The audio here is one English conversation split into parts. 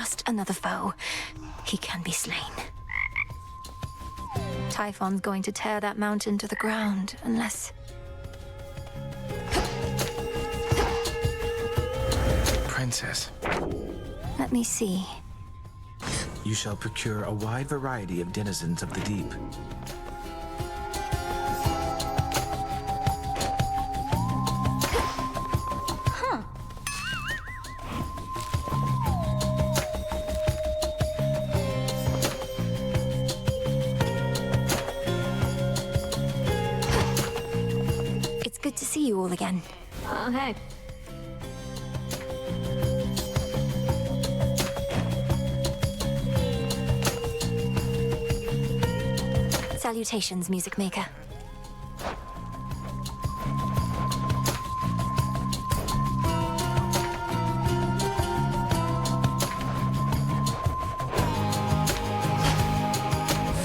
just another foe. He can be slain. Typhon's going to tear that mountain to the ground, unless... Princess, Let me see. you shall procure a wide variety of denizens of the deep. It's good to see you all again. Oh, hey. Salutations, music maker.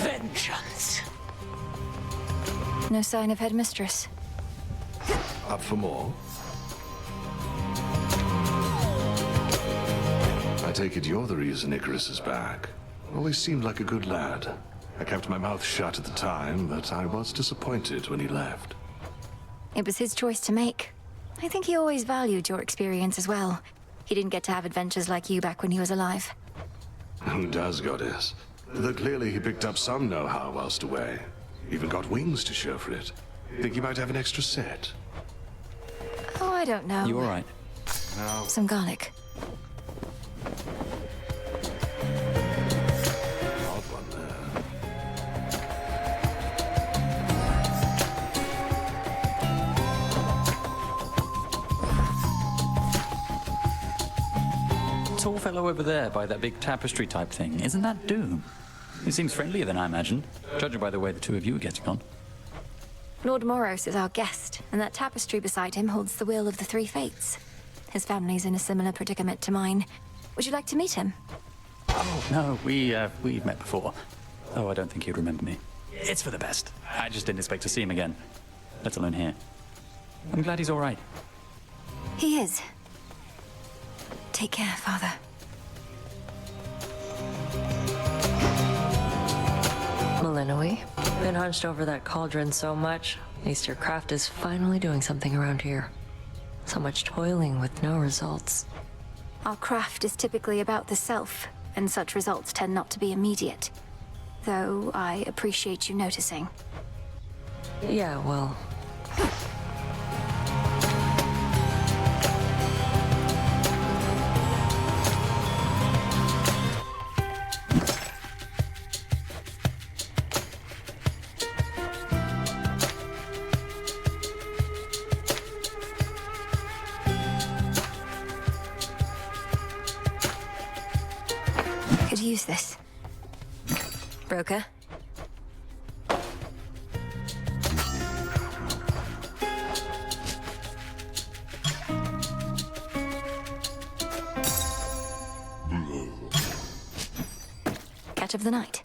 Vengeance! No sign of headmistress. Up for more? I take it you're the reason Icarus is back. Always seemed like a good lad. I kept my mouth shut at the time, but I was disappointed when he left. It was his choice to make. I think he always valued your experience as well. He didn't get to have adventures like you back when he was alive. Who does, goddess? Though clearly he picked up some know-how whilst away. Even got wings to show for it. Think he might have an extra set? Oh, I don't know. You all right? No. Some garlic. Odd one there. Tall fellow over there by that big tapestry type thing. Isn't that Doom? He seems friendlier than I imagined, judging by the way the two of you are getting on. Lord Moros is our guest, and that tapestry beside him holds the will of the three fates. His family's in a similar predicament to mine. Would you like to meet him? Oh, no, we've met before. Oh, I don't think he'd remember me. It's for the best. I just didn't expect to see him again, let alone here. I'm glad he's all right. He is. Take care, Father. Malinois, been hunched over that cauldron so much. At least your craft is finally doing something around here. So much toiling with no results. Our craft is typically about the self, and such results tend not to be immediate. Though I appreciate you noticing. Yeah, well... Could use this. Broker? Catch of the night.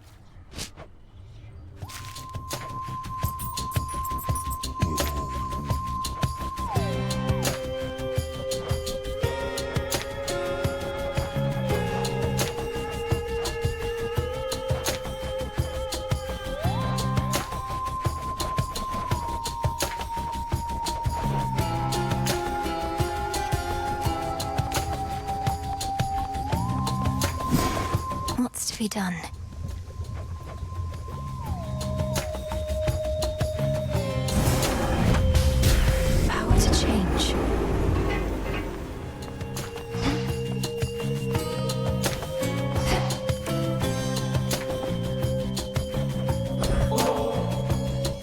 What's to be done? Power to change.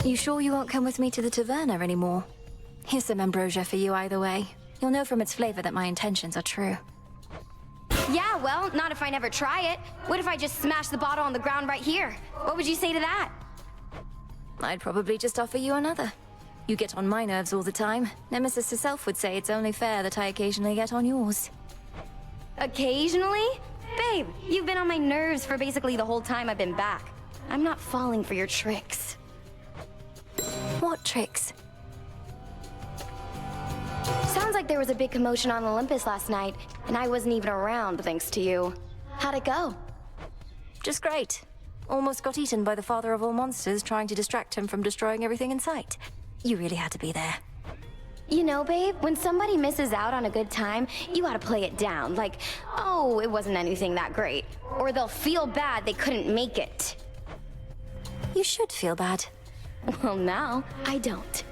You sure you won't come with me to the taverna anymore? Here's some ambrosia for you either way. You'll know from its flavor that my intentions are true. Yeah, well, not if I never try it. What if I just smash the bottle on the ground right here? What would you say to that? I'd probably just offer you another. You get on my nerves all the time. Nemesis herself would say it's only fair that I occasionally get on yours. Occasionally? Babe, you've been on my nerves for basically the whole time I've been back. I'm not falling for your tricks. What tricks? Sounds like there was a big commotion on Olympus last night, and I wasn't even around thanks to you. How'd it go? Just great. Almost got eaten by the father of all monsters trying to distract him from destroying everything in sight. You really had to be there. You know, babe, when somebody misses out on a good time, you gotta play it down. Like, oh, it wasn't anything that great. Or they'll feel bad they couldn't make it. You should feel bad. Well, now, I don't.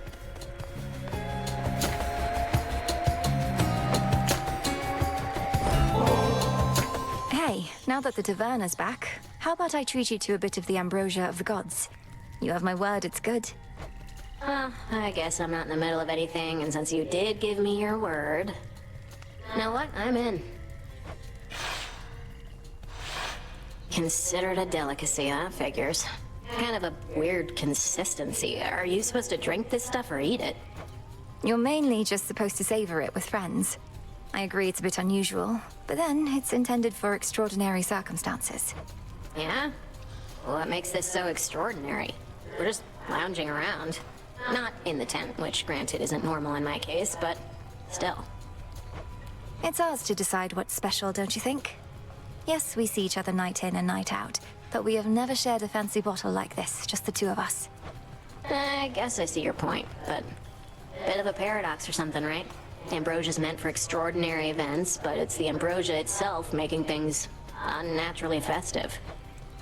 Hey, now that the taverna's back, how about I treat you to a bit of the ambrosia of the gods? You have my word, it's good. I guess I'm not in the middle of anything, and since you did give me your word... You know what? I'm in. Considered a delicacy, huh? Figures. Kind of a weird consistency. Are you supposed to drink this stuff or eat it? You're mainly just supposed to savor it with friends. I agree it's a bit unusual, but then it's intended for extraordinary circumstances. Yeah? What makes this so extraordinary? We're just lounging around. Not in the tent, which granted isn't normal in my case, but still. It's ours to decide what's special, don't you think? Yes, we see each other night in and night out, but we have never shared a fancy bottle like this, just the two of us. I guess I see your point, but... Bit of a paradox or something, right? Ambrosia's meant for extraordinary events, but it's the ambrosia itself making things unnaturally festive.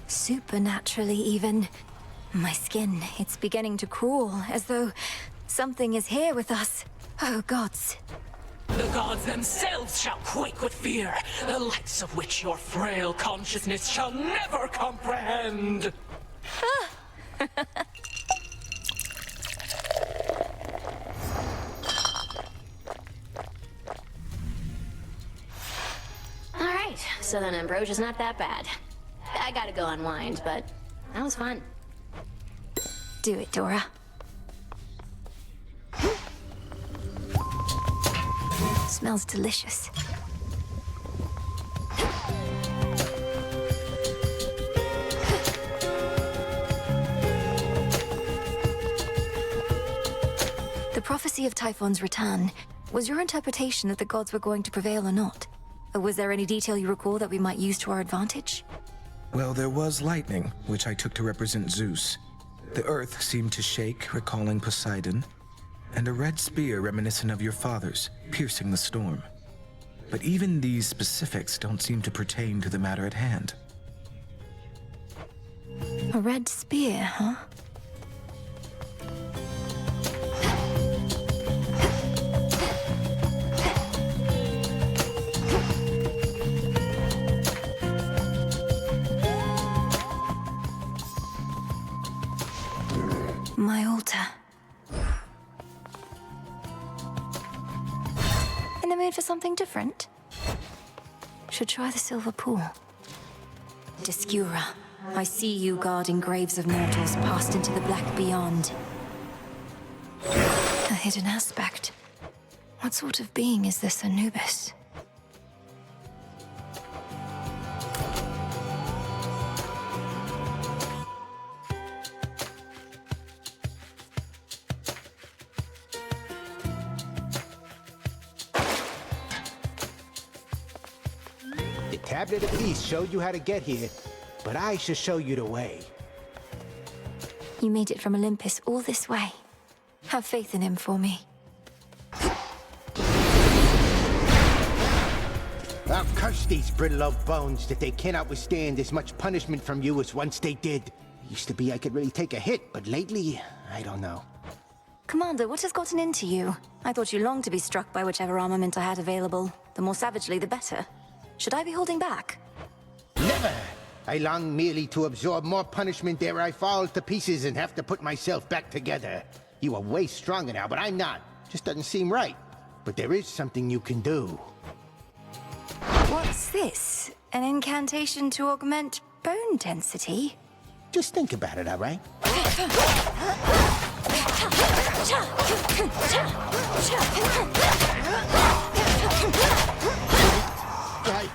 Supernaturally, even. My skin, it's beginning to crawl, as though something is here with us. Oh, gods. The gods themselves shall quake with fear, the likes of which your frail consciousness shall never comprehend. Alright, so then ambrosia's not that bad. I gotta go unwind, but that was fun. Do it, Dora. Smells delicious. The prophecy of Typhon's return. Was your interpretation that the gods were going to prevail or not? Or was there any detail you recall that we might use to our advantage? Well, there was lightning, which I took to represent Zeus. The earth seemed to shake, recalling Poseidon, and a red spear reminiscent of your father's, piercing the storm. But even these specifics don't seem to pertain to the matter at hand. A red spear, huh? My altar. In the mood for something different? Should try the silver pool. Discura, I see you guarding graves of mortals passed into the black beyond. A hidden aspect. What sort of being is this Anubis? The tablet of peace showed you how to get here, but I shall show you the way. You made it from Olympus all this way. Have faith in him for me. I'll curse these brittle old bones that they cannot withstand as much punishment from you as once they did. Used to be I could really take a hit, but lately, I don't know. Commander, what has gotten into you? I thought you longed to be struck by whichever armament I had available. The more savagely, the better. Should I be holding back? Never! I long merely to absorb more punishment ere I fall to pieces and have to put myself back together. You are way stronger now, but I'm not. Just doesn't seem right. But there is something you can do. What's this? An incantation to augment bone density? Just think about it, all right? Right.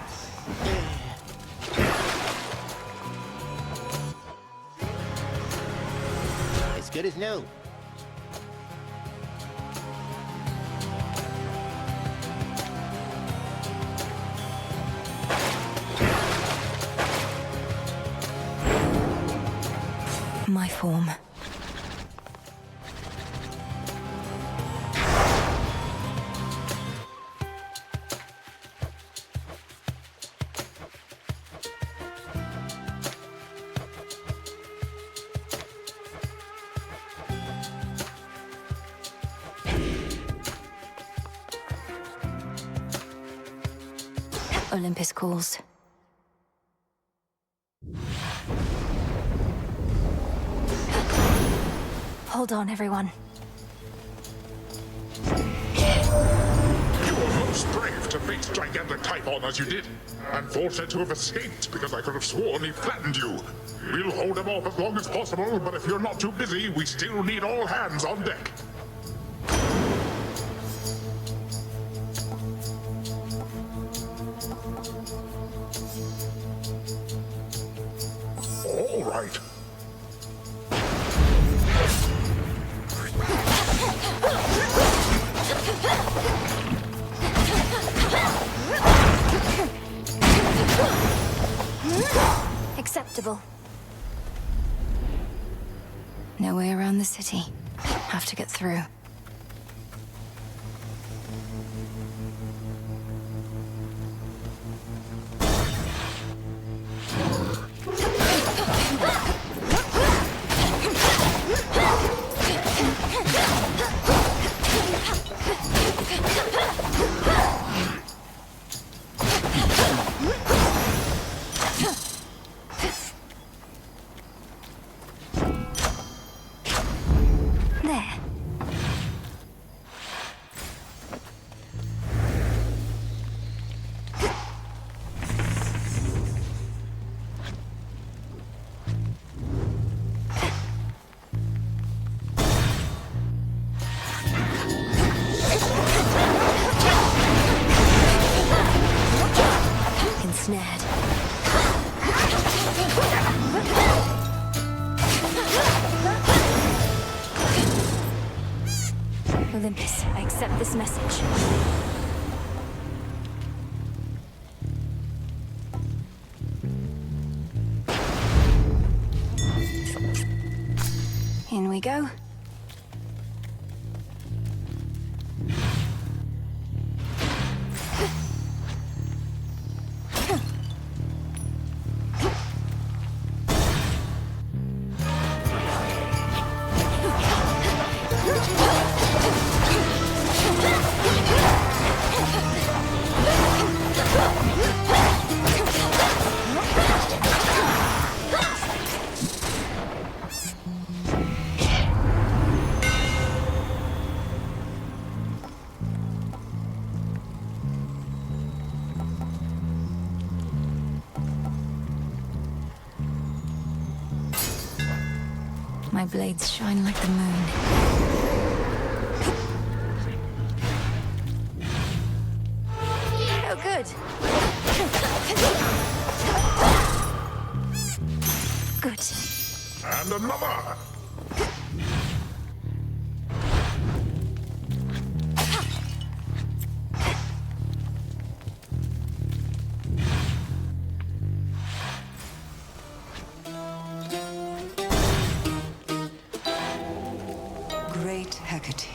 As good as new. My form. Olympus calls. Hold on, everyone. You were most brave to face gigantic Typhon as you did, and fortunate to have escaped because I could have sworn he flattened you. We'll hold him off as long as possible, but if you're not too busy, we still need all hands on deck. All right. Acceptable. No way around the city. Have to get through. Ensnared. Olympus, I accept this message. In we go. My blades shine like the moon. Oh, good. Good. And another! Great Hecate,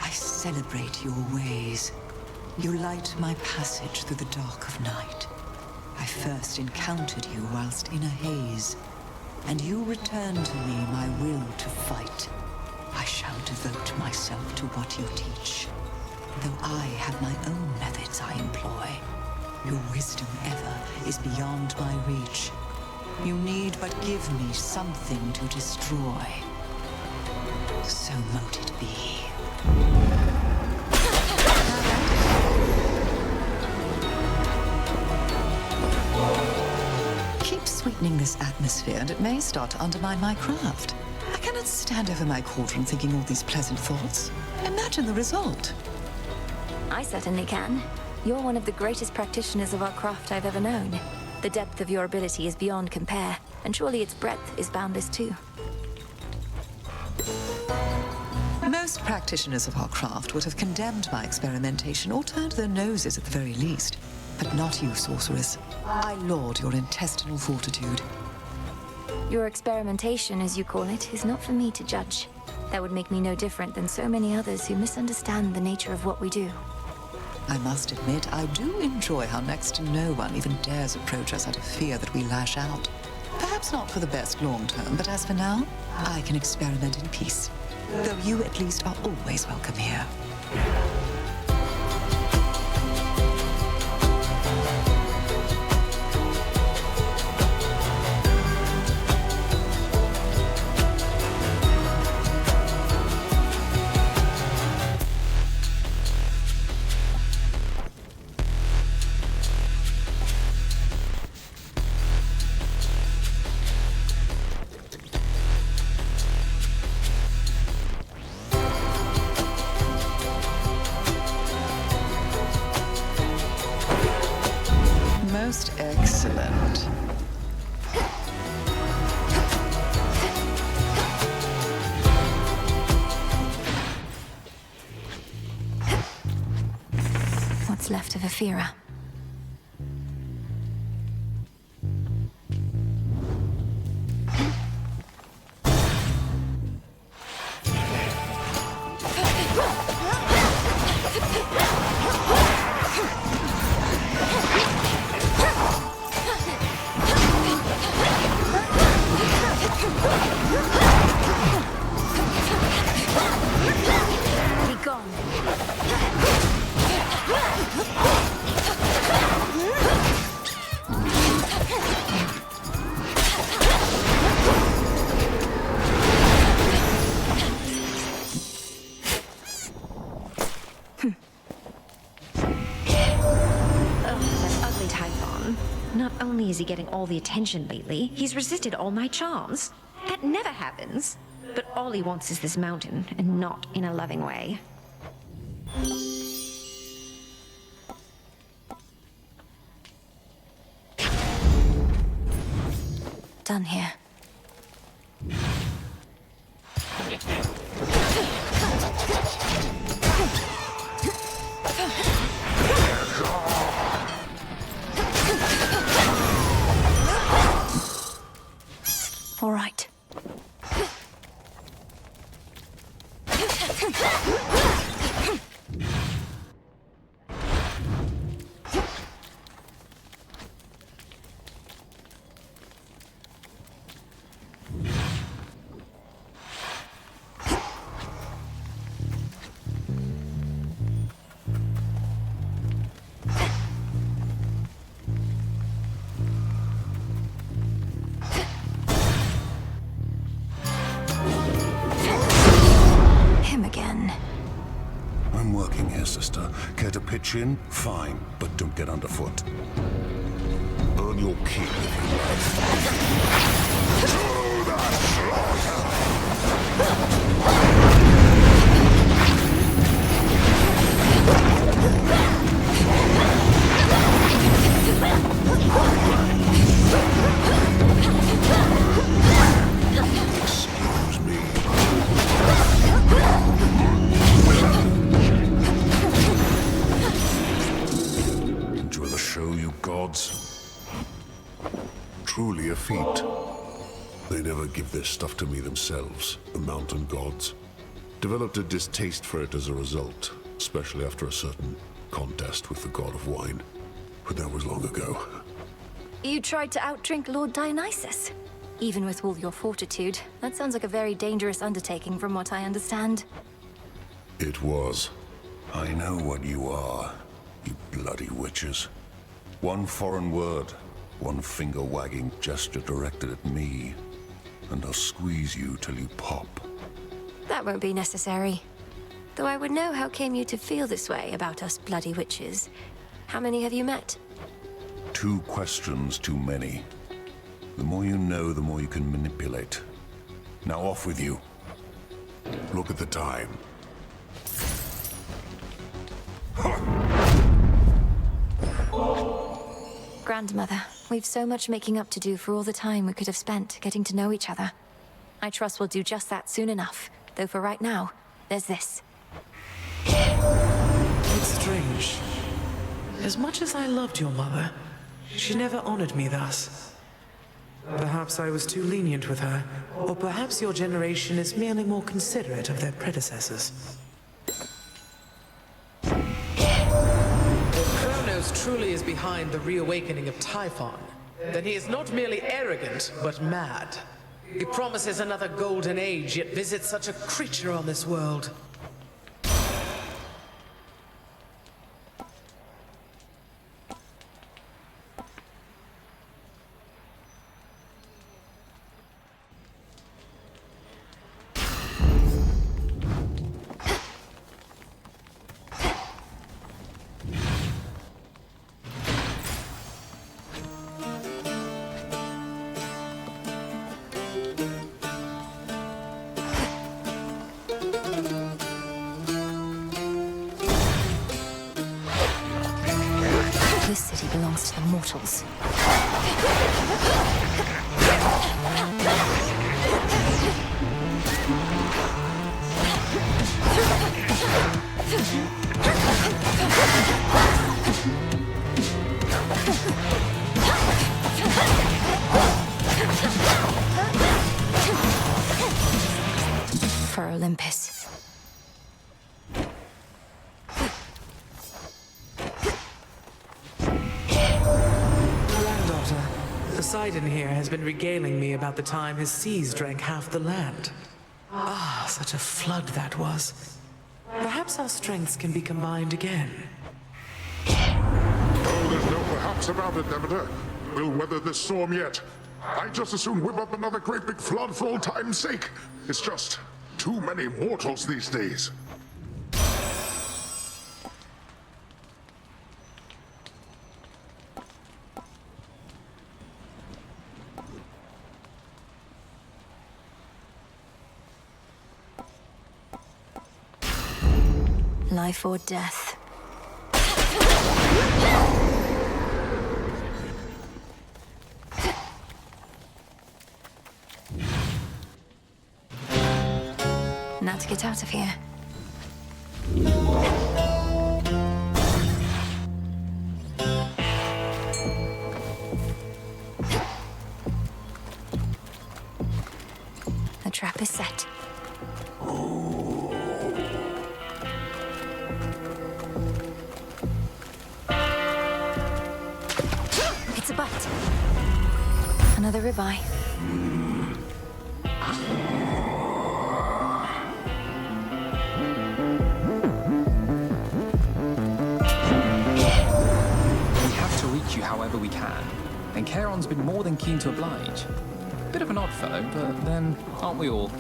I celebrate your ways. You light my passage through the dark of night. I first encountered you whilst in a haze, and you returned to me my will to fight. I shall devote myself to what you teach, though I have my own methods I employ. Your wisdom ever is beyond my reach. You need but give me something to destroy. So mote it be. Keep sweetening this atmosphere, and it may start to undermine my craft. I cannot stand over my cauldron thinking all these pleasant thoughts. Imagine the result. I certainly can. You're one of the greatest practitioners of our craft I've ever known. The depth of your ability is beyond compare, and surely its breadth is boundless too. Most practitioners of our craft would have condemned my experimentation or turned their noses at the very least. But not you, sorceress. I laud your intestinal fortitude. Your experimentation, as you call it, is not for me to judge. That would make me no different than so many others who misunderstand the nature of what we do. I must admit, I do enjoy how next to no one even dares approach us out of fear that we lash out. Perhaps not for the best long term, but as for now, I can experiment in peace. Though you at least are always welcome here. Most excellent. What's left of Aphira? Not only is he getting all the attention lately, he's resisted all my charms. That never happens. But all he wants is this mountain, and not in a loving way. Done here. All right. I'm working here, sister. Care to pitch in? Fine, but don't get underfoot. Earn your keep if you like. To the slaughter! Excuse me. Enjoy the show, you gods. Truly a feat. They never give their stuff to me themselves, the mountain gods. Developed a distaste for it as a result, especially after a certain contest with the god of wine. But that was long ago. You tried to outdrink Lord Dionysus. Even with all your fortitude, that sounds like a very dangerous undertaking from what I understand. It was. I know what you are, you bloody witches. One foreign word, one finger-wagging gesture directed at me, and I'll squeeze you till you pop. That won't be necessary. Though I would know how came you to feel this way about us bloody witches. How many have you met? 2 questions too many. The more you know, the more you can manipulate. Now off with you. Look at the time. Grandmother, we've so much making up to do for all the time we could have spent getting to know each other. I trust we'll do just that soon enough. Though for right now, there's this. It's strange. As much as I loved your mother, she never honored me thus. Perhaps I was too lenient with her, or perhaps your generation is merely more considerate of their predecessors. If Kronos truly is behind the reawakening of Typhon, then he is not merely arrogant, but mad. He promises another golden age, yet visits such a creature on this world. This city belongs to the mortals. For Olympus. Poseidon here has been regaling me about the time his seas drank half the land. Ah, such a flood that was. Perhaps our strengths can be combined again. Oh, there's no perhaps about it, Demeter. We'll weather this storm yet. I'd just as soon whip up another great big flood for old time's sake. It's just too many mortals these days. Life or death. Now to get out of here. The trap is set. It's a bite. Another ribeye. You however we can, and Charon's been more than keen to oblige. Bit of an odd fellow, but then aren't we all?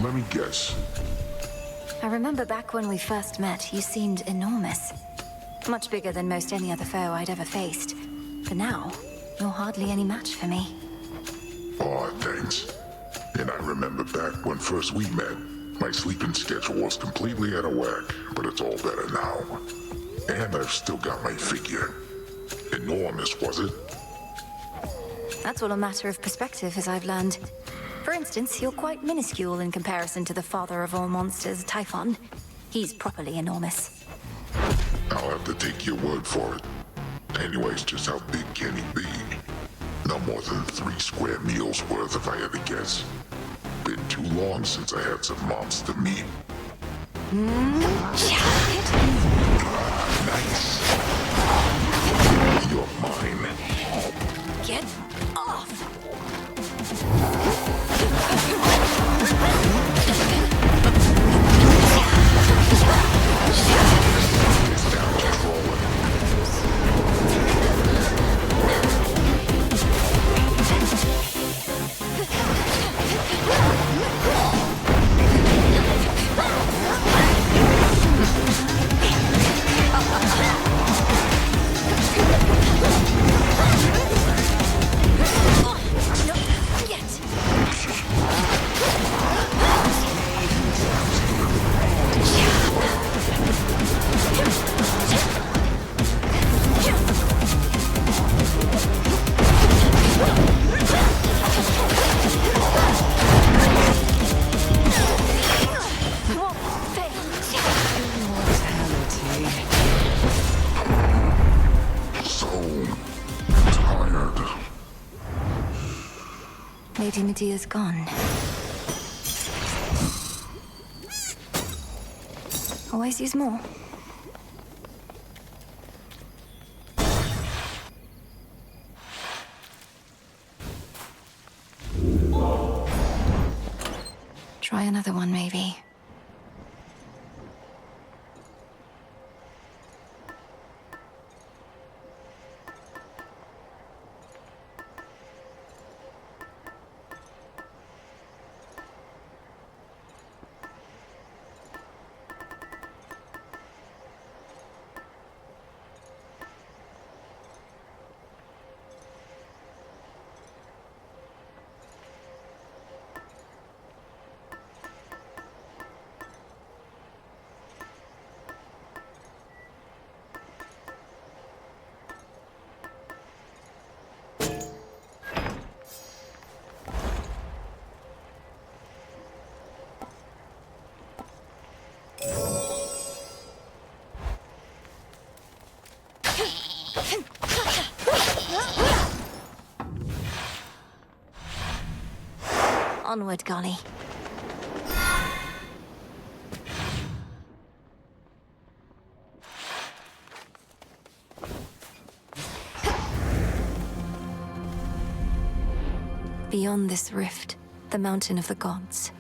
Let me guess. I remember back when we first met, you seemed enormous. Much bigger than most any other foe I'd ever faced. But now, you're hardly any match for me. Aw, thanks. And I remember back when first we met, my sleeping schedule was completely out of whack, but it's all better now. And I've still got my figure. Enormous, was it? That's all a matter of perspective, as I've learned. For instance, you're quite minuscule in comparison to the father of all monsters, Typhon. He's properly enormous. I'll have to take your word for it. Anyways, just how big can he be? No more than 3 square meals worth if I had to guess. Been too long since I had some monster meat. Nice. You're mine. Get off! Lady Medea's gone. Always use more. Try another one, maybe. Onward, Golly. Beyond this rift, the mountain of the gods.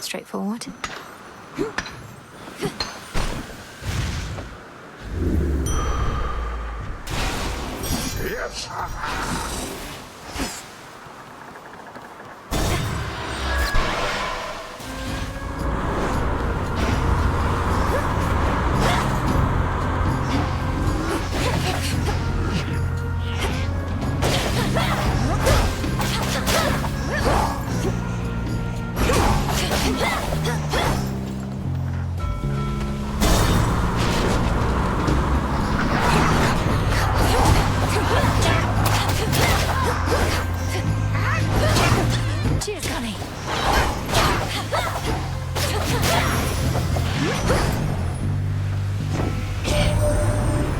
Straightforward. Yes! Cheers, Golly.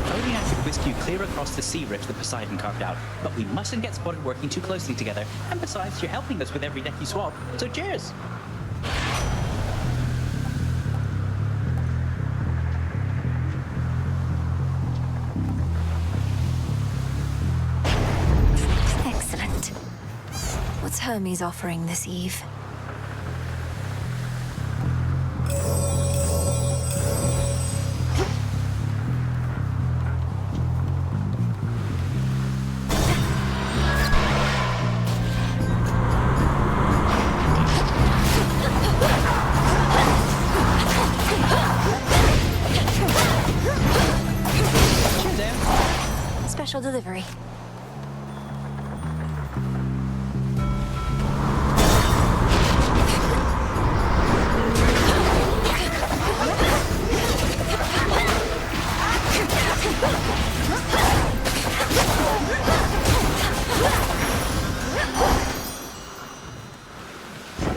Hoping I could whisk you clear across the sea rift that Poseidon carved out, but we mustn't get spotted working too closely together. And besides, you're helping us with every deck you swap, so cheers! Excellent. What's Hermes offering this eve? Special delivery.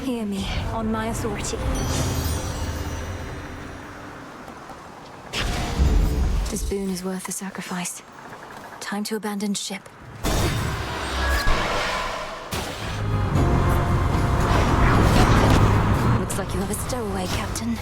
Hear me, on my authority. This boon is worth the sacrifice. Time to abandon ship. Looks like you have a stowaway, Captain.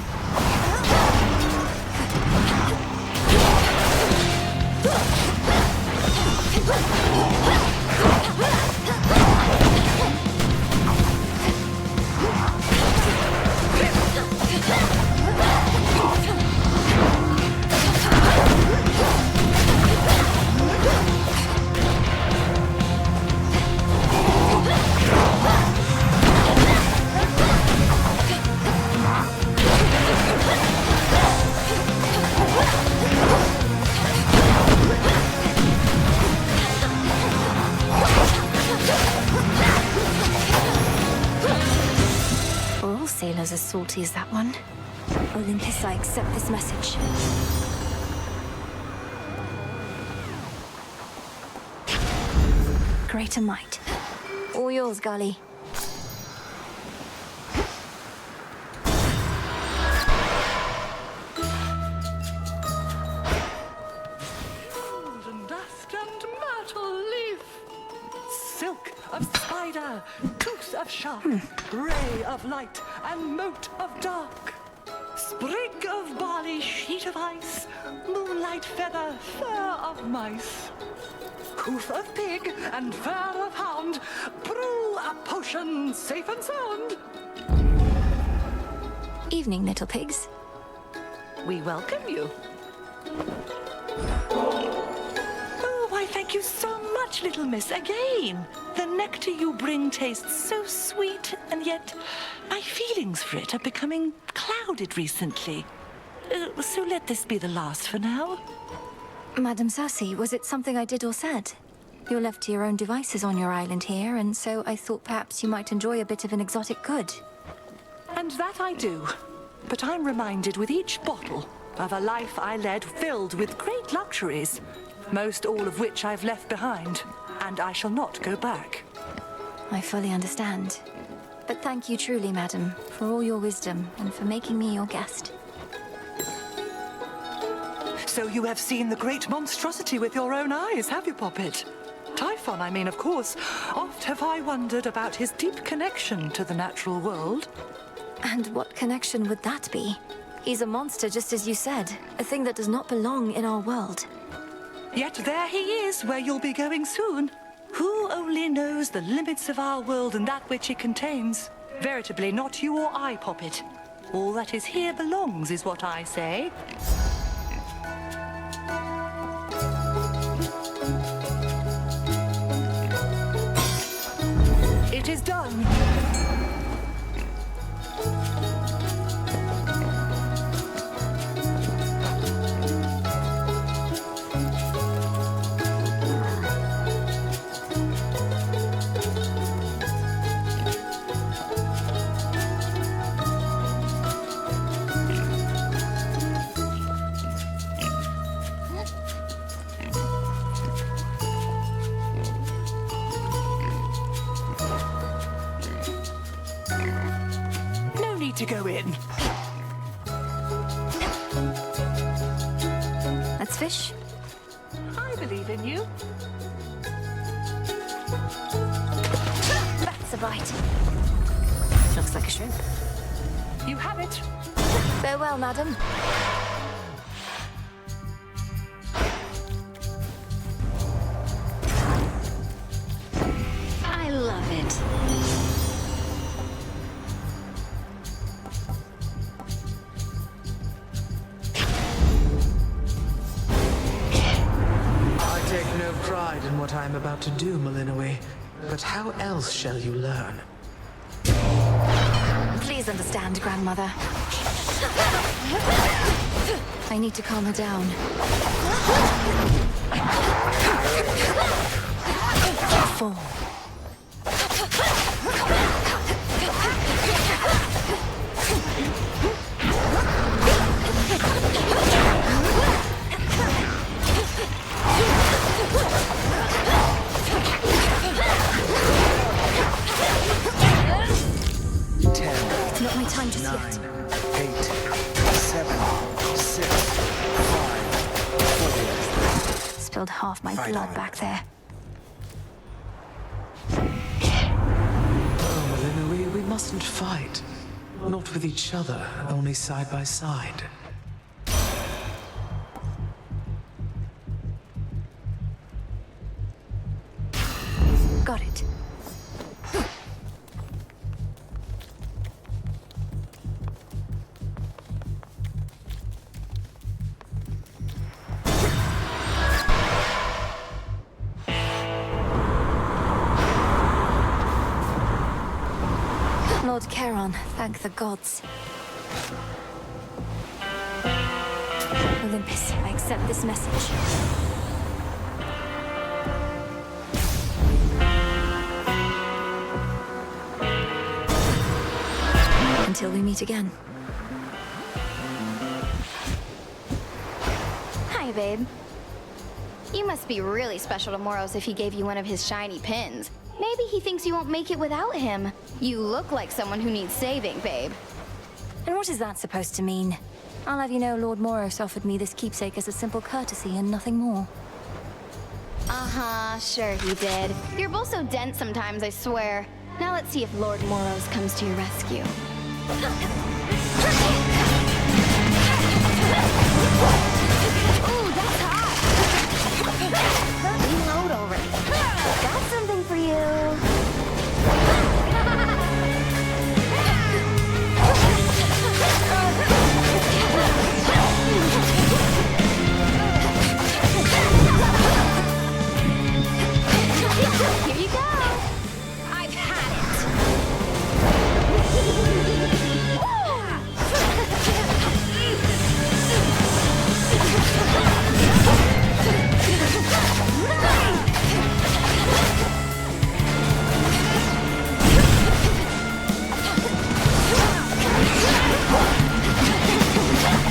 What? salty as that one. Olympus, I accept this message. Greater might. All yours, Gully. Dust and myrtle leaf, silk of spider, tooth of shark, ray of light and mote of dark, sprig of barley, sheet of ice, moonlight feather, fur of mice, hoof of pig and fur of hound, brew a potion safe and sound. Evening, little pigs. We welcome you. Oh, why, thank you so much, little miss, again. The nectar you bring tastes so sweet, and yet my feelings for it are becoming clouded recently. So let this be the last for now. Madam Cersei, was it something I did or said? You're left to your own devices on your island here, and so I thought perhaps you might enjoy a bit of an exotic good. And that I do. But I'm reminded with each bottle of a life I led filled with great luxuries, most all of which I've left behind, and I shall not go back. I fully understand. But thank you truly, madam, for all your wisdom and for making me your guest. So you have seen the great monstrosity with your own eyes, have you, Poppet? Typhon, I mean, of course. Oft have I wondered about his deep connection to the natural world. And what connection would that be? He's a monster, just as you said. A thing that does not belong in our world. Yet there he is, where you'll be going soon. Who only knows the limits of our world and that which it contains? Veritably, not you or I, Poppet. All that is here belongs, is what I say. It is done. To go in. Let's fish. I believe in you. That's a bite. Looks like a shrimp. You have it. Farewell, madam. I love it. Pride in what I'm about to do, Malinois. But how else shall you learn? Please understand, grandmother. I need to calm her down. Fall. It's not my time just 9, yet. 8, 7, 6, 5, 4. Spilled half my Fight blood on. back there. Oh, Malinois, we mustn't fight. Not with each other, only side by side. Got it. Lord Charon, thank the gods. Olympus, I accept this message. Until we meet again. Hi, babe. You must be really special to Moros if he gave you one of his shiny pins. Maybe he thinks you won't make it without him. You look like someone who needs saving, babe. And what is that supposed to mean? I'll have you know Lord Moros offered me this keepsake as a simple courtesy and nothing more. Uh-huh, sure he did. You're both so dense sometimes, I swear. Now let's see if Lord Moros comes to your rescue. Ooh, that's hot! Reload already. Got something for you. Here you go. I've had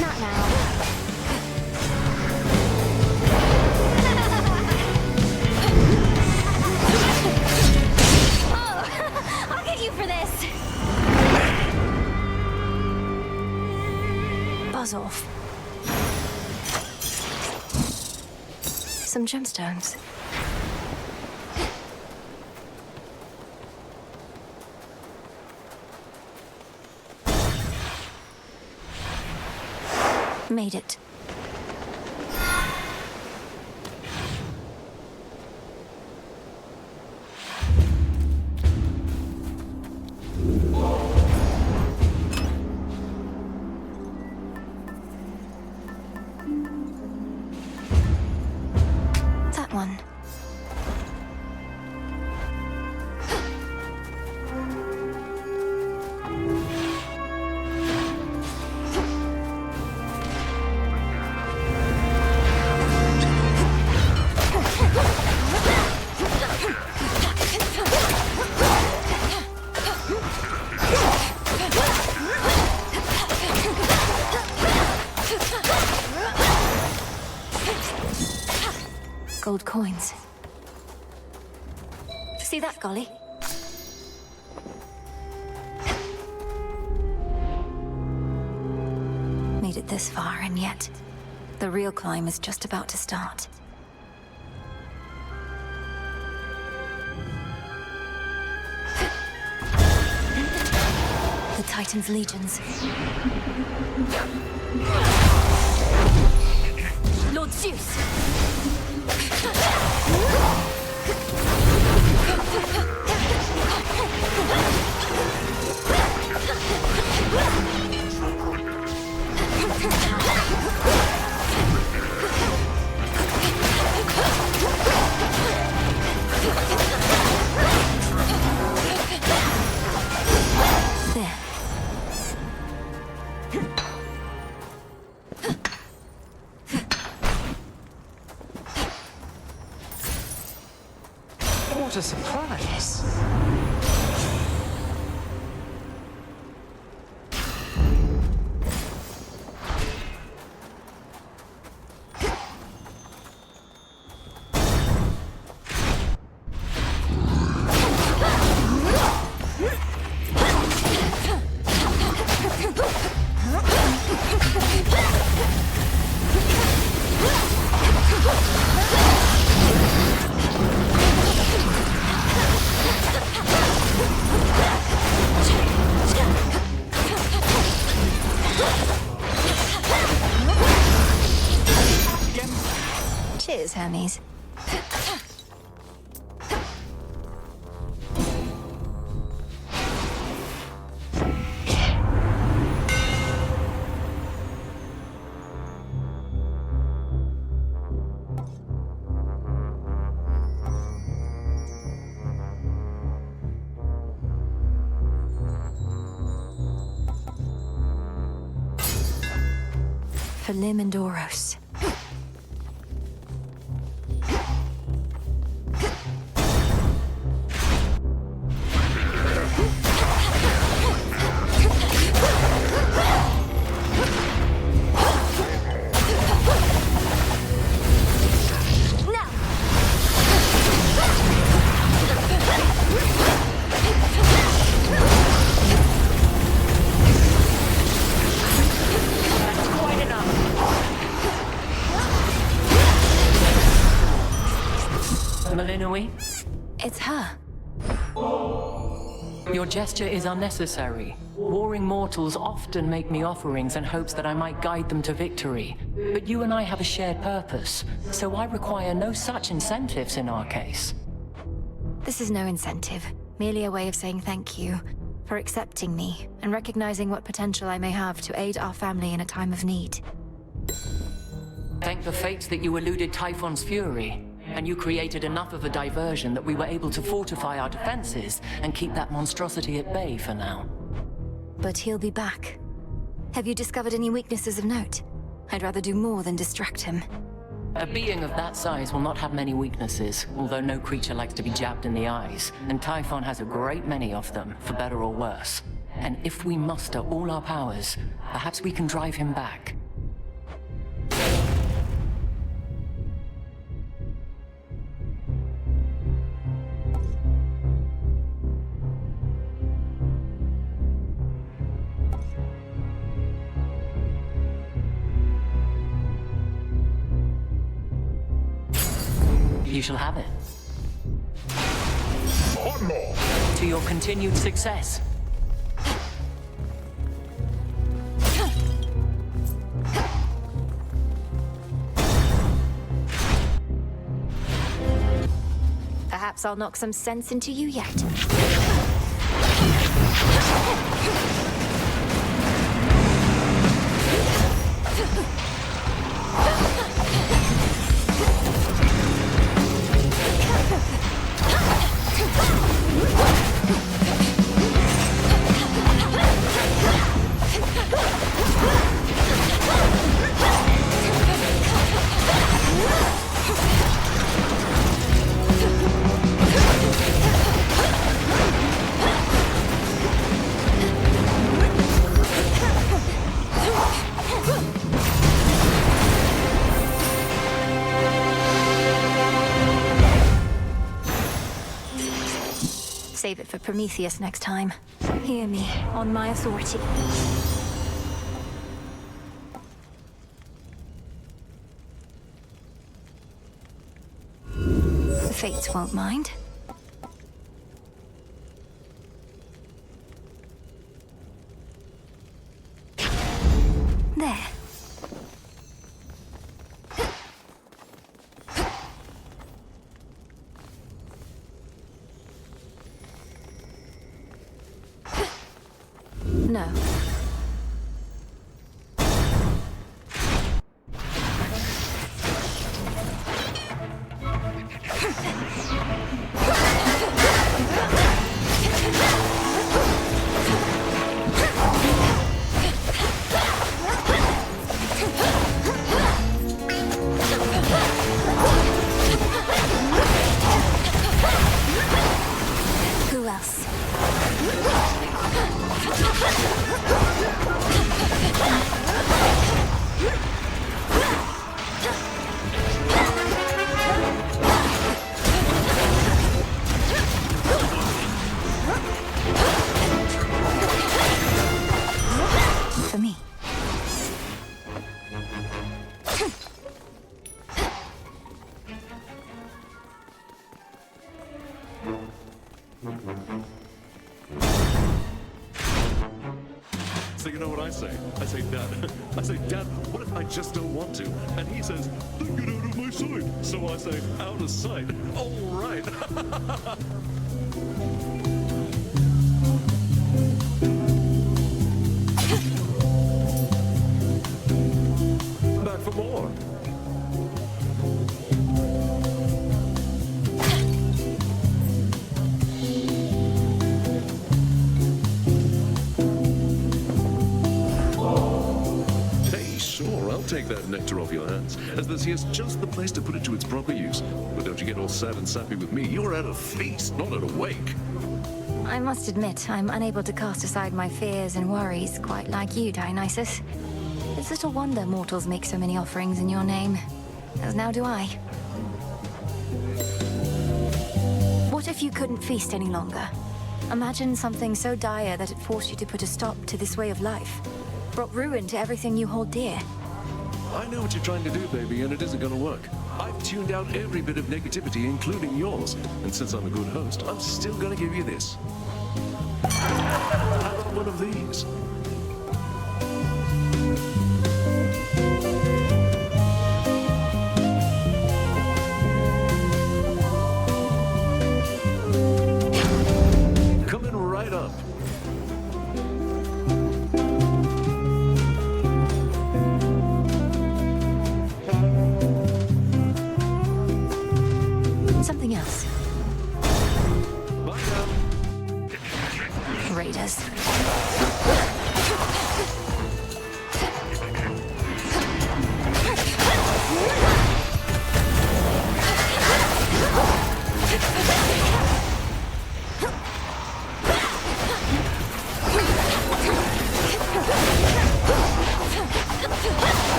Not now. I'll get you for this. Buzz off. Some gemstones. Made it. That one. Gold coins. See that, Golly? Made it this far, and yet the real climb is just about to start. The Titan's legions. Lord Zeus! There. What a surprise. Cheers, Hermes. For Limandoros. Malinui? It's her. Your gesture is unnecessary. Warring mortals often make me offerings in hopes that I might guide them to victory. But you and I have a shared purpose, so I require no such incentives in our case. This is no incentive, merely a way of saying thank you for accepting me and recognizing what potential I may have to aid our family in a time of need. Thank the fates that you eluded Typhon's fury, and you created enough of a diversion that we were able to fortify our defenses and keep that monstrosity at bay for now. But he'll be back. Have you discovered any weaknesses of note? I'd rather do more than distract him. A being of that size will not have many weaknesses, although no creature likes to be jabbed in the eyes, and Typhon has a great many of them, for better or worse. And if we muster all our powers, perhaps we can drive him back. You shall have it. One more. To your continued success. Perhaps I'll knock some sense into you yet. Save it for Prometheus next time. Hear me, on my authority. The Fates won't mind. There. No. Who else? For me. So you know what I say? I say, Dad, what if I just don't want to? And he says, then get out of my sight. So I say, out of sight. All right. Back for more. Take that nectar off your hands, as this here's just the place to put it to its proper use. But don't you get all sad and sappy with me. You're at a feast, not at a wake. I must admit, I'm unable to cast aside my fears and worries, quite like you, Dionysus. It's little wonder mortals make so many offerings in your name, as now do I. What if you couldn't feast any longer? Imagine something so dire that it forced you to put a stop to this way of life, brought ruin to everything you hold dear. I know what you're trying to do, baby, and it isn't gonna work. I've tuned out every bit of negativity, including yours. And since I'm a good host, I'm still gonna give you this. How about one of these? Coming right up. Something else. Bye now. Raiders.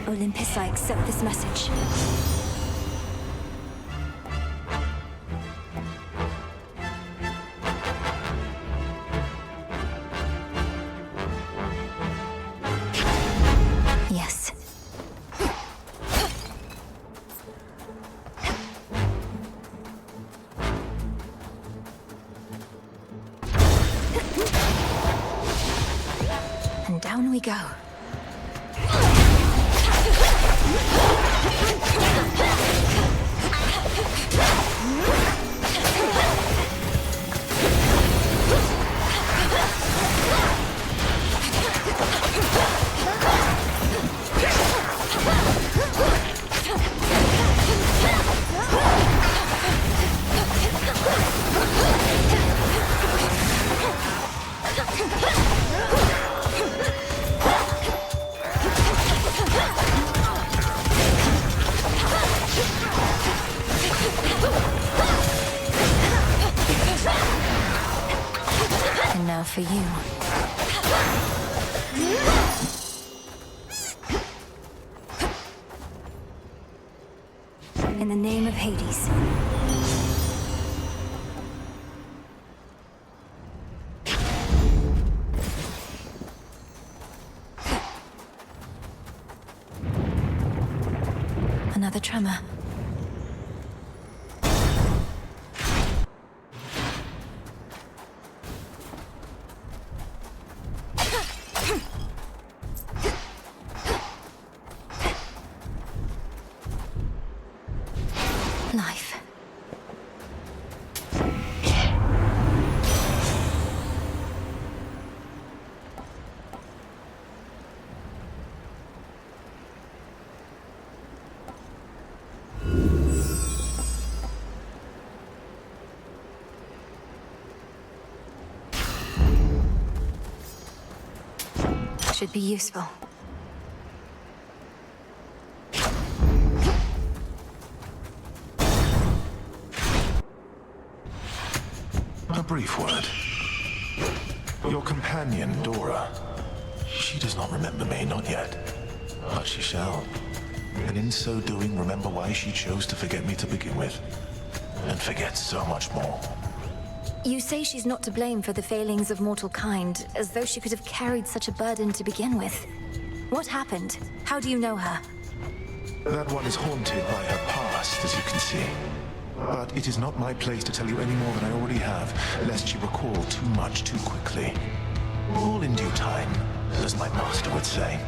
Olympus, I accept this message. Yes. And down we go. And now for you. In the name of Hades. Another tremor. Life. Should be useful. A brief word. Your companion, Dora. She does not remember me, not yet. But she shall. And in so doing, remember why she chose to forget me to begin with. And forget so much more. You say she's not to blame for the failings of mortal kind, as though she could have carried such a burden to begin with. What happened? How do you know her? That one is haunted by her past, as you can see. But it is not my place to tell you any more than I already have, lest you recall too much too quickly. All in due time, as my master would say.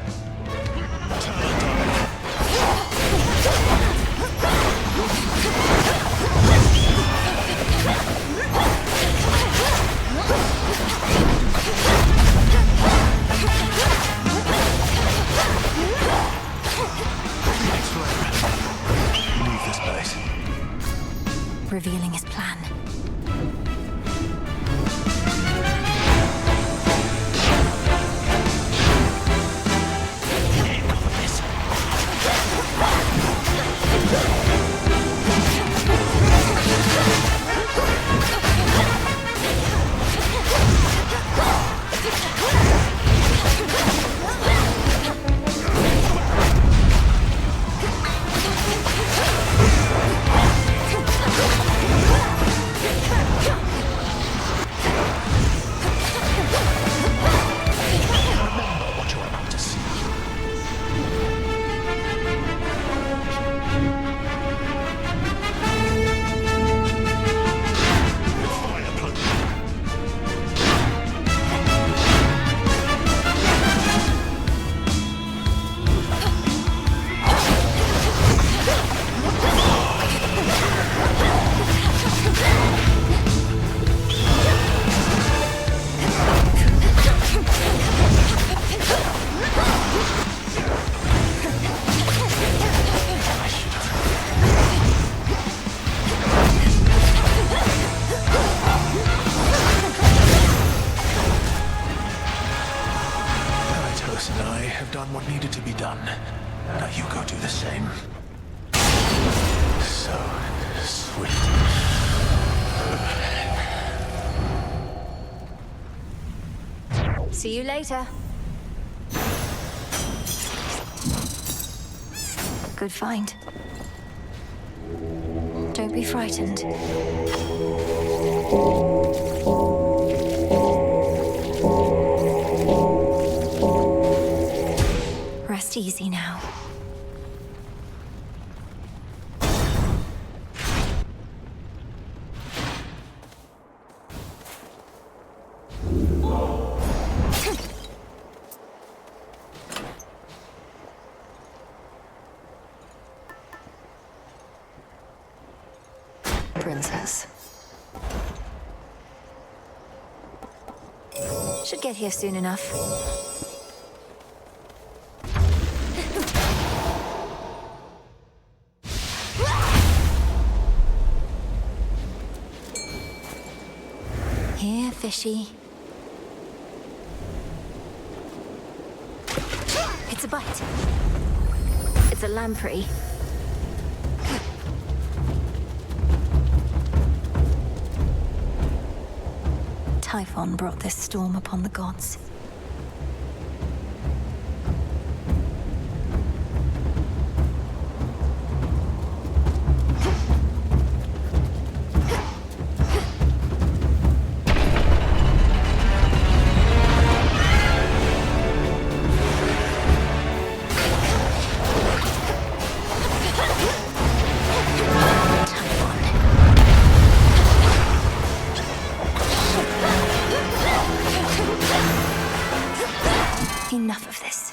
Leave this place. Revealing his plan. Enough of this. done. Now you go do the same. So sweet. See you later. Good find. Don't be frightened. Rest easy now. Princess. Should get here soon enough. Here, fishy. It's a bite. It's a lamprey. Typhon brought this storm upon the gods. Enough of this.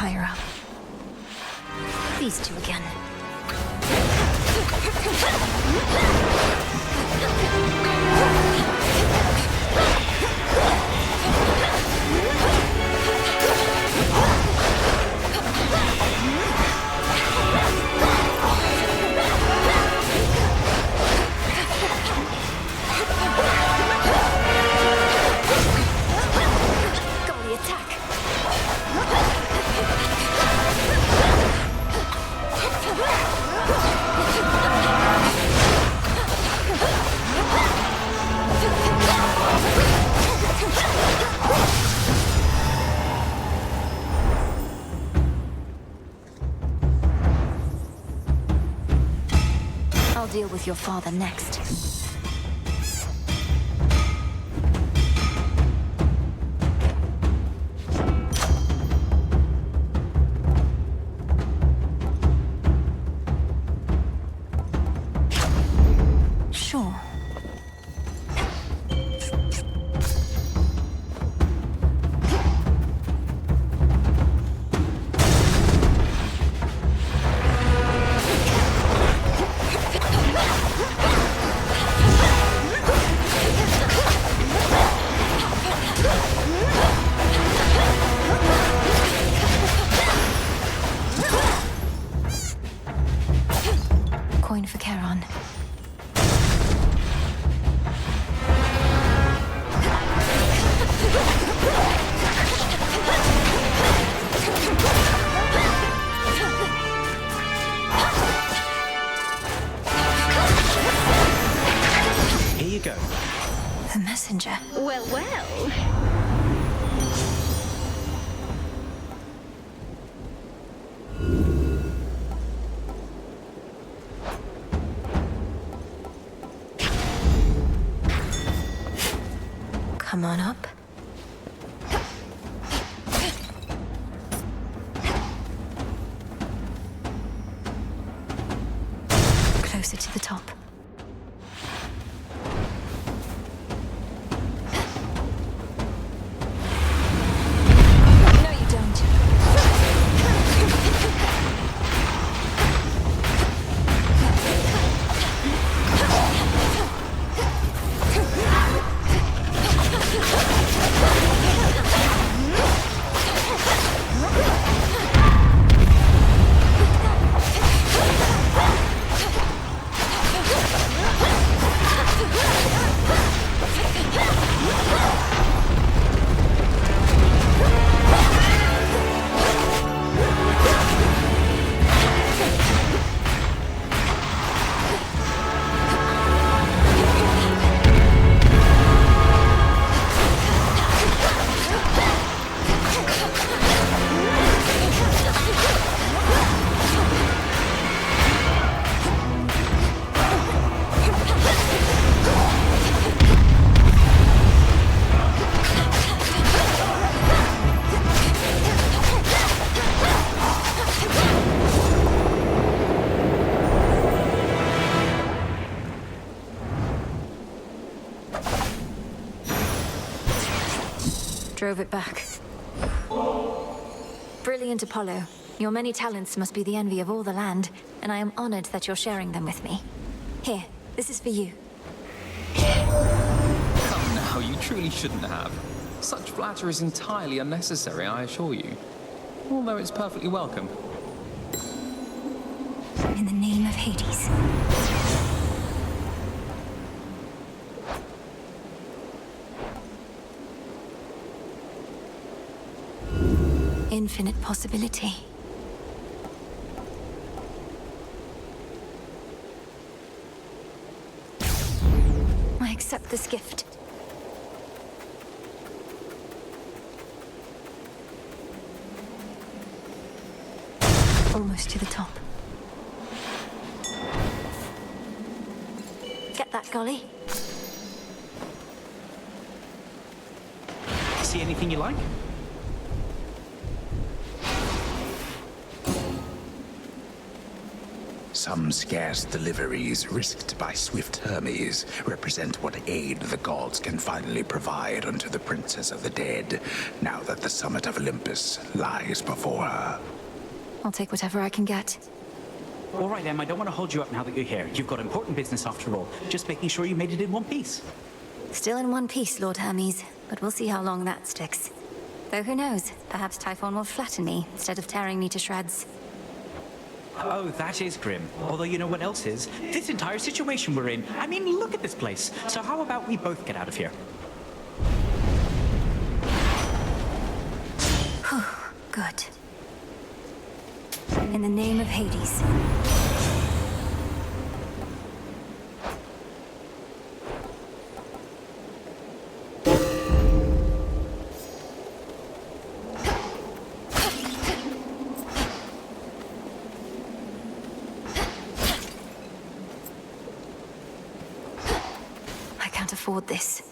Higher up. These two again. Golly, attack! I'll deal with your father next. Sure. Coin for Charon. Here you go. The messenger. Well, well. Come on up. Closer to the top. drove it back. Brilliant Apollo. Your many talents must be the envy of all the land, and I am honored that you're sharing them with me. Here, this is for you. Come now, you truly shouldn't have. Such flattery is entirely unnecessary, I assure you. Although it's perfectly welcome. In the name of Hades. Infinite possibility. I accept this gift. Almost to the top. Get that, Golly? See anything you like? Some scarce deliveries risked by swift Hermes represent what aid the gods can finally provide unto the Princess of the Dead, now that the summit of Olympus lies before her. I'll take whatever I can get. All right, Em, I don't want to hold you up now that you're here. You've got important business after all. Just making sure you made it in one piece. Still in one piece, Lord Hermes, but we'll see how long that sticks. Though who knows, perhaps Typhon will flatten me instead of tearing me to shreds. Oh, that is grim. Although you know what else is? This entire situation we're in. I mean, look at this place. So how about we both get out of here? Good. In the name of Hades. I can't afford this.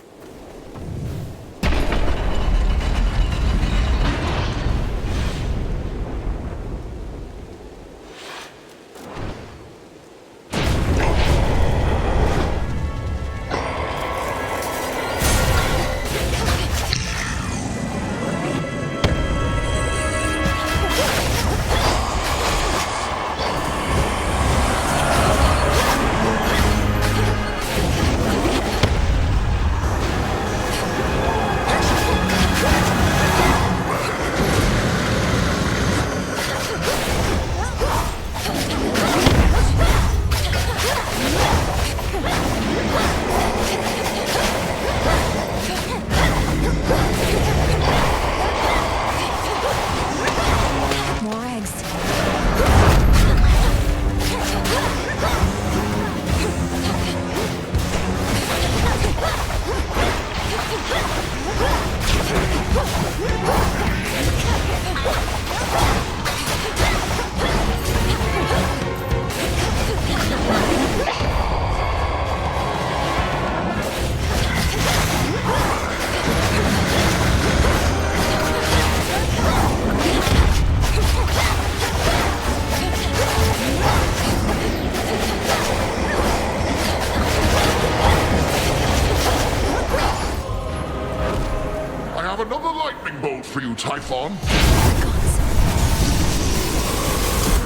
For you, Typhon.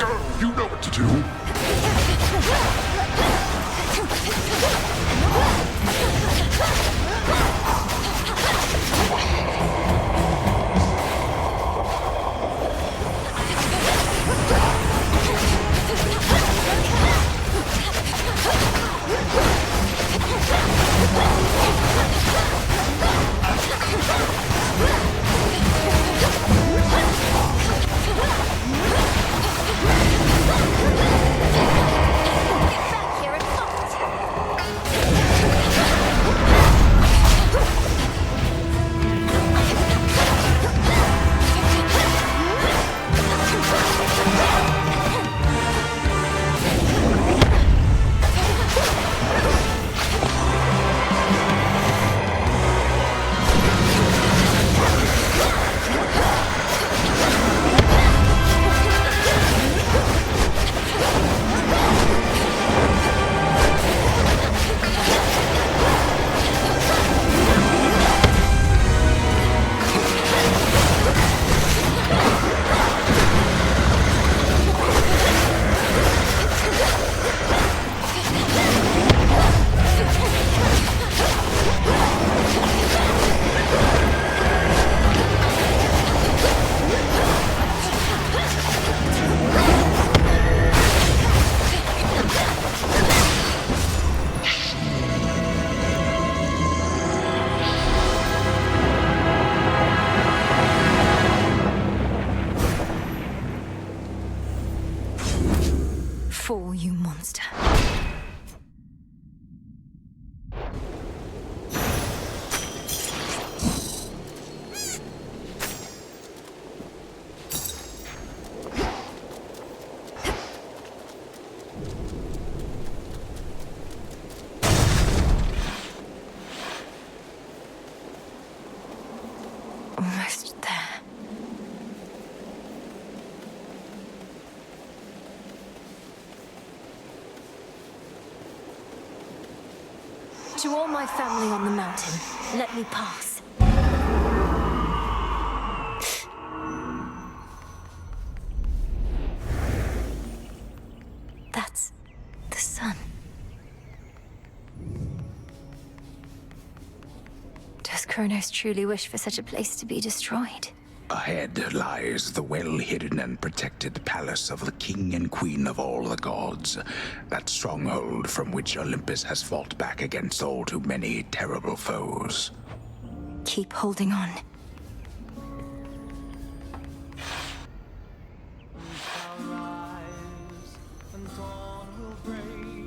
Oh, you know what to do. Fall, you monster. Almost there. To all my family on the mountain, let me pass. That's the sun. Does Kronos truly wish for such a place to be destroyed? Ahead lies the well-hidden and protected palace of the king and queen of all the gods. That stronghold from which Olympus has fought back against all too many terrible foes. Keep holding on.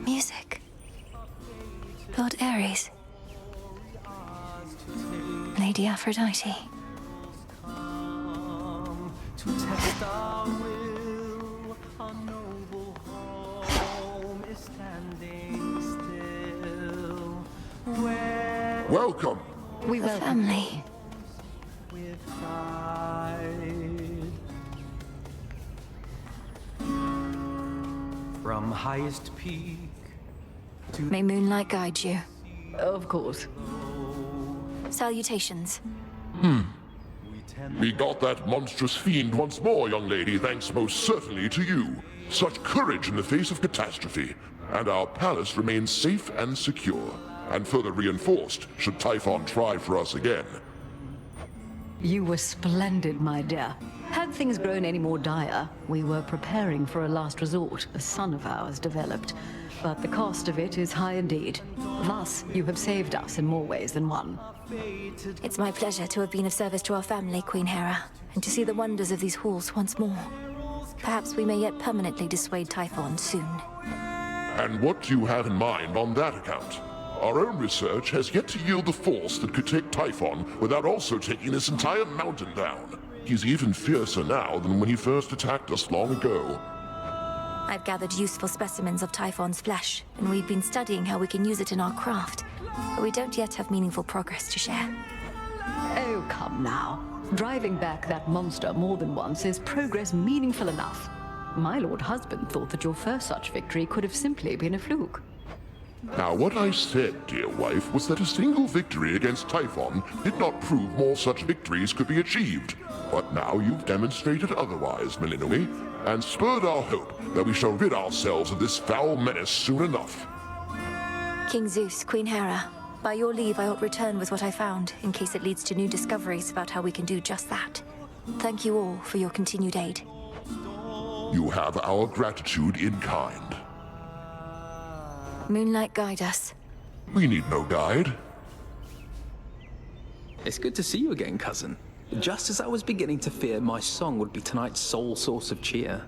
Music. Lord Ares. Lady Aphrodite. To test our will, our noble home is standing still. Welcome. We welcome family. With pride. From highest peak to May moonlight guide you. Of course. Salutations. We got that monstrous fiend once more, young lady, thanks most certainly to you. Such courage in the face of catastrophe. And our palace remains safe and secure. And further reinforced should Typhon try for us again. You were splendid, my dear. Had things grown any more dire, we were preparing for a last resort a son of ours developed. But the cost of it is high indeed. Thus, you have saved us in more ways than one. It's my pleasure to have been of service to our family, Queen Hera, and to see the wonders of these halls once more. Perhaps we may yet permanently dissuade Typhon soon. And what do you have in mind on that account? Our own research has yet to yield the force that could take Typhon without also taking this entire mountain down. He's even fiercer now than when he first attacked us long ago. I've gathered useful specimens of Typhon's flesh, and we've been studying how we can use it in our craft. But we don't yet have meaningful progress to share. Oh, come now. Driving back that monster more than once is progress meaningful enough. My lord husband thought that your first such victory could have simply been a fluke. Now, what I said, dear wife, was that a single victory against Typhon did not prove more such victories could be achieved. But now you've demonstrated otherwise, Melinoe, and spurred our hope that we shall rid ourselves of this foul menace soon enough. King Zeus, Queen Hera, by your leave I ought return with what I found, in case it leads to new discoveries about how we can do just that. Thank you all for your continued aid. You have our gratitude in kind. Moonlight guide us. We need no guide. It's good to see you again, cousin. Just as I was beginning to fear my song would be tonight's sole source of cheer.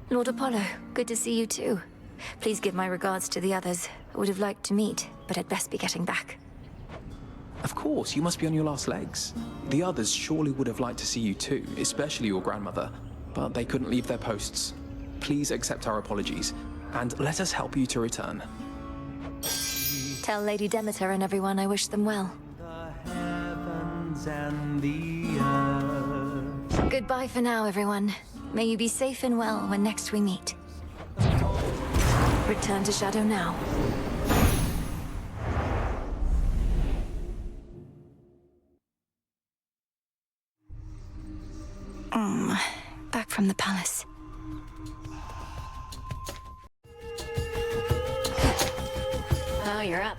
Lord Apollo, good to see you too. Please give my regards to the others. I would have liked to meet, but I'd best be getting back. Of course, you must be on your last legs. The others surely would have liked to see you too, especially your grandmother, but they couldn't leave their posts. Please accept our apologies, and let us help you to return. Tell Lady Demeter and everyone I wish them well. and the earth. Goodbye for now, everyone. May you be safe and well when next we meet. Return to Shadow now. Back from the palace. Oh, you're up.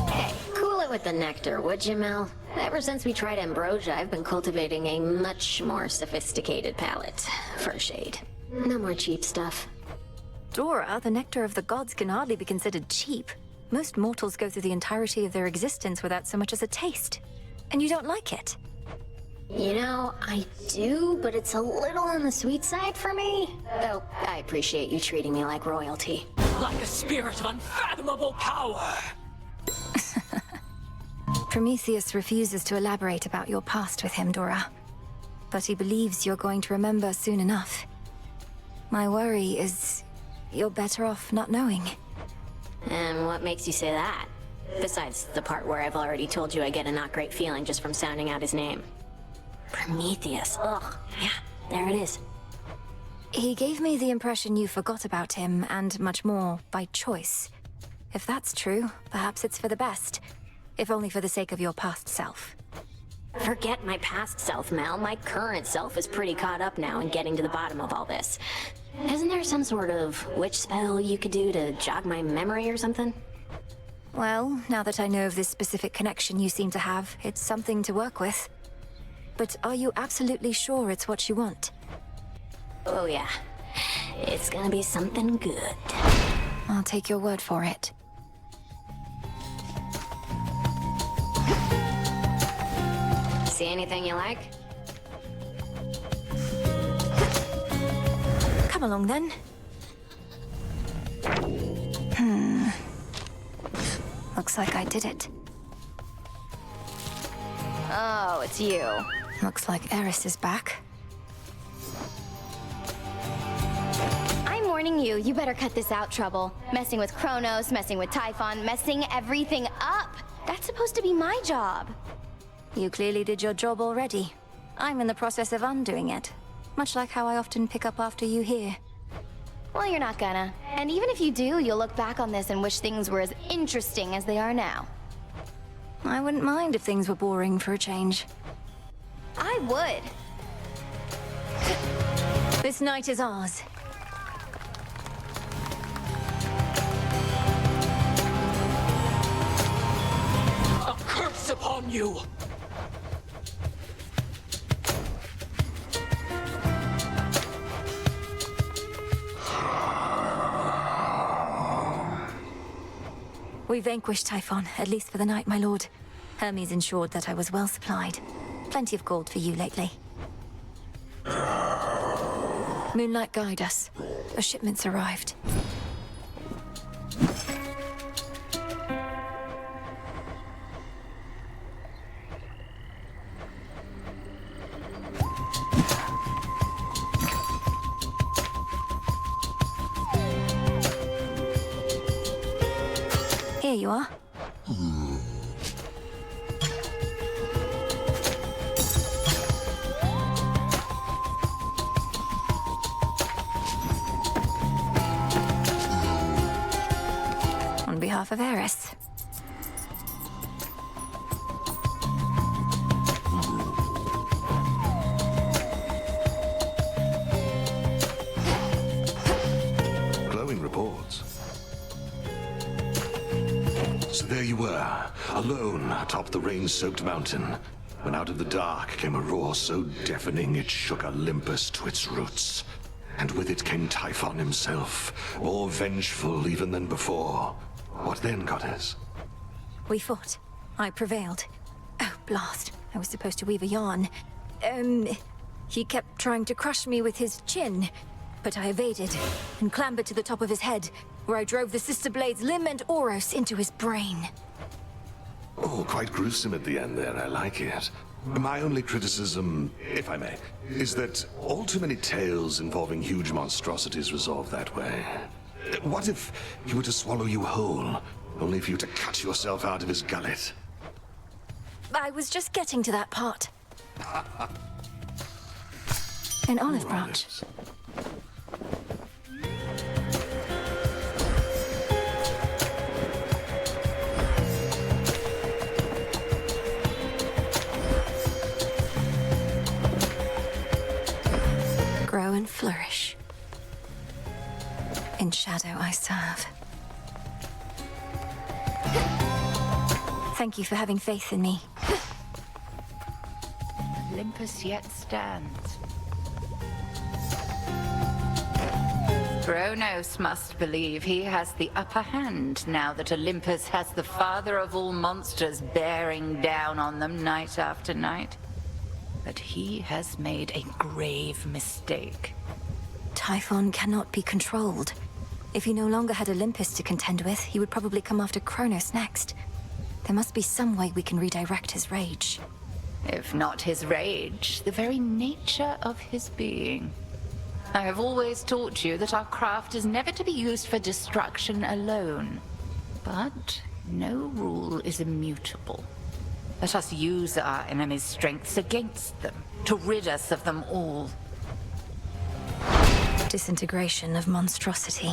Hey, cool it with the nectar, would you, Mel? Ever since we tried ambrosia, I've been cultivating a much more sophisticated palate. For a shade. No more cheap stuff. Dora, the nectar of the gods can hardly be considered cheap. Most mortals go through the entirety of their existence without so much as a taste. And you don't like it? You know, I do, but it's a little on the sweet side for me. Though, I appreciate you treating me like royalty. Like a spirit of unfathomable power! Prometheus refuses to elaborate about your past with him, Dora. But he believes you're going to remember soon enough. My worry is you're better off not knowing. And what makes you say that? Besides the part where I've already told you I get a not great feeling just from sounding out his name. Prometheus, ugh, yeah, there it is. He gave me the impression you forgot about him, and much more, by choice. If that's true, perhaps it's for the best. If only for the sake of your past self. Forget my past self, Mel. My current self is pretty caught up now in getting to the bottom of all this. Isn't there some sort of witch spell you could do to jog my memory or something? Well, now that I know of this specific connection you seem to have, it's something to work with. But are you absolutely sure it's what you want? Oh yeah. It's gonna be something good. I'll take your word for it. See anything you like? Come along then. Looks like I did it. Oh, it's you. Looks like Eris is back. I'm warning you, you better cut this out, Trouble. Messing with Kronos, messing with Typhon, messing everything up. That's supposed to be my job. You clearly did your job already. I'm in the process of undoing it. Much like how I often pick up after you here. Well, you're not gonna. And even if you do, you'll look back on this and wish things were as interesting as they are now. I wouldn't mind if things were boring for a change. I would. This night is ours. A curse upon you! We vanquished Typhon, at least for the night, my lord. Hermes ensured that I was well supplied. Plenty of gold for you lately. Moonlight, guide us. The shipment's arrived. Here you are. On behalf of Eris. Glowing reports. So there you were, alone atop the rain-soaked mountain, when out of the dark came a roar so deafening it shook Olympus to its roots. And with it came Typhon himself, more vengeful even than before. What then, goddess? We fought. I prevailed. Oh, blast. I was supposed to weave a yarn. He kept trying to crush me with his chin, but I evaded and clambered to the top of his head, where I drove the Sister Blade's limb and Oros into his brain. Oh, quite gruesome at the end there, I like it. My only criticism, if I may, is that all too many tales involving huge monstrosities resolve that way. What if he were to swallow you whole, only for you to cut yourself out of his gullet? I was just getting to that part. An olive branch. Grow and flourish. In shadow I serve. Thank you for having faith in me. Olympus yet stands. Kronos must believe he has the upper hand now that Olympus has the father of all monsters bearing down on them night after night. But he has made a grave mistake. Typhon cannot be controlled. If he no longer had Olympus to contend with, he would probably come after Kronos next. There must be some way we can redirect his rage. If not his rage, the very nature of his being. I have always taught you that our craft is never to be used for destruction alone. But no rule is immutable. Let us use our enemy's strengths against them, to rid us of them all. Disintegration of monstrosity.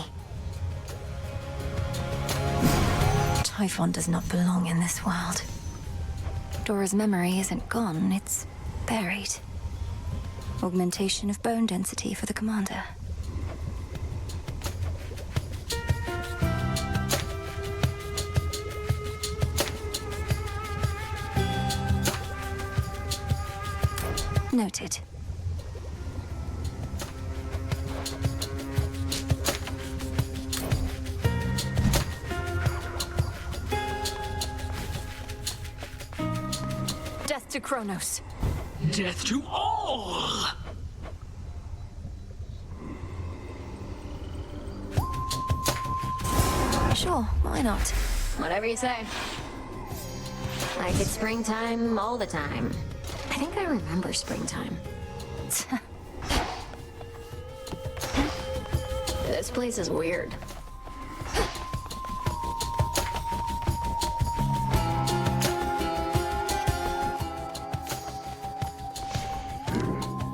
Typhon does not belong in this world. Dora's memory isn't gone, it's buried. Augmentation of bone density for the commander. Noted. Death to Kronos. Death to all! Sure, why not? Whatever you say. Like it's springtime all the time. I think I remember springtime. This place is weird.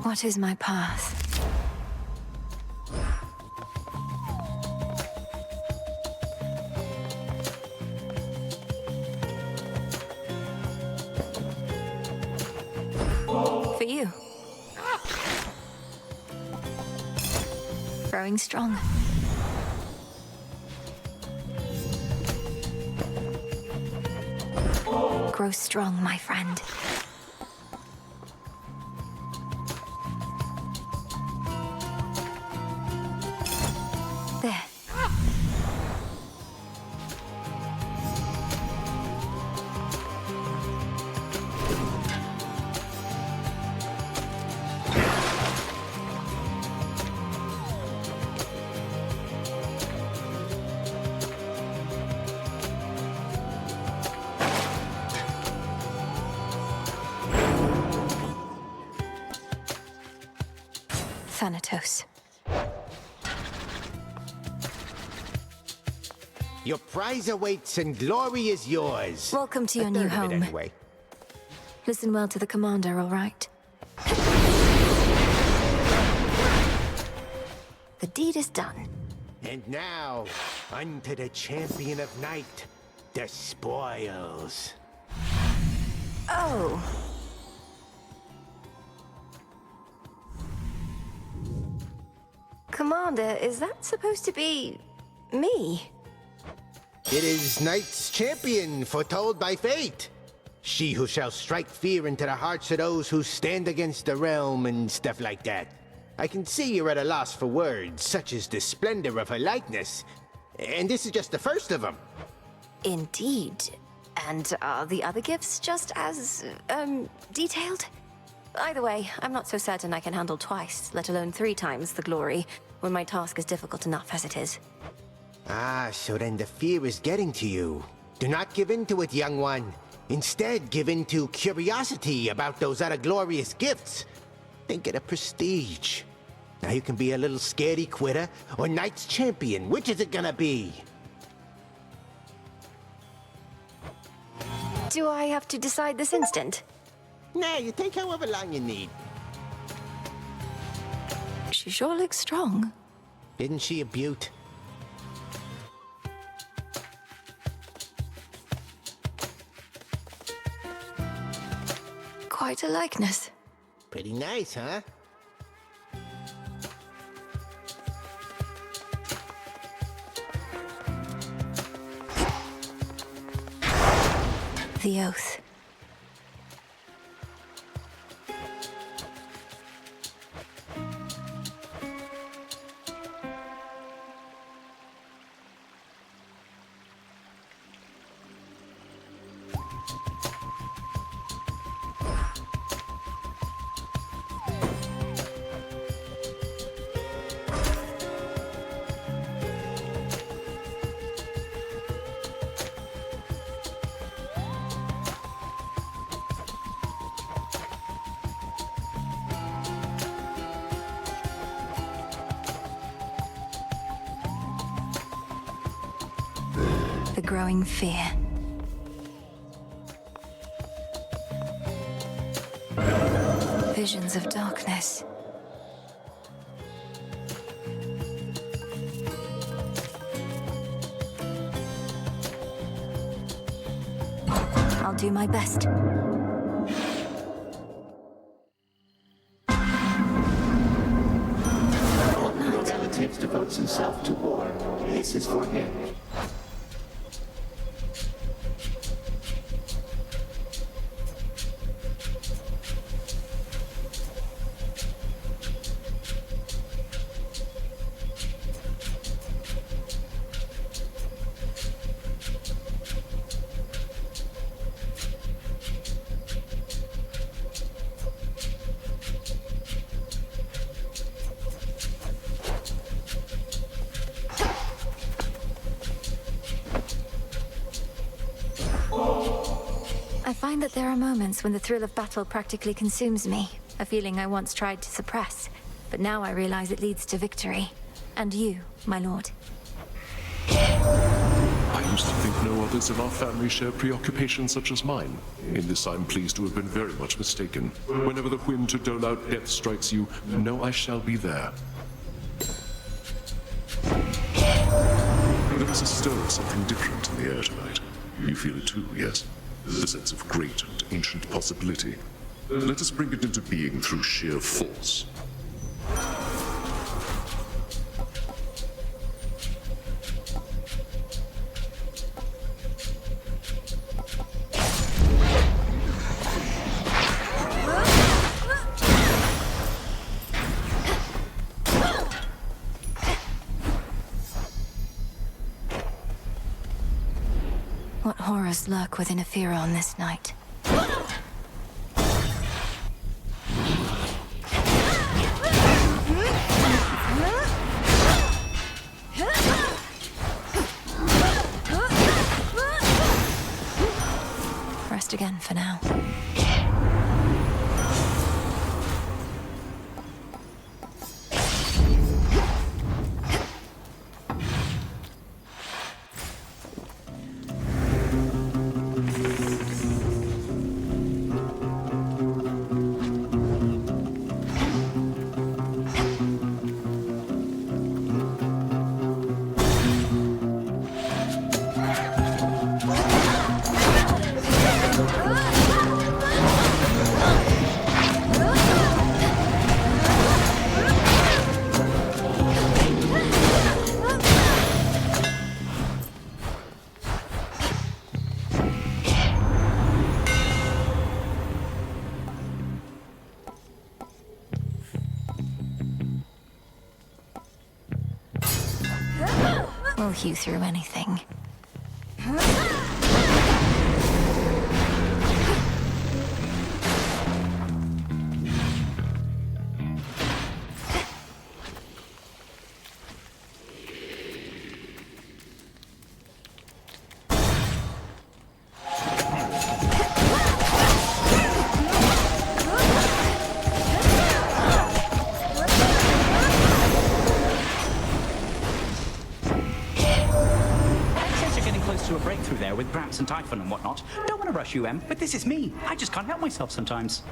What is my path? For you. Growing strong. Grow strong, my friend. There. Thanatos. Your prize awaits and glory is yours. Welcome to your new home. Anyway. Listen well to the commander, all right? The deed is done. And now, unto the champion of night, the spoils. Oh. Commander, is that supposed to be me? It is Night's champion, foretold by fate. She who shall strike fear into the hearts of those who stand against the realm and stuff like that. I can see you're at a loss for words, such as the splendor of her likeness. And this is just the first of them. Indeed. And are the other gifts just as, detailed? Either way, I'm not so certain I can handle twice, let alone 3 times the glory, when my task is difficult enough as it is. Ah, so then the fear is getting to you. Do not give in to it, young one. Instead, give in to curiosity about those other glorious gifts. Think of the prestige. Now you can be a little scaredy quitter or Knight's champion. Which is it gonna be? Do I have to decide this instant? Nah, you take however long you need. She sure looks strong. Isn't she a beaut? Quite a likeness. Pretty nice, huh? The oath. The growing fear. Visions of darkness. I'll do my best. Your relative devotes himself to war. This is for him. I find that there are moments when the thrill of battle practically consumes me, a feeling I once tried to suppress, but now I realize it leads to victory. And you, my lord. I used to think no others of our family share preoccupations such as mine. In this I'm pleased to have been very much mistaken. Whenever the whim to dole out death strikes you, know I shall be there. There is a stir of something different in the air tonight. You feel it too, yes? The sense of great and ancient possibility. Let us bring it into being through sheer force. What horrors lurk within Afiron this night? Rest again for now. We'll hew through anything. To a breakthrough there with Gramps and Typhon and whatnot. Don't want to rush you, Em, but this is me. I just can't help myself sometimes.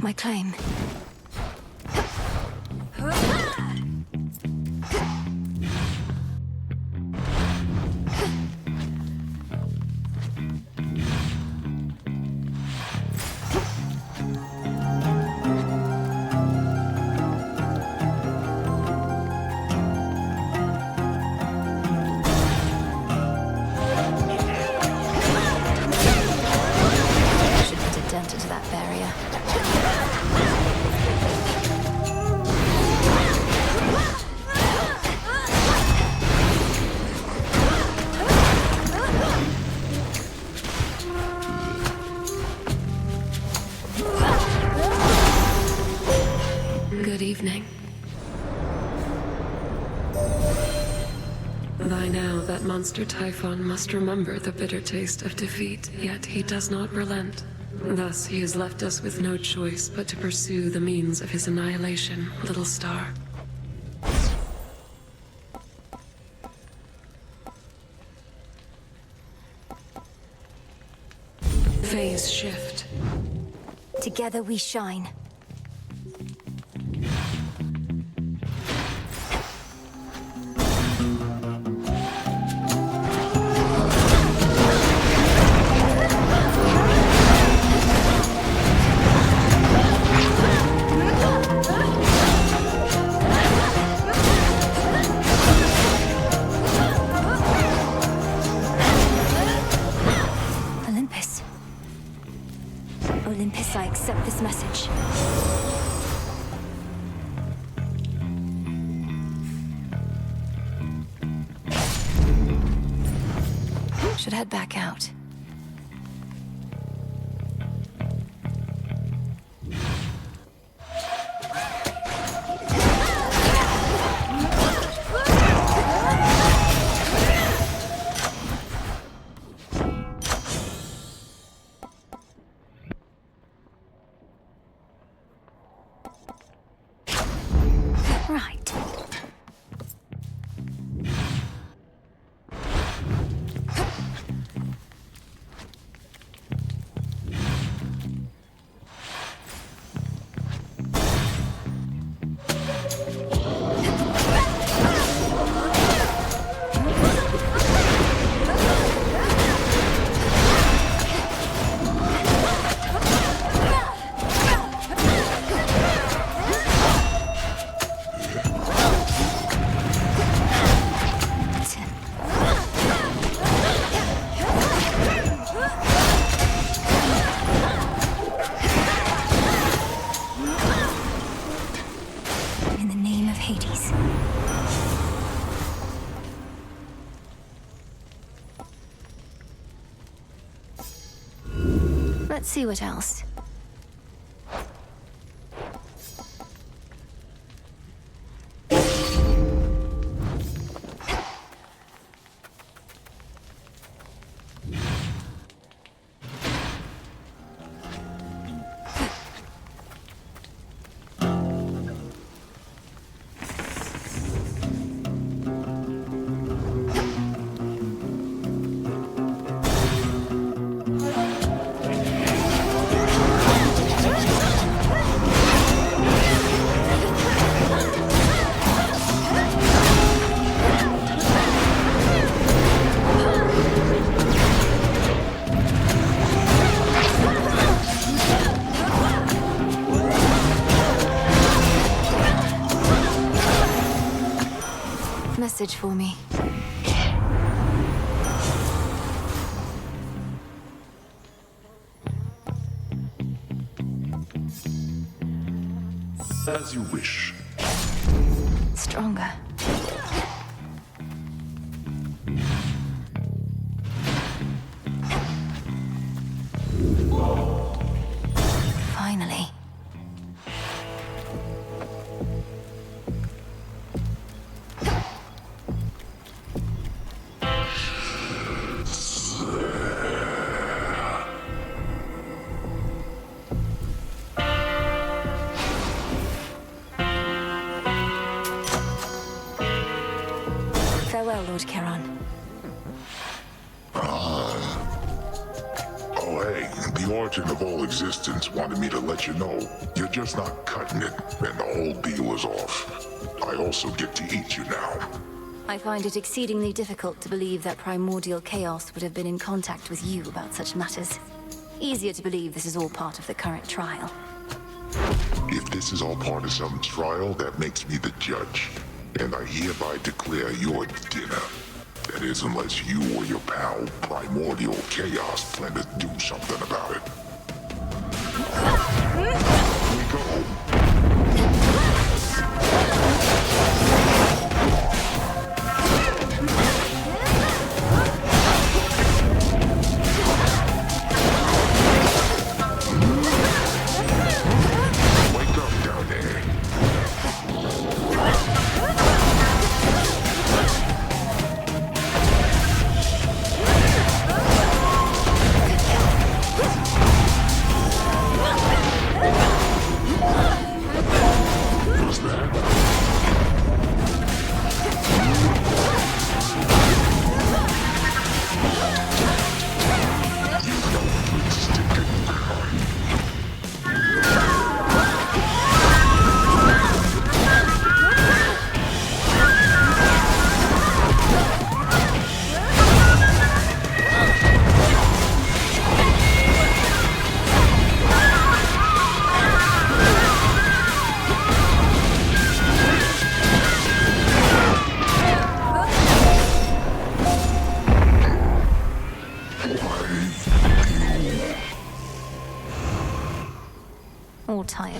My claim. Should put a dent into that barrier. Good evening. By now, that monster Typhon must remember the bitter taste of defeat, yet he does not relent. Thus, he has left us with no choice but to pursue the means of his annihilation, little star. Phase shift. Together we shine. Olympus, I accept this message. Should head back out. Right. In the name of Hades. Let's see what else. Message for me. As you wish. Stronger. Finally. Farewell, Lord Charon. Oh, hey, the origin of all existence wanted me to let you know. You're just not cutting it, and the whole deal is off. I also get to eat you now. I find it exceedingly difficult to believe that primordial chaos would have been in contact with you about such matters. Easier to believe this is all part of the current trial. If this is all part of some trial, that makes me the judge. And I hereby declare your dinner. That is, unless you or your pal, Primordial Chaos, plan to do something about it. Here we go. Wake up down there.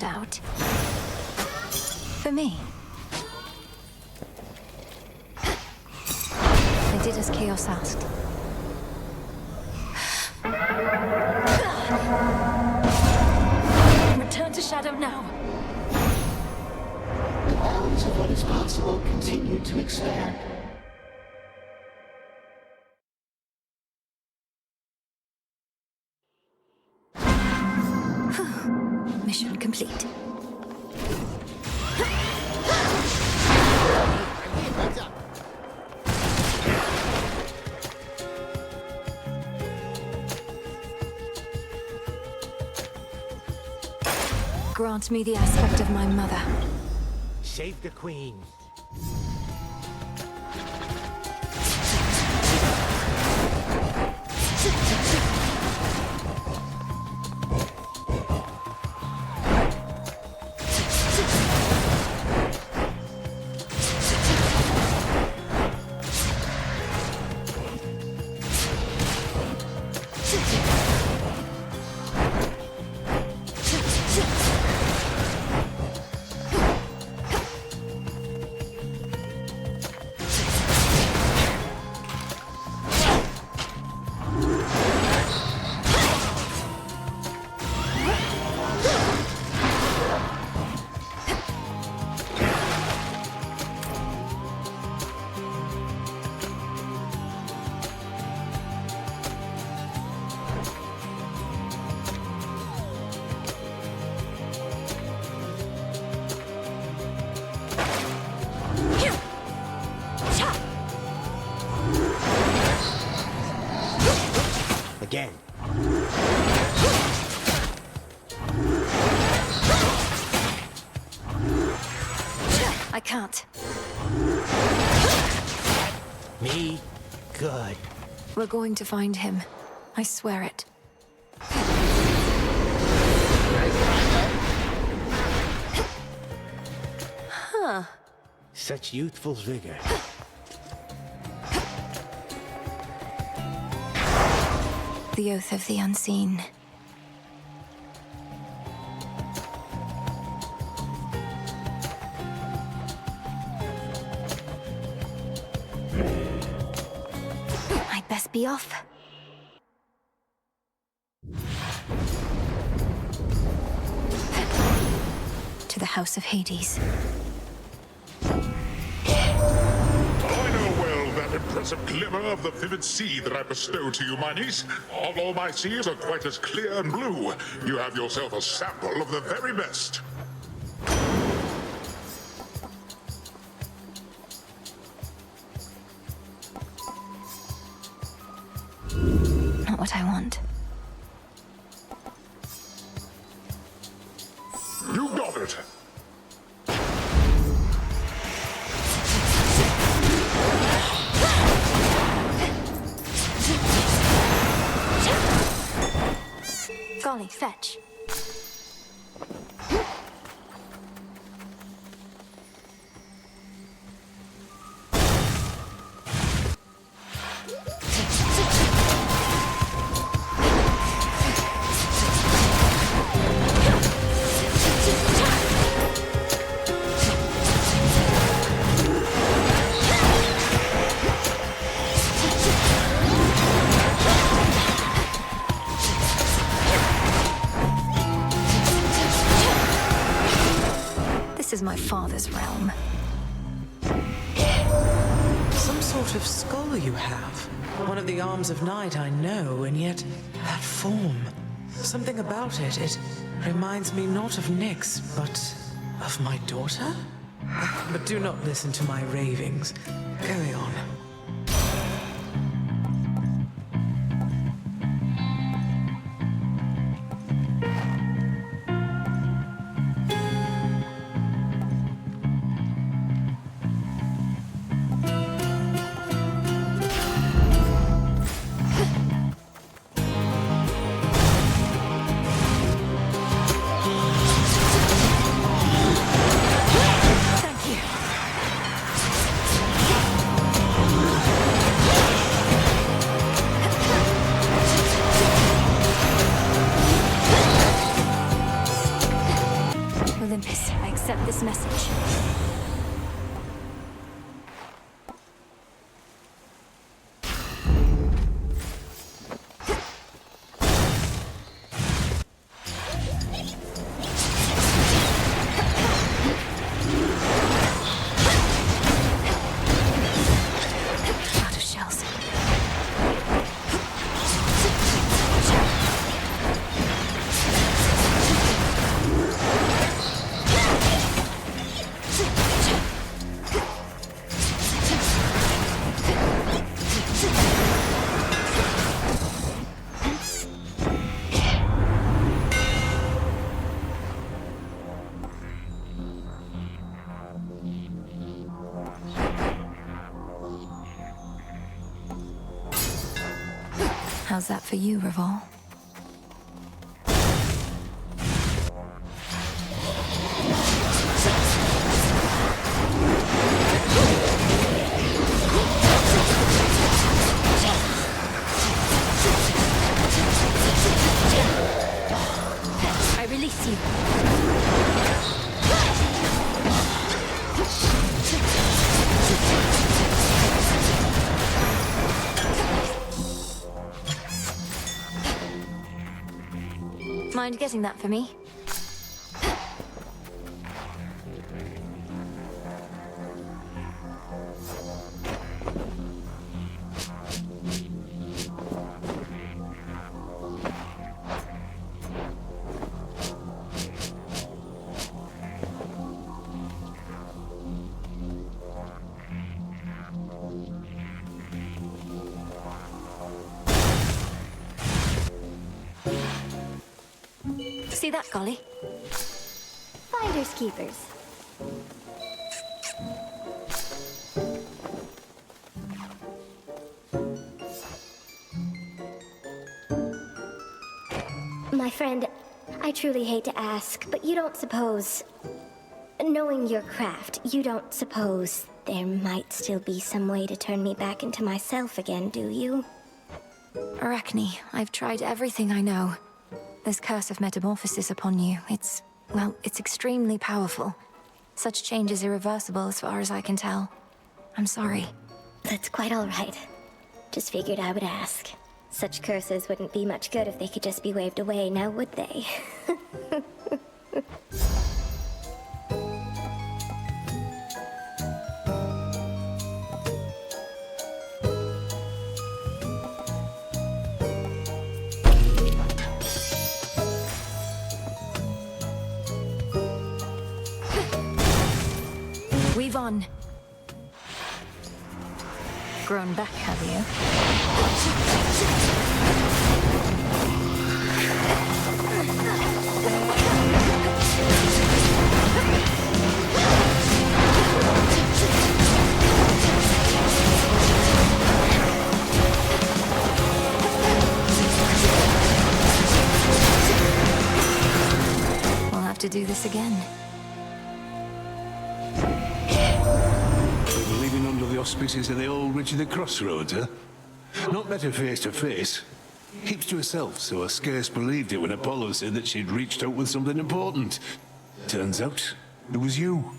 out. For me. I did as Chaos asked. Return to Shadow now. The bounds of what is possible continue to expand. Mission complete. Grant me the aspect of my mother. Save the queen. Again. I can't. Me? Good. We're going to find him. I swear it. Huh. Such youthful vigor. The Oath of the Unseen. I'd best be off. To the House of Hades. That impressive glimmer of the vivid sea that I bestow to you, my niece. All my seas are quite as clear and blue. You have yourself a sample of the very best. Not what I want. You got it. Golly, fetch. This is my father's realm. Some sort of skull you have. One of the arms of night, I know, and yet that form. Something about it, it reminds me not of Nyx, but of my daughter? But do not listen to my ravings. Carry on. Thank you. Olympus, I accept this message. Out of shells. How's that for you, Revol? I release you. Mind getting that for me? See that, Golly? Finders keepers. My friend, I truly hate to ask, but you don't suppose, knowing your craft, you don't suppose there might still be some way to turn me back into myself again, do you? Arachne, I've tried everything I know. This curse of metamorphosis upon you, it's extremely powerful. Such change is irreversible as far as I can tell. I'm sorry. That's quite all right. Just figured I would ask. Such curses wouldn't be much good if they could just be waved away, now would they? Weave on. Grown back, have you? We'll have to do this again. Living under the auspices of the old Witch of the Crossroads, huh? Not met her face to face. Keeps to herself, so I scarce believed it when Apollo said that she'd reached out with something important. Turns out, it was you.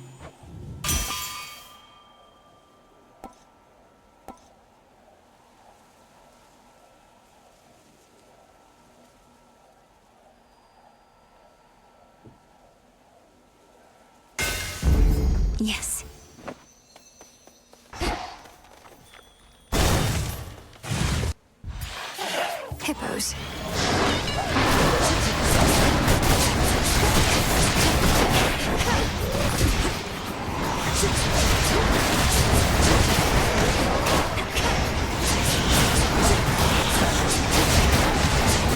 Yes. Hippos.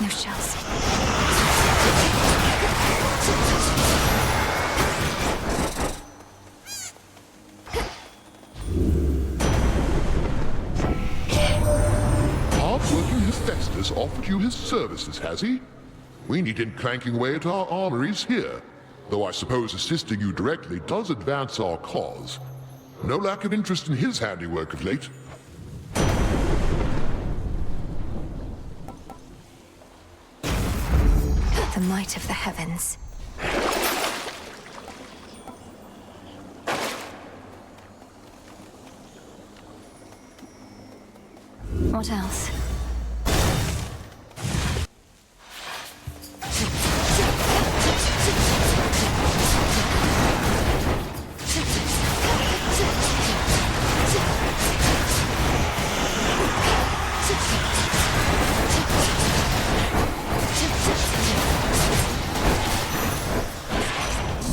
No shells. Hard-working Hephaestus offered you his services, has he? We need him clanking away at our armories here. Though I suppose assisting you directly does advance our cause. No lack of interest in his handiwork of late. The might of the heavens. What else?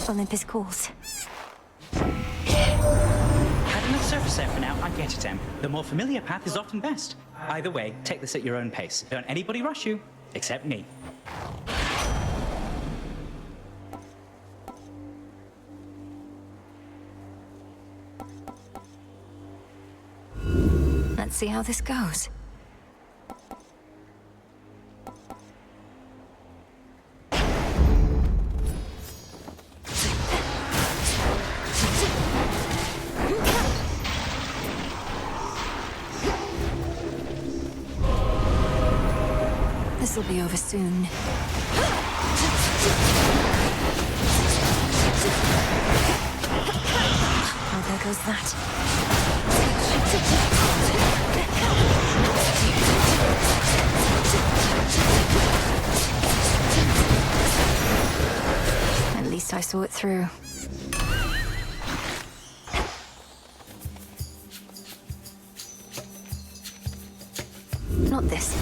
Olympus calls. Had enough surface air for now, I get it, Em. The more familiar path is often best. Either way, take this at your own pace. Don't anybody rush you, except me. Let's see how this goes. This'll be over soon. Oh, there goes that. At least I saw it through. Not this.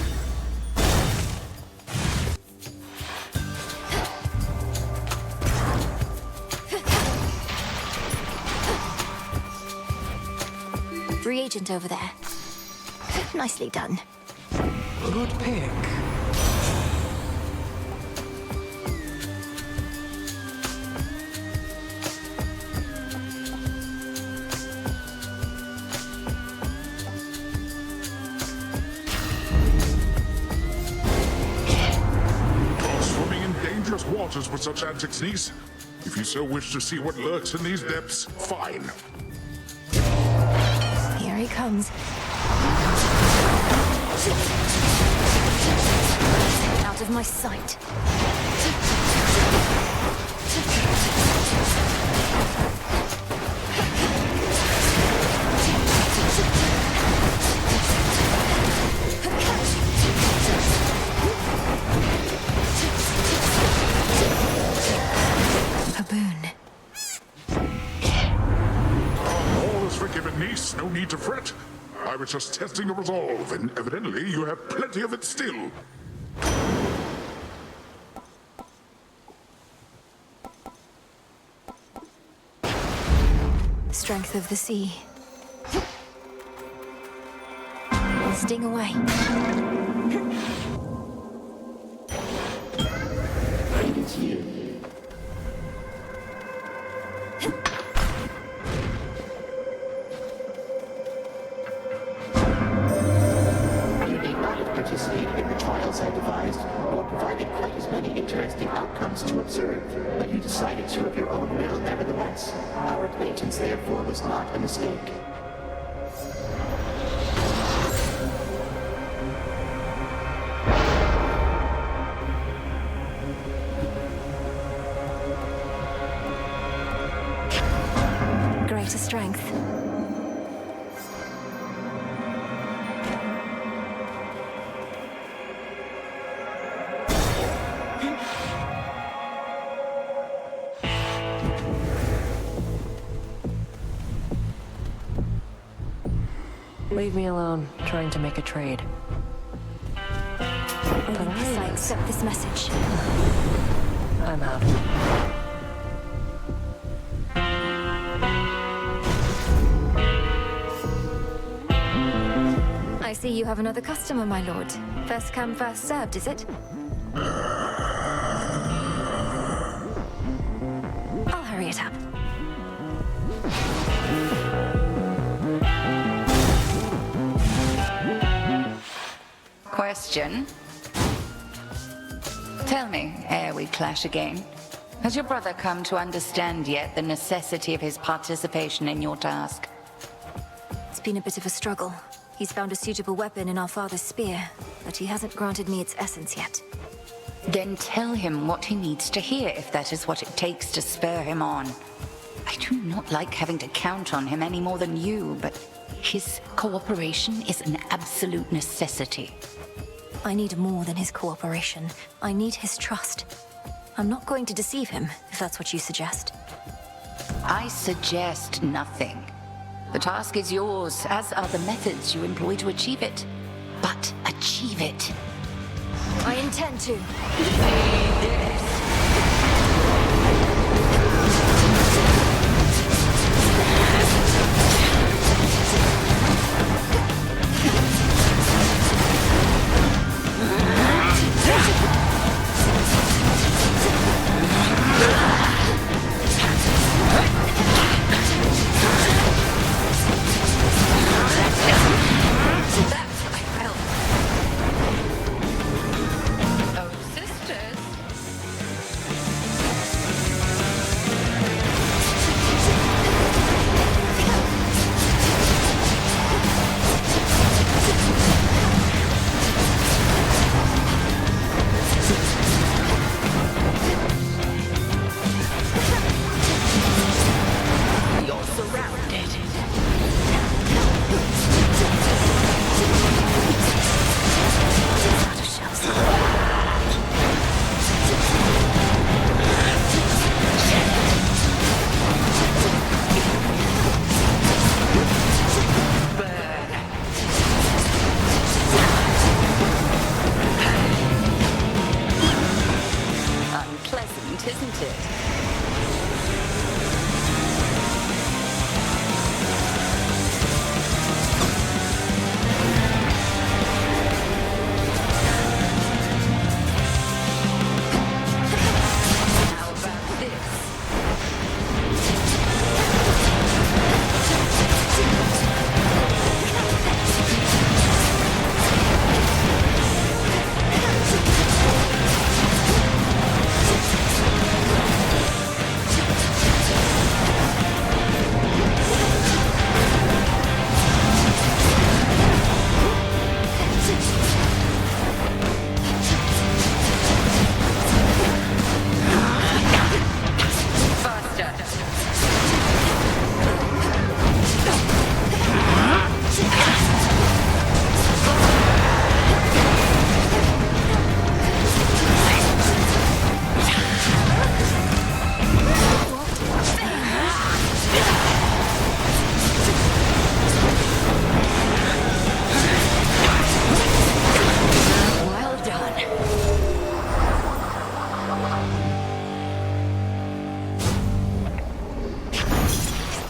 Reagent over there. Nicely done. Good pick. You're swimming in dangerous waters with such antics, niece. If you so wish to see what lurks in these depths, fine. Here he comes. Out of my sight. All is forgiven, niece. No need to fret. I was just testing your resolve, and evidently you have plenty of it still. Strength of the sea. Sting away. It is you. You may not have participated in the trials I devised, or provided quite as many interesting outcomes to observe, but you decided to of your own will nevertheless. Our acquaintance therefore was not a mistake. Greater strength. Leave me alone, trying to make a trade. Olympus, I accept this message. I'm out. I see you have another customer, my lord. First come, first served, is it? I'll hurry it up. Question. Tell me, ere we clash again, has your brother come to understand yet the necessity of his participation in your task? It's been a bit of a struggle. He's found a suitable weapon in our father's spear, but he hasn't granted me its essence yet. Then tell him what he needs to hear, if that is what it takes to spur him on. I do not like having to count on him any more than you, but His cooperation is an absolute necessity. I need more than his cooperation. I need his trust. I'm not going to deceive him, if that's what you suggest. I suggest nothing. The task is yours, as are the methods you employ to achieve it. But achieve it. I intend to.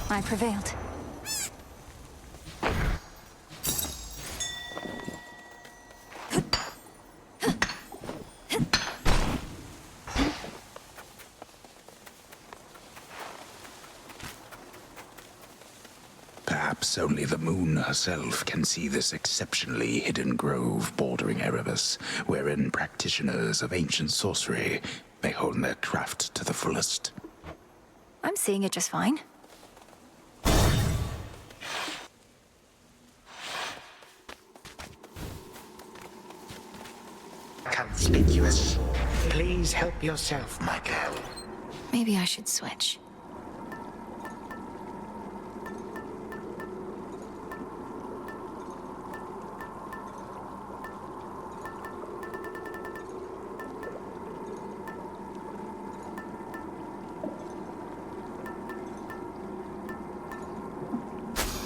I prevailed. Perhaps only the moon herself can see this exceptionally hidden grove bordering Erebus, wherein practitioners of ancient sorcery may hone their craft to the fullest. I'm seeing it just fine. Conspicuous. Please help yourself, my girl. Maybe I should switch.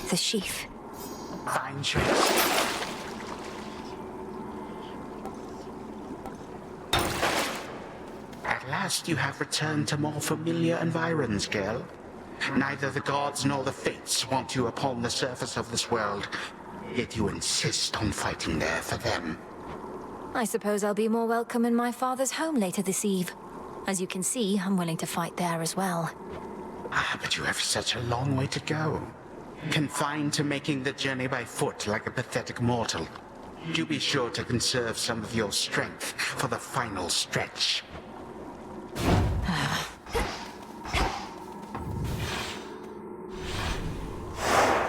The sheath. Fine choice. At last you have returned to more familiar environs, girl. Neither the gods nor the fates want you upon the surface of this world, yet you insist on fighting there for them. I suppose I'll be more welcome in my father's home later this eve. As you can see, I'm willing to fight there as well. Ah, but you have such a long way to go. Confined to making the journey by foot like a pathetic mortal. Do be sure to conserve some of your strength for the final stretch.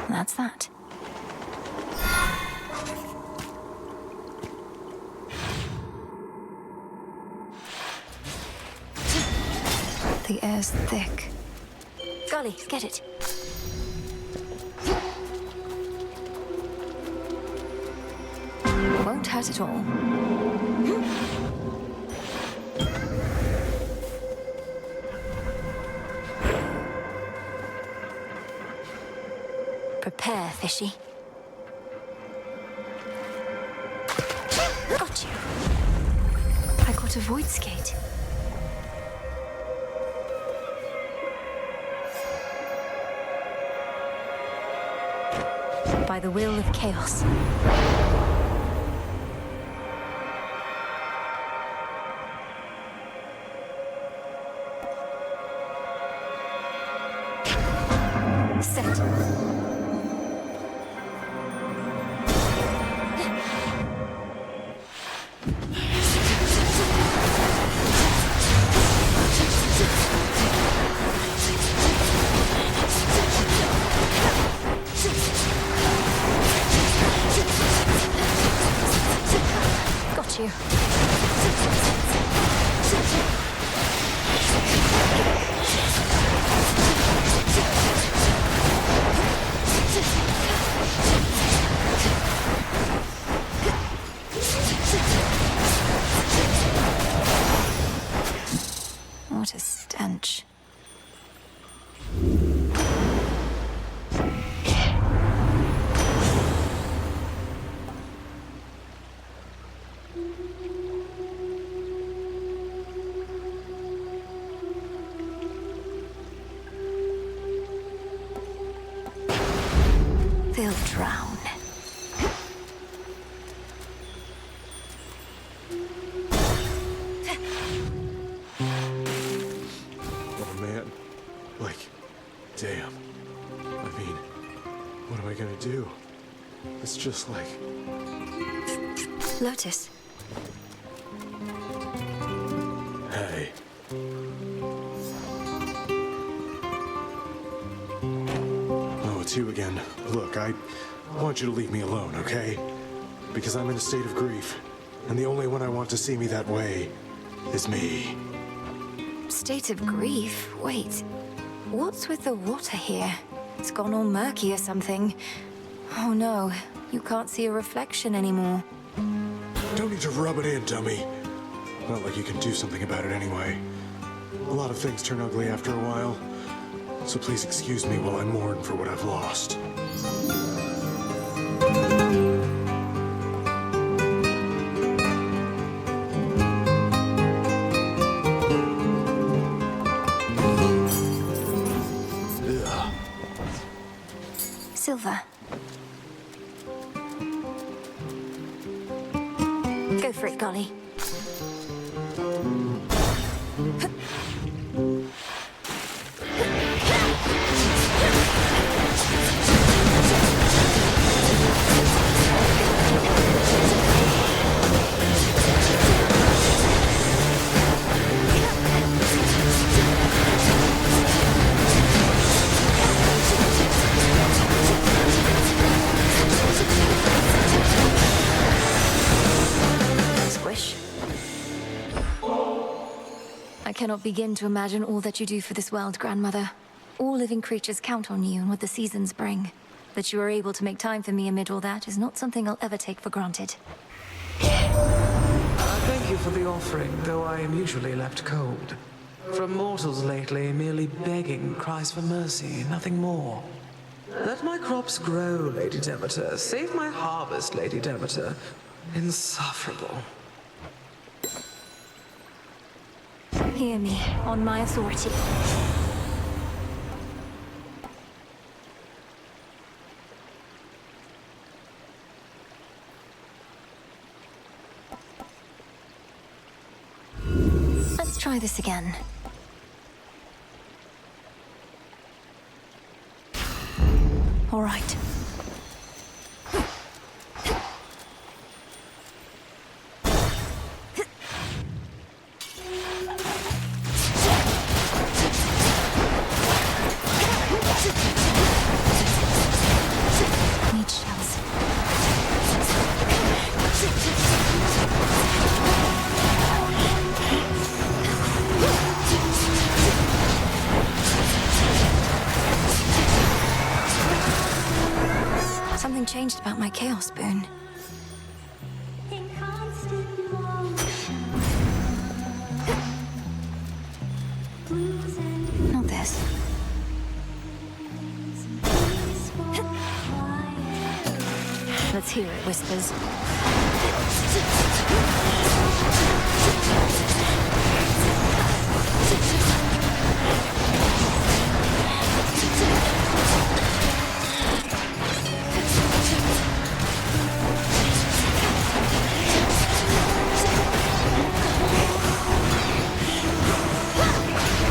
That's that. The air's thick. Golly, get it. won't hurt at all. Prepare, fishy. Got you. I got a void skate. By the will of chaos. Set. Got you. What a stench. They'll drown. Oh man. Like, damn. I mean, what am I gonna do? It's just like... Lotus. Hey. Oh, it's you again. Look, I want you to leave me alone, okay? Because I'm in a state of grief, and the only one I want to see me that way is me. State of grief? Wait. What's with the water here? It's gone all murky or something. Oh no, you can't see a reflection anymore. Don't need to rub it in, dummy. Not like you can do something about it anyway. A lot of things turn ugly after a while, so please excuse me while I mourn for what I've lost. Silver. Go for it, Golly. Squish. I cannot begin to imagine all that you do for this world, Grandmother. All living creatures count on you and what the seasons bring. That you are able to make time for me amid all that is not something I'll ever take for granted. Thank you for the offering, though I am usually left cold. From mortals lately, merely begging cries for mercy, nothing more. Let my crops grow, Lady Demeter. Save my harvest, Lady Demeter. Insufferable. Hear me, on my authority. Let's try this again. All right. Need shells. Something changed about my chaos boon. Let's hear it, Whispers.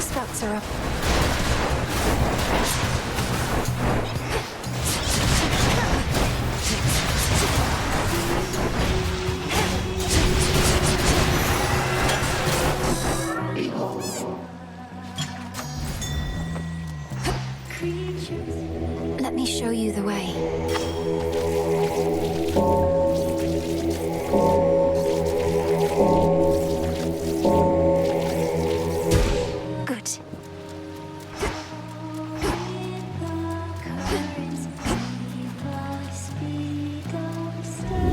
Spouts are up. Let me show you the way. Good.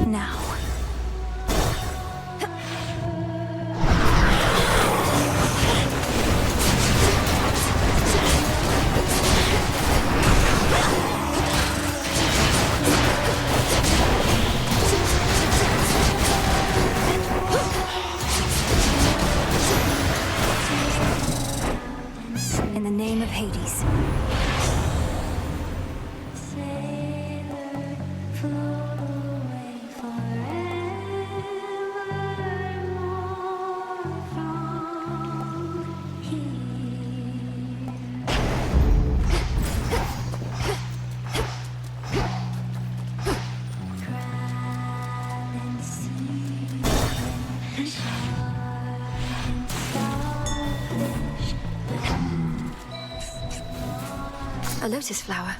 Now. In the name of Hades. A lotus flower.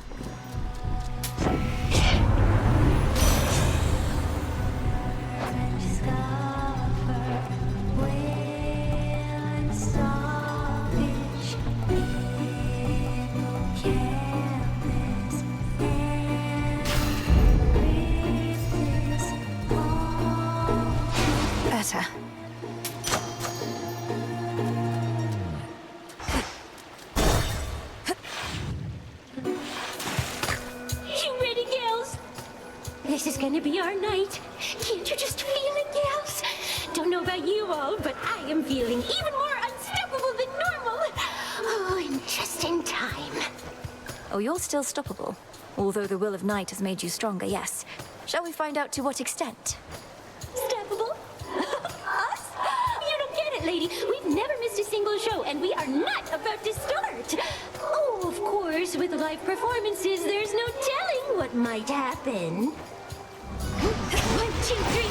Better. This is gonna be our night. Can't you just feel it, gals? Don't know about you all, but I am feeling even more unstoppable than normal. Oh, and just in time. Oh, you're still stoppable. Although the will of night has made you stronger, yes. Shall we find out to what extent? Stoppable? Us? You don't get it, lady. We've never missed a single show, and we are not about to start. Oh, of course, with live performances, there's no telling what might happen. 1, 2, 3.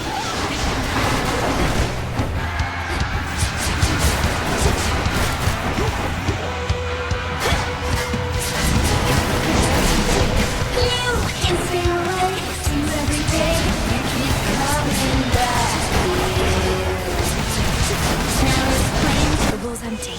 The wall's empty.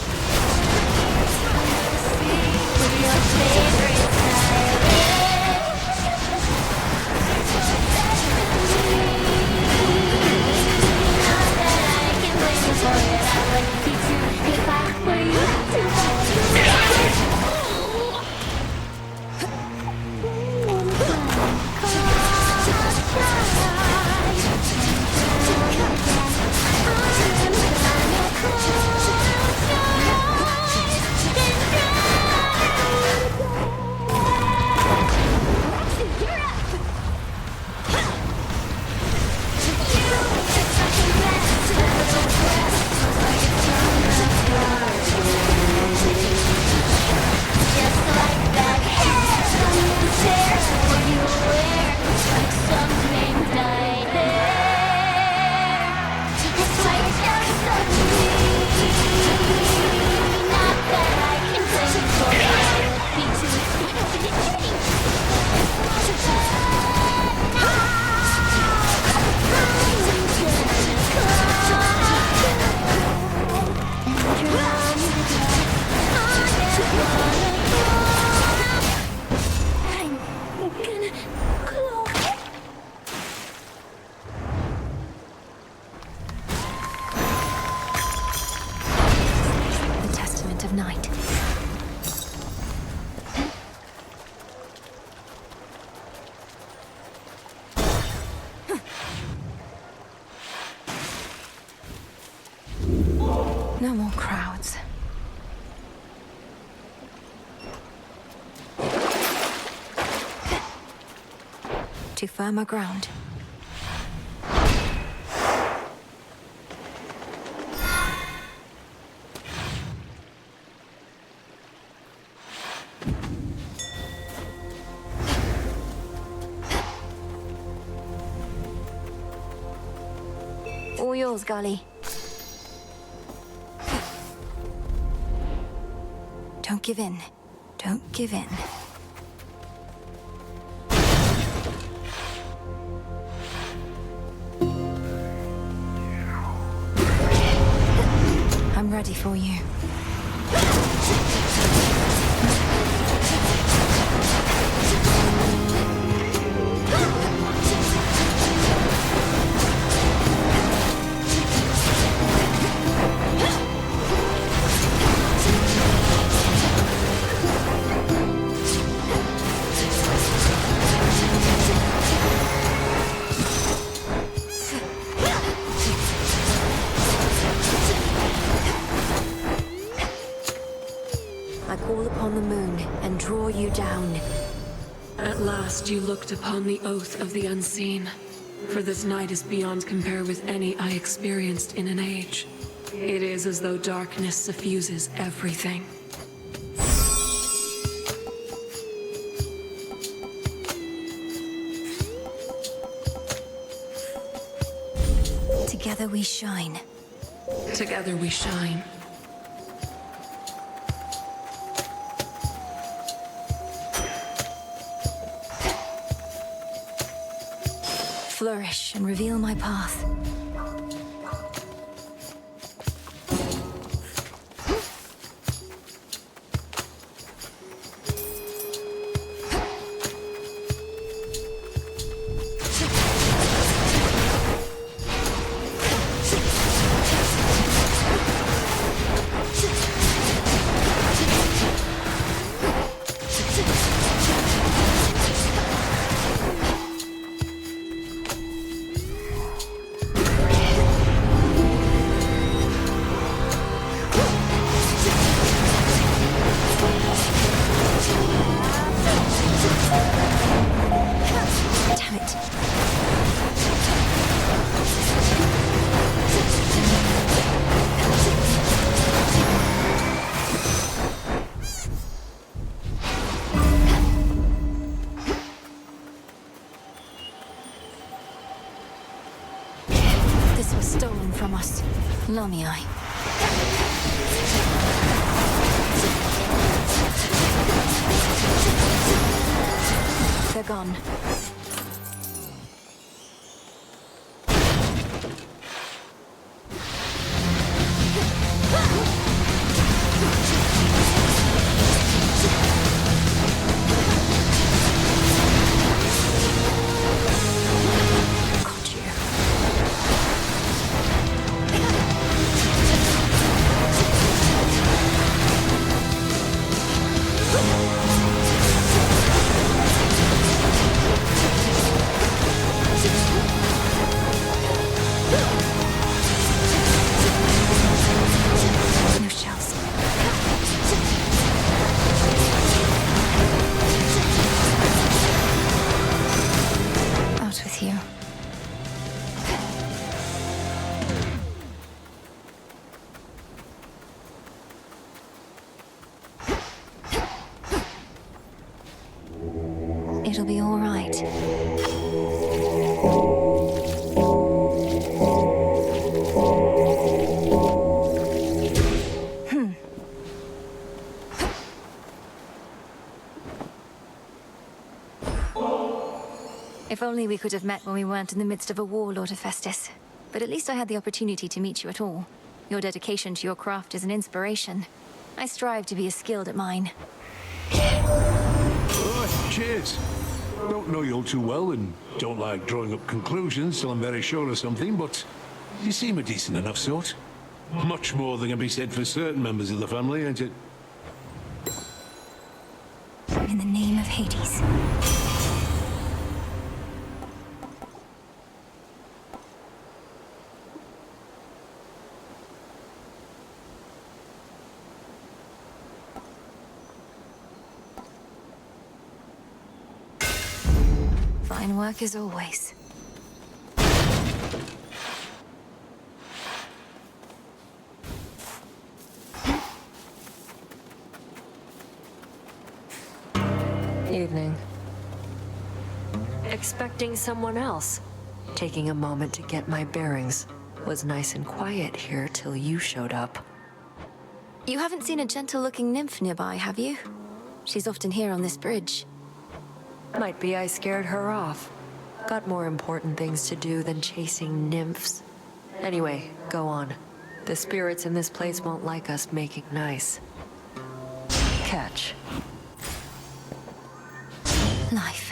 No more crowds. To firmer ground. All yours, Gully. Don't give in. Don't give in. I'm ready for you. At last you looked upon the oath of the unseen. For this night is beyond compare with any I experienced in an age. It is as though darkness suffuses everything. Together we shine. Together we shine. Flourish and reveal my path. Lamii. They're gone. It'll be all right. If only we could have met when we weren't in the midst of a war, Lord Hephaestus. But at least I had the opportunity to meet you at all. Your dedication to your craft is an inspiration. I strive to be as skilled at mine. Oh, cheers. Don't know you all too well and don't like drawing up conclusions till I'm very sure of something, but you seem a decent enough sort. Much more than can be said for certain members of the family, ain't it? In the name of Hades. Fine work as always. Evening. Expecting someone else. Taking a moment to get my bearings. Was nice and quiet here till you showed up. You haven't seen a gentle-looking nymph nearby, have you? She's often here on this bridge. Might be I scared her off. Got more important things to do than chasing nymphs. Anyway, go on. The spirits in this place won't like us making nice. Catch. Life.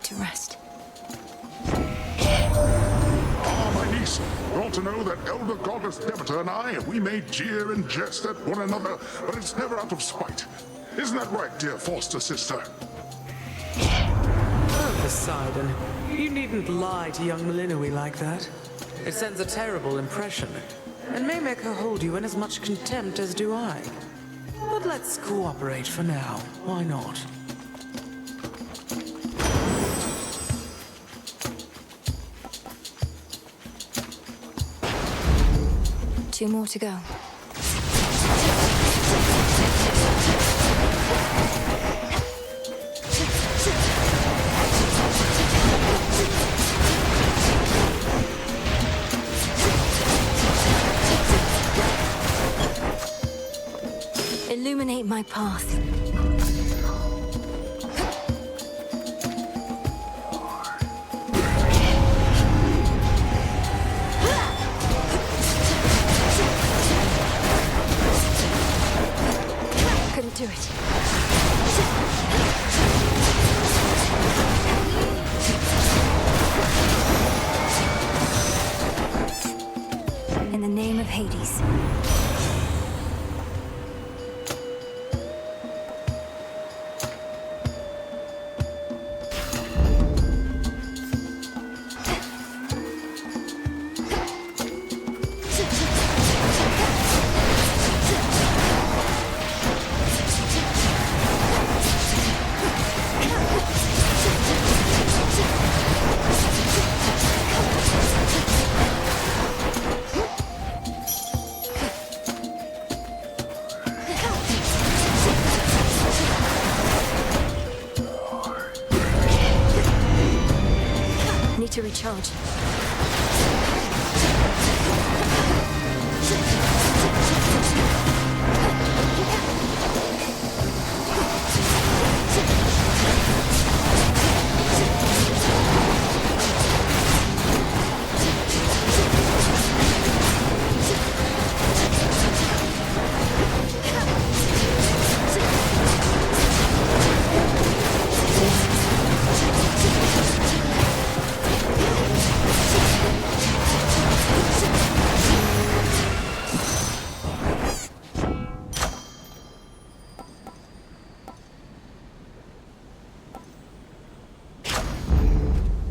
To rest. Ah, my niece, you ought to know that Elder Goddess Demeter and I, we may jeer and jest at one another, but it's never out of spite. Isn't that right, dear foster sister? Oh, Poseidon, you needn't lie to young Malinui like that. It sends a terrible impression, and may make her hold you in as much contempt as do I. But let's cooperate for now, why not? 2 more to go. Illuminate my path. Do it. In the name of Hades. To recharge.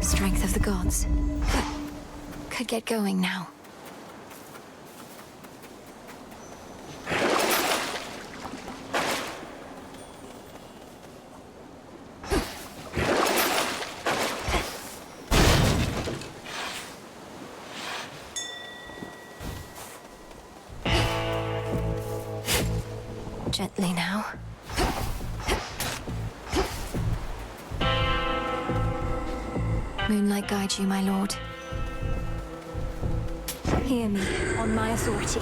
Strength of the gods. Could get going now. Gently now. Moonlight guide you, my lord. Hear me, on my authority.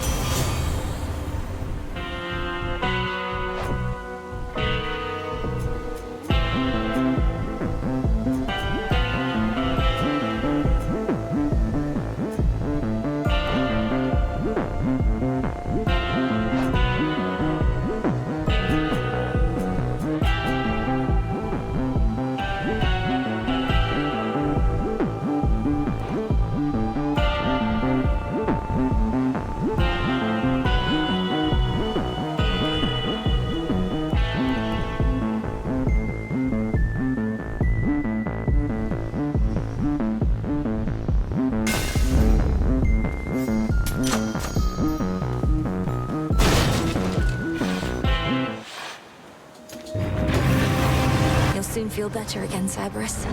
Soon feel better again, Cerberus.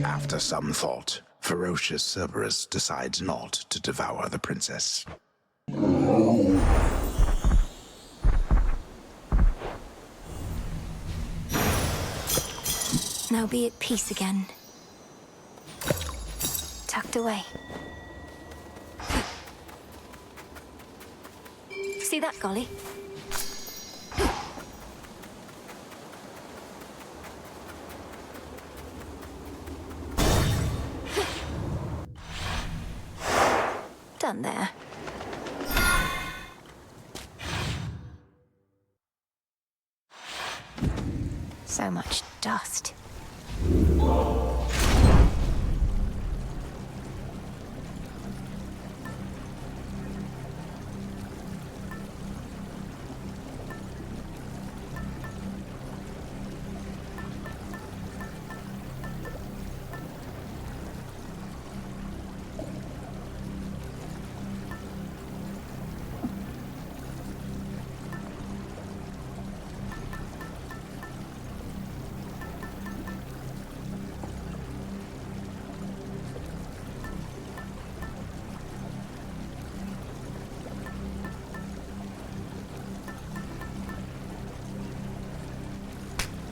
After some thought, ferocious Cerberus decides not to devour the princess. Now be at peace again. Tucked away. See that, Golly? Done there. So much dust.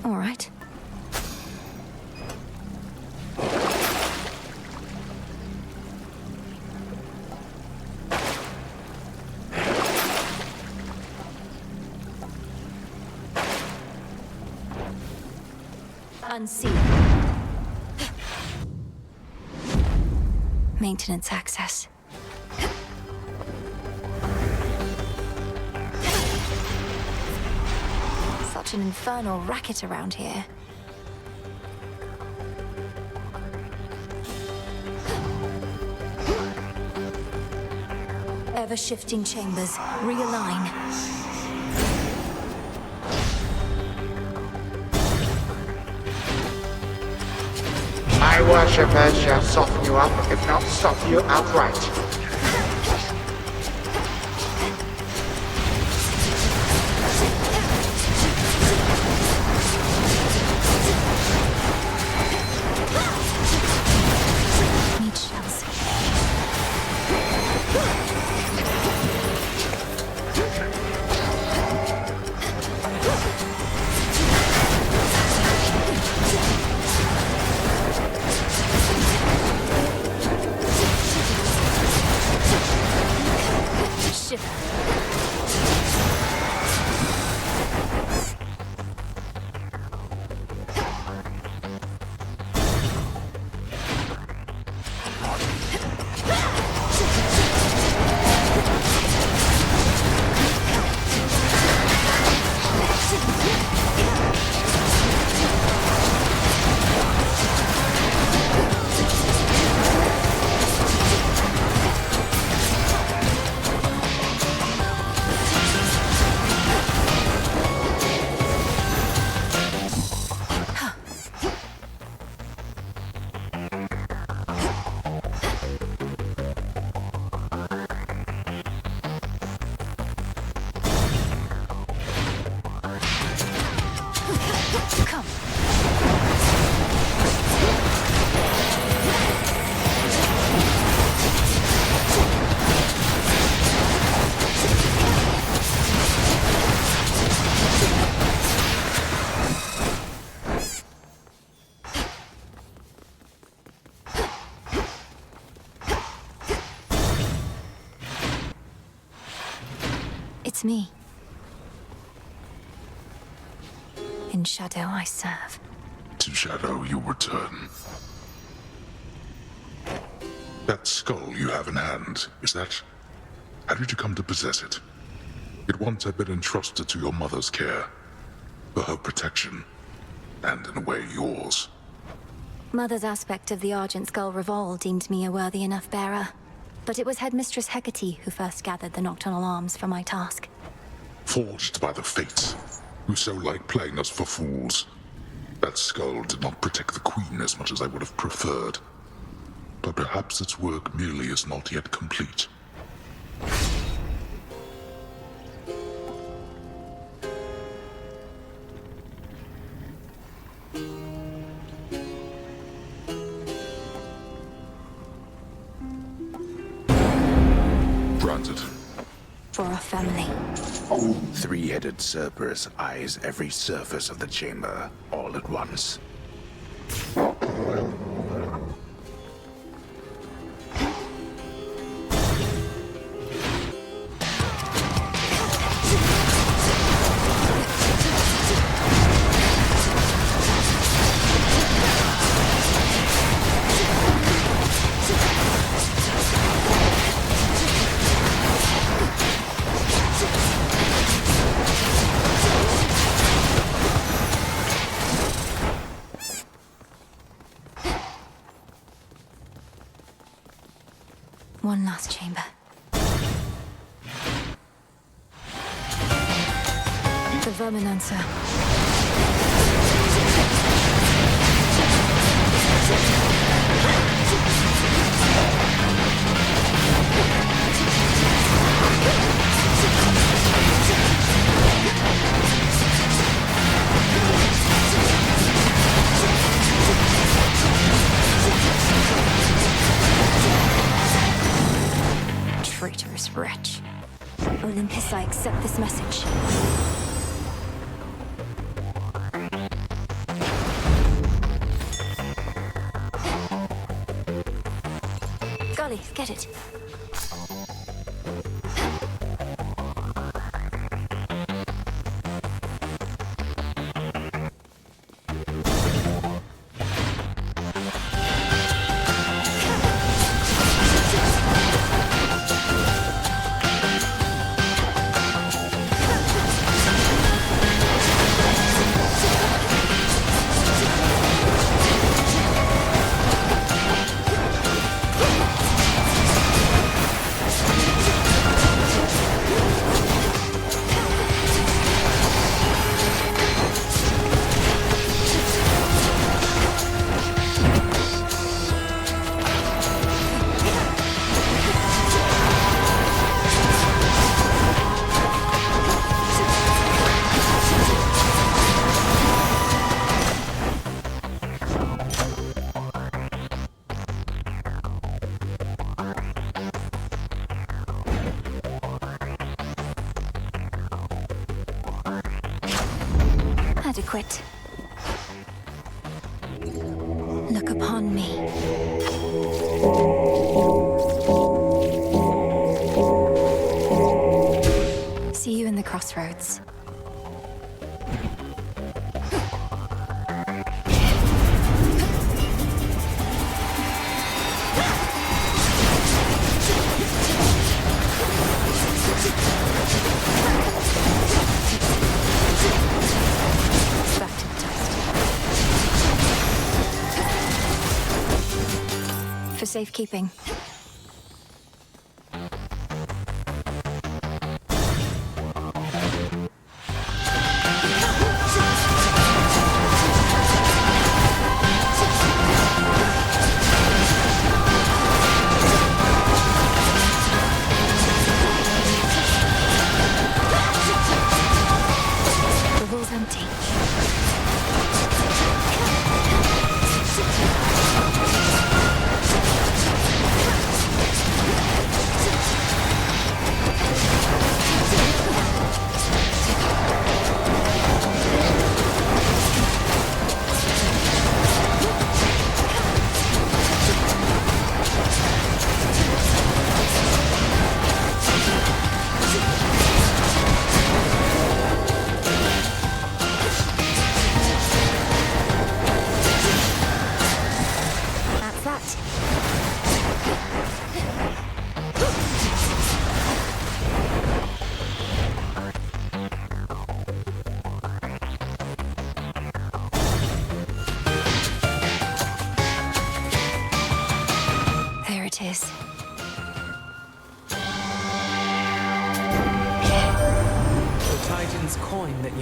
All right. Unseen. Maintenance access. Such an infernal racket around here. Ever-shifting chambers. Realign. My worshippers shall soften you up, if not stop you outright. shiver. It's me. In shadow I serve. To shadow you return. That skull you have in hand, is that... How did you come to possess it? It once had been entrusted to your mother's care. For her protection. And in a way, yours. Mother's aspect of the Argent Skull Revolt deemed me a worthy enough bearer. But it was Headmistress Hecate who first gathered the Nocturnal Arms for my task. Forged by the Fates, who so like playing us for fools. That skull did not protect the Queen as much as I would have preferred. But perhaps its work merely is not yet complete. Granted. For our family. Three-headed Cerberus eyes every surface of the chamber, all at once. One last chamber. The Verminancer. Traitorous wretch. Olympus, I accept this message. Golly, get it. Adequate. Look upon me. crossroads. Back to the dust. For safekeeping.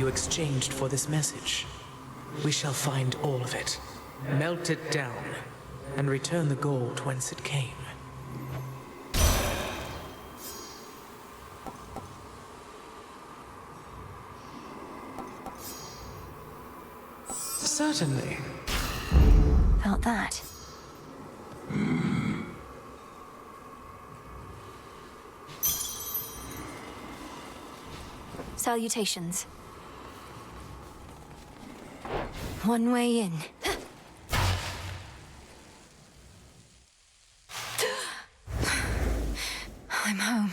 Exchanged for this message. We shall find all of it, melt it down, and return the gold whence it came. Certainly. Felt that. Salutations. One way in. I'm home.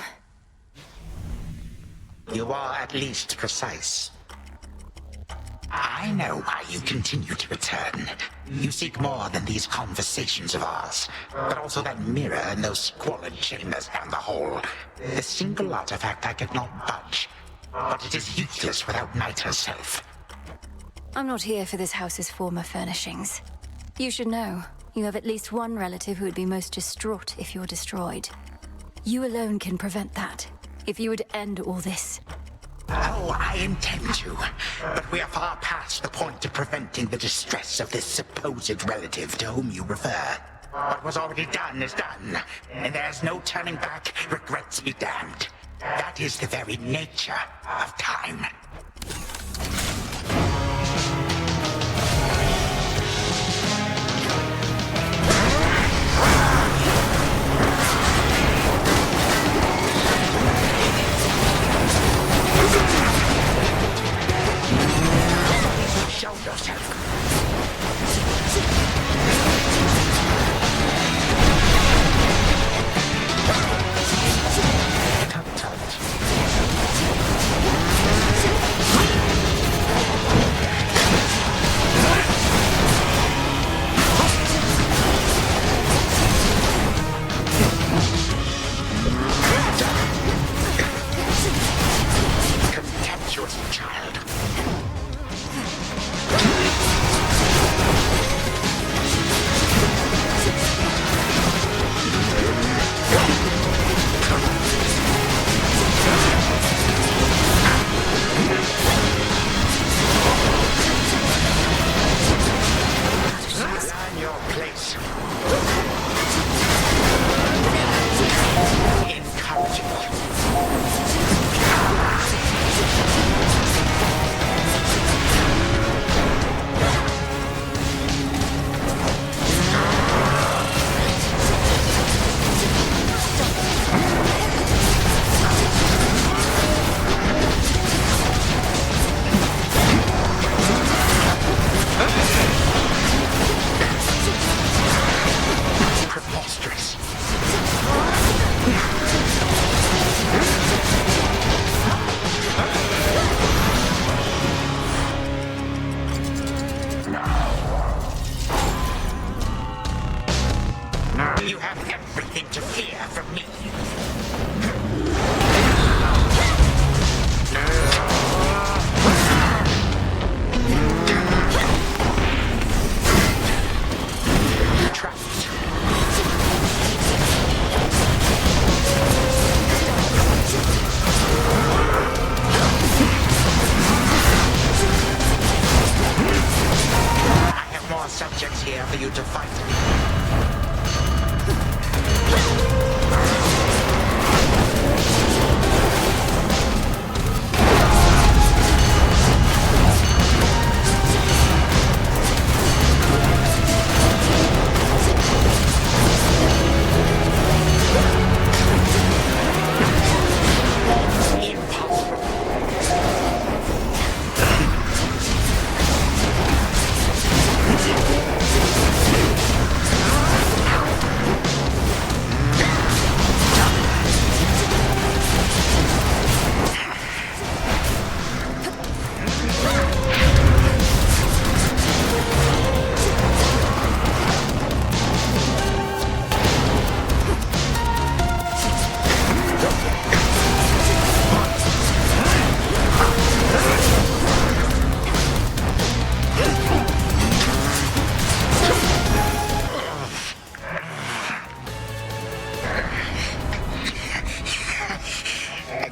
You are at least precise. I know why you continue to return. You seek more than these conversations of ours, but also that mirror and those squalid chambers down the hall. The single artifact I could not budge, but it is useless without Night herself. I'm not here for this house's former furnishings. You should know, you have at least one relative who would be most distraught if you're destroyed. You alone can prevent that, if you would end all this. Oh, I intend to, but we are far past the point of preventing the distress of this supposed relative to whom you refer. What was already done is done, and there's no turning back, regrets be damned. That is the very nature of time. Show yourself. Tut, tut.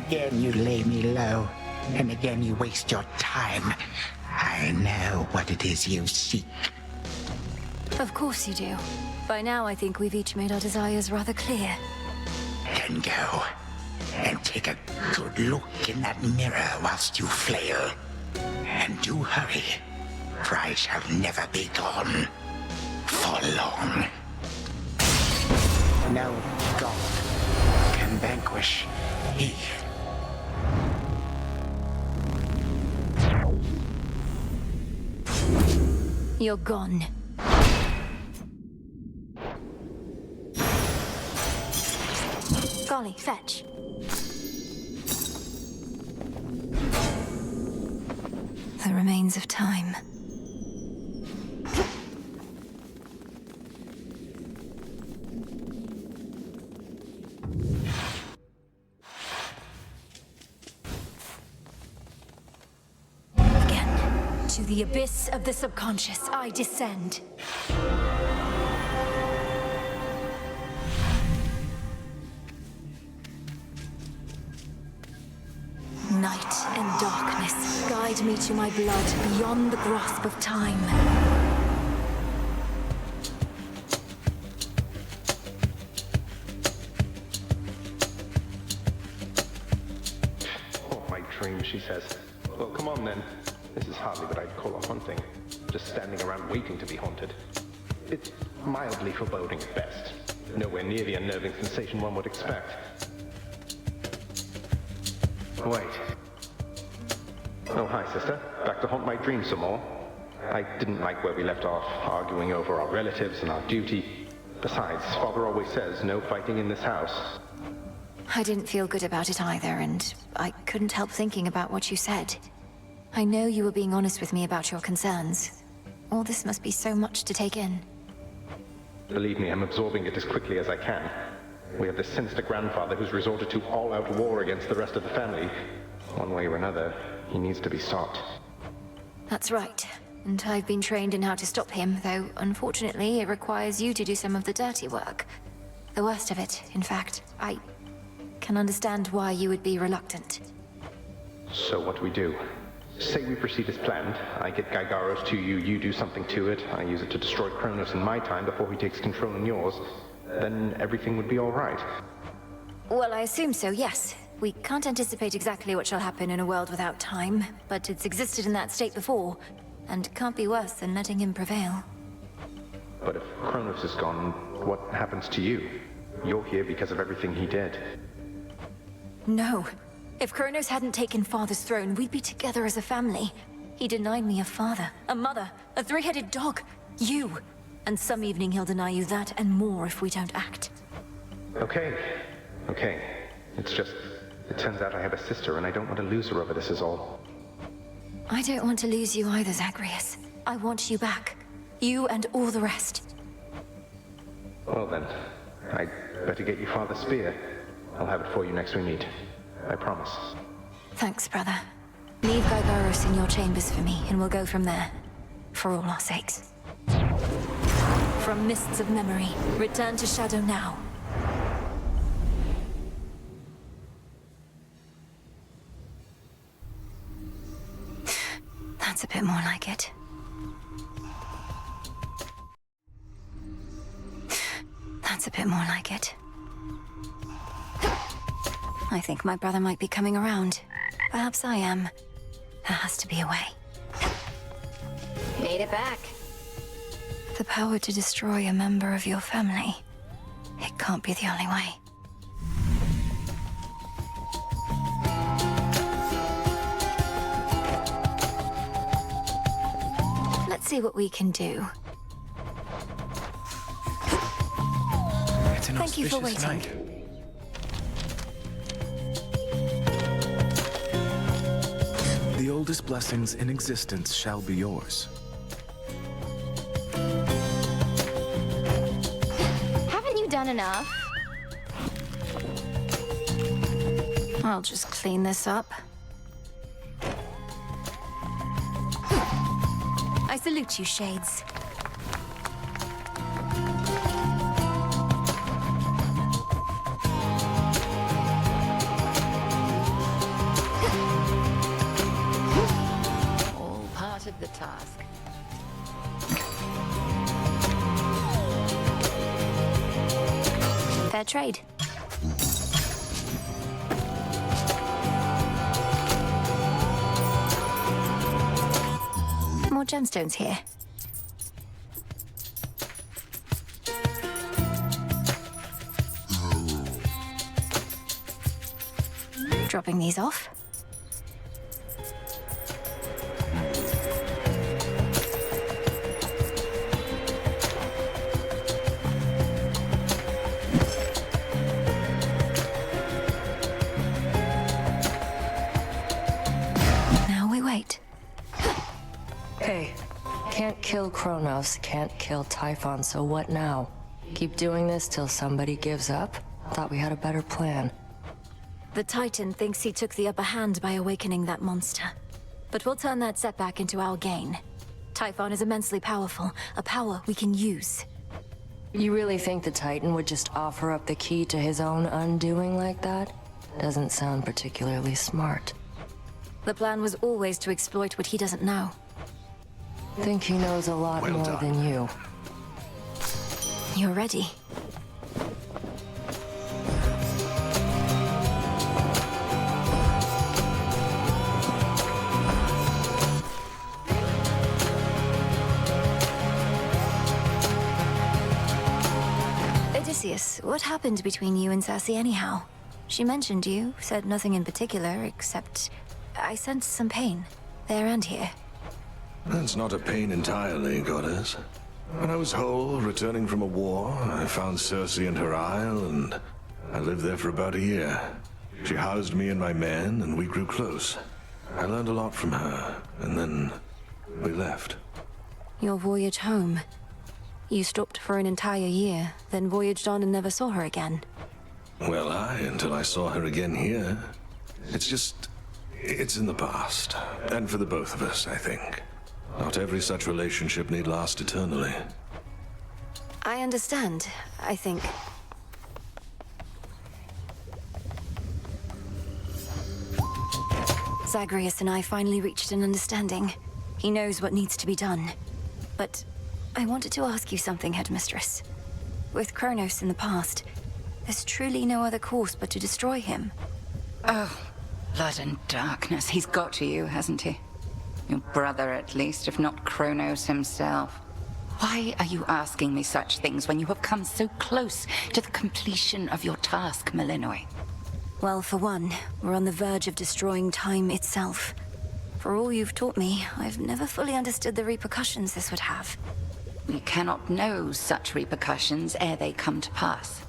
Again you lay me low, and again you waste your time. I know what it is you seek. Of course you do. By now, I think we've each made our desires rather clear. Then go, and take a good look in that mirror whilst you flail. And do hurry, for I shall never be gone for long. No god can vanquish me. You're gone. Golly, fetch. The remains of time. Again, to the abyss of the subconscious, I descend. Night and darkness guide me to my blood beyond the grasp of time. Oh, my dream, she says. Well, come on then. This is hardly what I'd call a haunting. Just standing around waiting to be haunted. It's mildly foreboding at best. Nowhere near the unnerving sensation one would expect. Wait. Oh, hi, sister. Back to haunt my dreams some more. I didn't like where we left off, arguing over our relatives and our duty. Besides, Father always says no fighting in this house. I didn't feel good about it either, and I couldn't help thinking about what you said. I know you were being honest with me about your concerns. All this must be so much to take in. Believe me, I'm absorbing it as quickly as I can. We have this sinister grandfather who's resorted to all-out war against the rest of the family. One way or another, he needs to be stopped. That's right. And I've been trained in how to stop him, though unfortunately it requires you to do some of the dirty work. The worst of it, in fact. I can understand why you would be reluctant. So what do we do? Say we proceed as planned. I get Gygaros to you, you do something to it. I use it to destroy Kronos in my time before he takes control in yours. Then everything would be all right. Well, I assume so, yes. We can't anticipate exactly what shall happen in a world without time, but it's existed in that state before, and can't be worse than letting him prevail. But if Kronos is gone, what happens to you? You're here because of everything he did. No. If Kronos hadn't taken Father's throne, we'd be together as a family. He denied me a father, a mother, a three-headed dog, you. And some evening he'll deny you that and more if we don't act. Okay. It's just, it turns out I have a sister and I don't want to lose her over this is all. I don't want to lose you either, Zagreus. I want you back. You and all the rest. Well then, I'd better get you Father's spear. I'll have it for you next we meet. I promise. Thanks, brother. Leave Gygaros in your chambers for me, and we'll go from there. For all our sakes. From mists of memory, return to Shadow now. That's a bit more like it. That's a bit more like it. I think my brother might be coming around. Perhaps I am. There has to be a way. Made it back. The power to destroy a member of your family. It can't be the only way. Let's see what we can do. Thank you for waiting. Night. The oldest blessings in existence shall be yours. Haven't you done enough? I'll just clean this up. I salute you, Shades. trade. More gemstones here. Dropping these off. Now we wait. Hey, can't kill Kronos, can't kill Typhon, so what now? Keep doing this till somebody gives up? Thought we had a better plan. The Titan thinks he took the upper hand by awakening that monster. But we'll turn that setback into our gain. Typhon is immensely powerful, a power we can use. You really think the Titan would just offer up the key to his own undoing like that? Doesn't sound particularly smart. The plan was always to exploit what he doesn't know. Think he knows a lot more than you. You're ready. Odysseus, what happened between you and Circe anyhow? She mentioned you, said nothing in particular, except I sensed some pain, there and here. That's not a pain entirely, goddess. When I was whole, returning from a war, I found Circe and her isle, and I lived there for about a year. She housed me and my men, and we grew close. I learned a lot from her, and then we left. Your voyage home. You stopped for an entire year, then voyaged on and never saw her again. Well, until I saw her again here. It's in the past. And for the both of us, I think. Not every such relationship need last eternally. I understand, I think. Zagreus and I finally reached an understanding. He knows what needs to be done. But I wanted to ask you something, Headmistress. With Kronos in the past, there's truly no other course but to destroy him. Oh, blood and darkness. He's got to you, hasn't he? Your brother, at least, if not Kronos himself. Why are you asking me such things when you have come so close to the completion of your task, Malinois? Well, for one, we're on the verge of destroying time itself. For all you've taught me, I've never fully understood the repercussions this would have. We cannot know such repercussions ere they come to pass.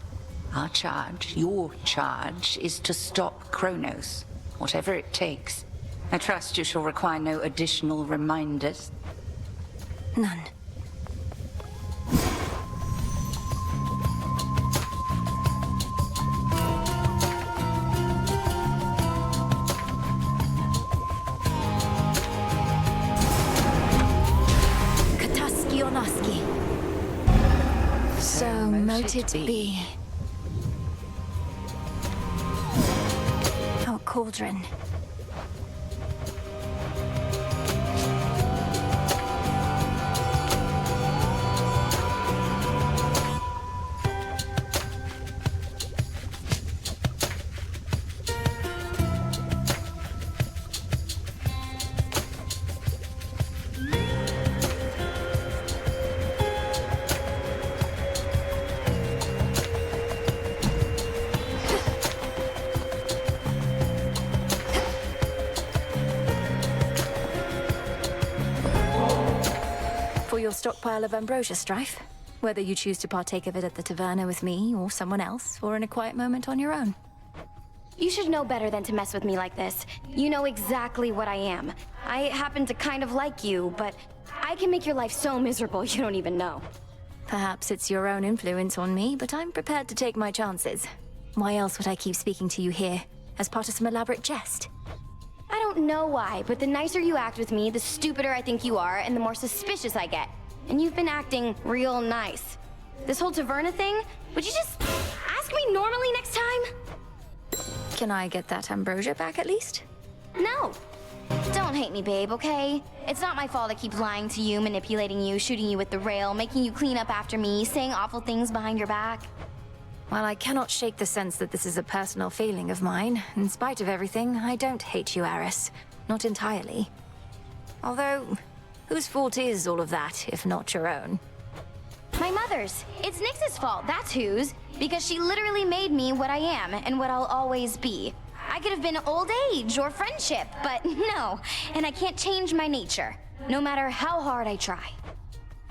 Our charge, your charge, is to stop Kronos, whatever it takes. I trust you shall require no additional reminders. None. Kataski Onaski. So mote it be. Our cauldron. Your stockpile of ambrosia, Strife. Whether you choose to partake of it at the taverna with me or someone else, or in a quiet moment on your own. You should know better than to mess with me like this. You know exactly what I am. I happen to kind of like you, but I can make your life so miserable you don't even know. Perhaps it's your own influence on me, but I'm prepared to take my chances. Why else would I keep speaking to you here? As part of some elaborate jest? I don't know why, but the nicer you act with me, the stupider I think you are, and the more suspicious I get. And you've been acting real nice. This whole taverna thing, would you just ask me normally next time? Can I get that ambrosia back at least? No. Don't hate me, babe, okay? It's not my fault I keep lying to you, manipulating you, shooting you with the rail, making you clean up after me, saying awful things behind your back. While I cannot shake the sense that this is a personal feeling of mine, in spite of everything, I don't hate you, Aris. Not entirely. Although, whose fault is all of that, if not your own? My mother's. It's Nyx's fault, that's whose. Because she literally made me what I am and what I'll always be. I could have been old age or friendship, but no. And I can't change my nature, no matter how hard I try.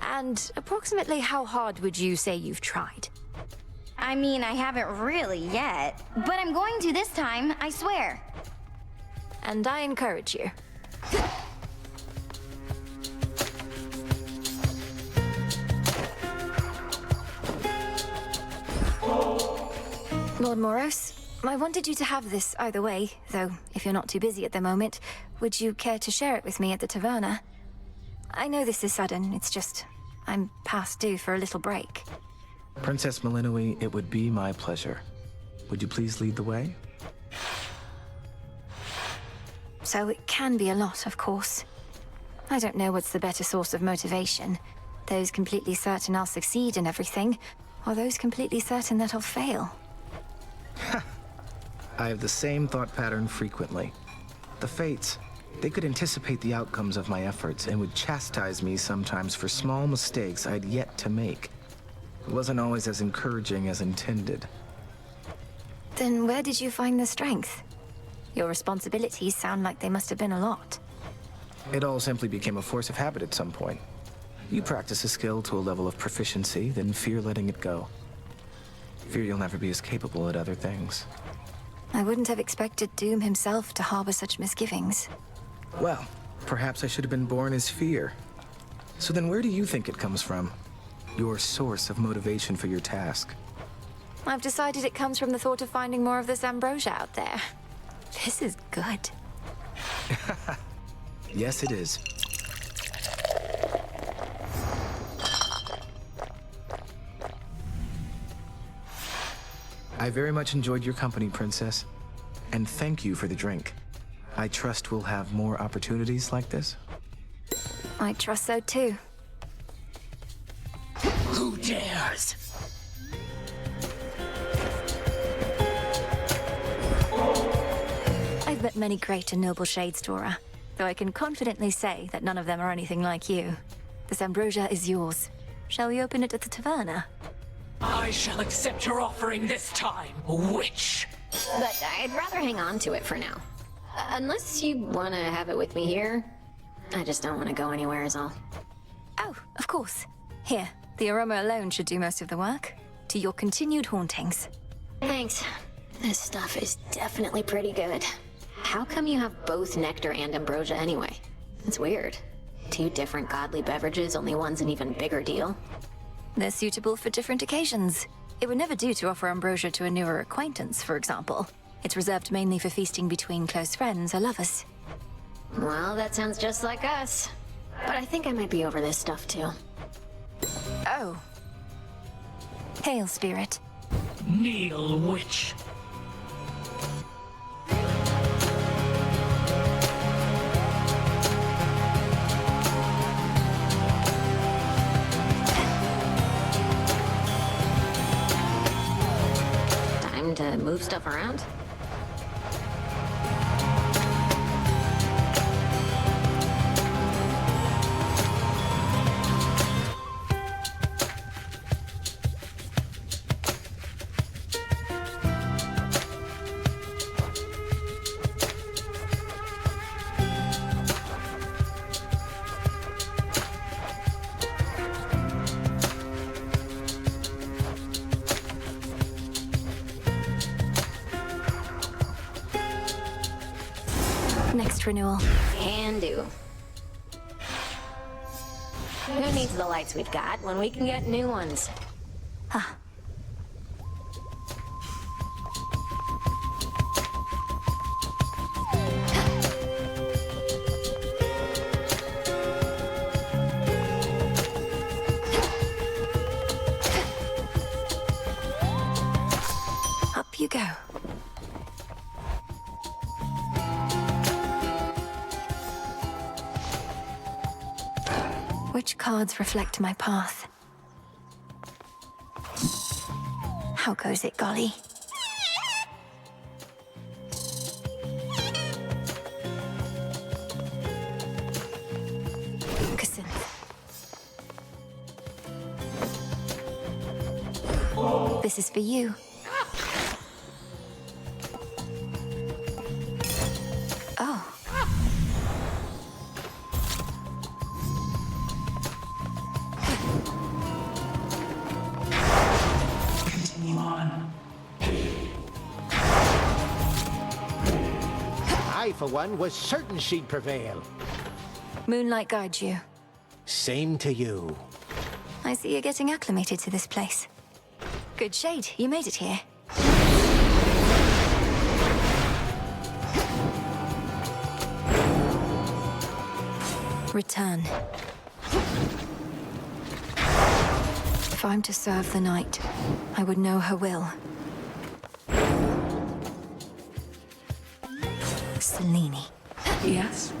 And approximately how hard would you say you've tried? I mean, I haven't really yet, but I'm going to this time, I swear. And I encourage you. Lord Moros, I wanted you to have this either way, though if you're not too busy at the moment, would you care to share it with me at the taverna? I know this is sudden, it's just I'm past due for a little break. Princess Malinoi, it would be my pleasure. Would you please lead the way? So it can be a lot, of course. I don't know what's the better source of motivation. Those completely certain I'll succeed in everything, or those completely certain that I'll fail. I have the same thought pattern frequently. The fates, they could anticipate the outcomes of my efforts and would chastise me sometimes for small mistakes I'd yet to make. It wasn't always as encouraging as intended. Then where did you find the strength? Your responsibilities sound like they must have been a lot. It all simply became a force of habit at some point. You practice a skill to a level of proficiency, then fear letting it go. Fear you'll never be as capable at other things. I wouldn't have expected Doom himself to harbor such misgivings. Well, perhaps I should have been born as fear. So then where do you think it comes from? Your source of motivation for your task? I've decided it comes from the thought of finding more of this ambrosia out there. This is good. Yes, it is. I very much enjoyed your company, Princess. And thank you for the drink. I trust we'll have more opportunities like this. I trust so too. Who dares? I've met many great and noble shades, Dora, though I can confidently say that none of them are anything like you. This ambrosia is yours. Shall we open it at the taverna? I shall accept your offering this time, witch. But I'd rather hang on to it for now. Unless you want to have it with me here. I just don't want to go anywhere is all. Oh, of course. Here, the aroma alone should do most of the work. To your continued hauntings. Thanks. This stuff is definitely pretty good. How come you have both nectar and ambrosia anyway? It's weird. Two different godly beverages, only one's an even bigger deal. They're suitable for different occasions. It would never do to offer ambrosia to a newer acquaintance, for example. It's reserved mainly for feasting between close friends or lovers. Well, that sounds just like us. But I think I might be over this stuff too. Oh. Hail, spirit. Kneel, witch. Time to move stuff around? Next renewal. Can do. Who needs the lights we've got when we can get new ones? Huh. Up you go. Which cards reflect my path? How goes it, Golly? This is for you. Oh. Continue on. I, for one, was certain she'd prevail. Moonlight guides you. Same to you. I see you're getting acclimated to this place. Good shade, you made it here. Return. If I'm to serve the night, I would know her will. Selene. Yes?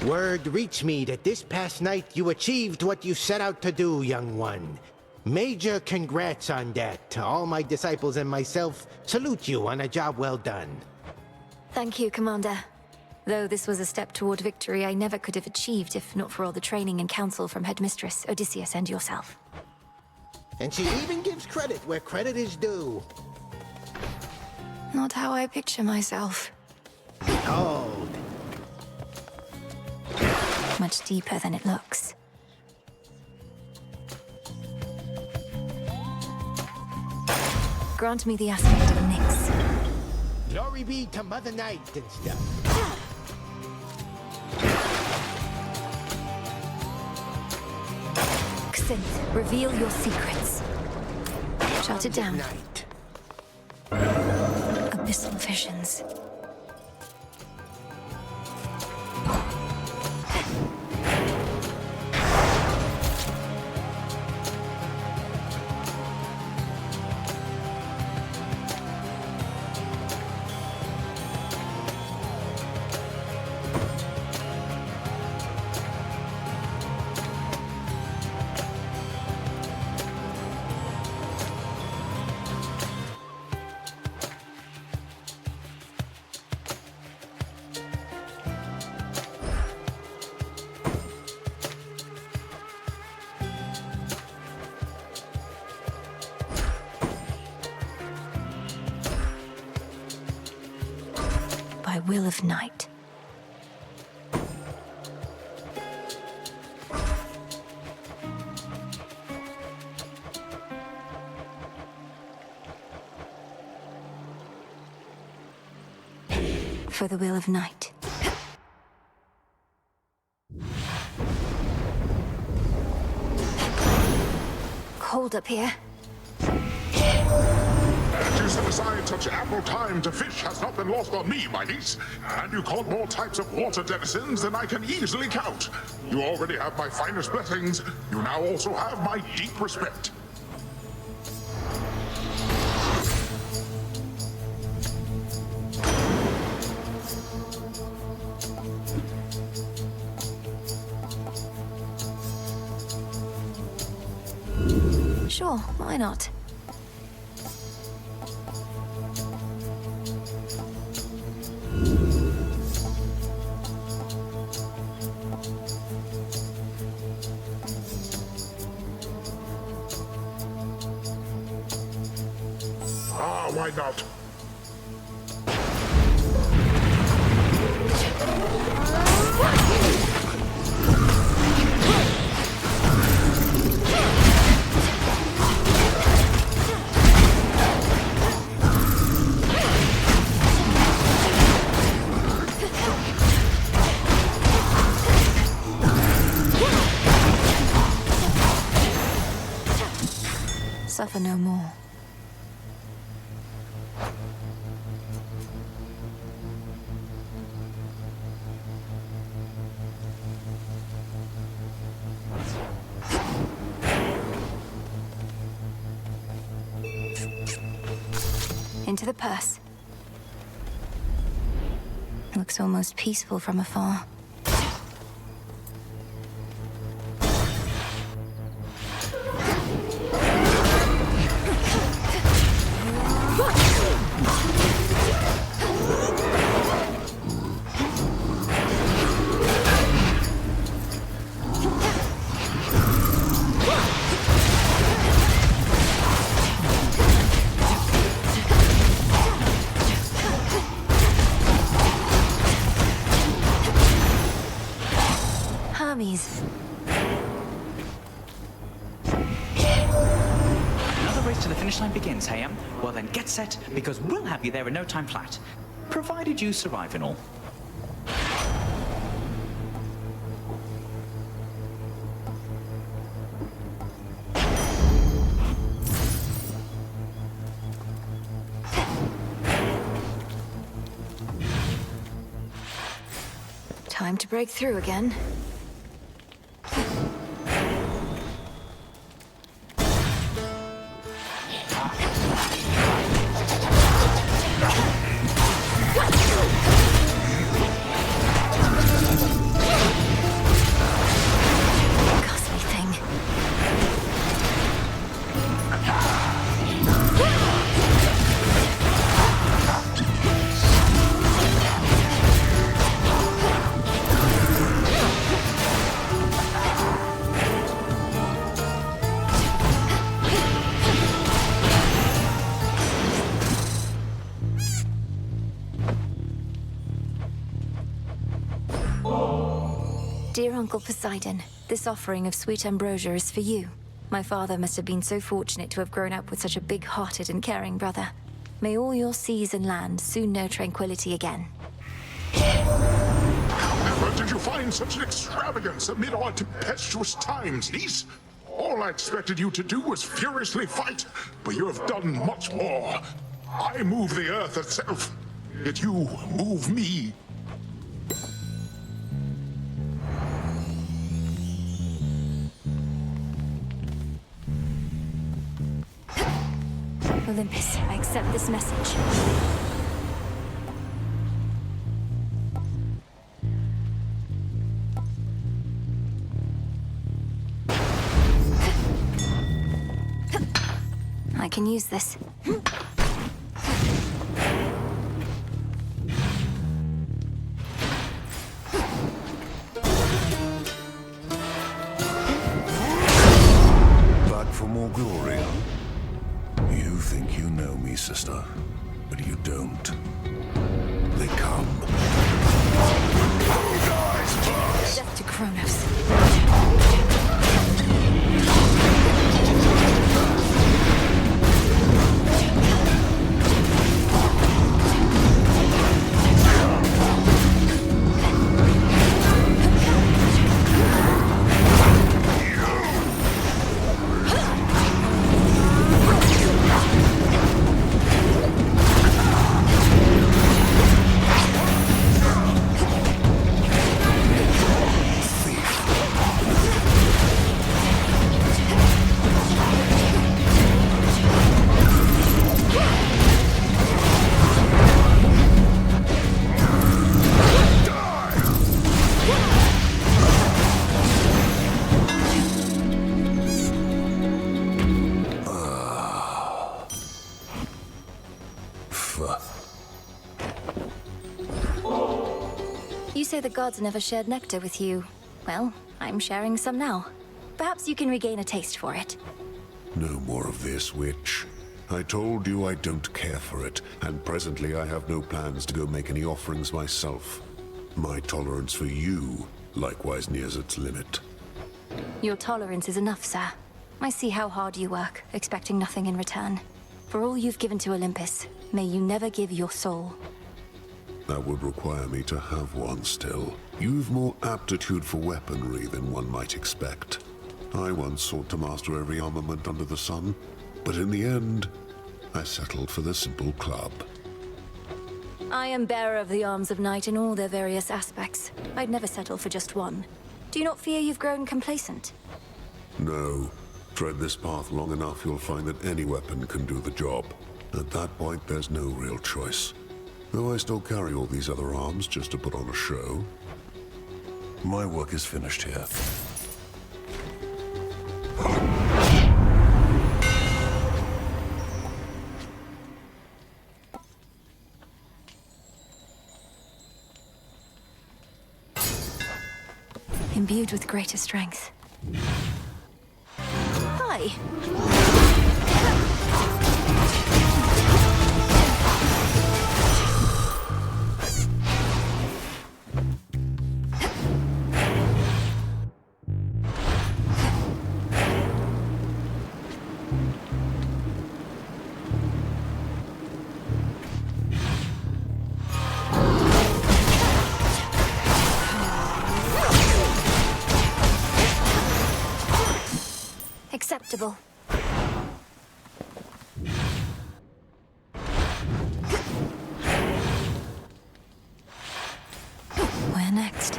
Word reached me that this past night you achieved what you set out to do, young one. Major congrats on that. All my disciples and myself salute you on a job well done. Thank you, Commander. Though this was a step toward victory I never could have achieved if not for all the training and counsel from Headmistress, Odysseus, and yourself. And she even gives credit where credit is due. Not how I picture myself. Behold. Much deeper than it looks. Grant me the aspect of Nyx. Glory be to Mother Night and stuff. Xynth, reveal your secrets. Shout it down. Abyssal visions. By will of night. For the will of night. Cold up here. You set aside such ample time to fish has not been lost on me, my niece. And you caught more types of water denizens than I can easily count. You already have my finest blessings. You now also have my deep respect. Sure, why not? Why not? Suffer no more. Into the purse. Looks almost peaceful from afar. Hermes. Another race to the finish line begins, Hayam. Well then, get set, because we'll have you there in no time flat. Provided you survive and all. Time to break through again. Ghastly thing. Dear Uncle Poseidon, this offering of sweet ambrosia is for you. My father must have been so fortunate to have grown up with such a big-hearted and caring brother. May all your seas and lands soon know tranquility again. However did you find such an extravagance amid our tempestuous times, niece? All I expected you to do was furiously fight, but you have done much more. I move the earth itself, yet you move me. Olympus, I accept this message. I can use this. Back for more glory, huh? You think you know me, sister, but you don't. They come. Who dies first? Death to Kronos. You say the gods never shared nectar with you. Well, I'm sharing some now. Perhaps you can regain a taste for it. No more of this, witch. I told you I don't care for it, and presently I have no plans to go make any offerings myself. My tolerance for you likewise nears its limit. Your tolerance is enough, sir. I see how hard you work, expecting nothing in return. For all you've given to Olympus, may you never give your soul. That would require me to have one still. You've more aptitude for weaponry than one might expect. I once sought to master every armament under the sun, but in the end, I settled for the simple club. I am bearer of the arms of night in all their various aspects. I'd never settle for just one. Do you not fear you've grown complacent? No. Tread this path long enough, you'll find that any weapon can do the job. At that point, there's no real choice. Though I still carry all these other arms just to put on a show. My work is finished here. Imbued with greater strength. Hi. invincible. Where next?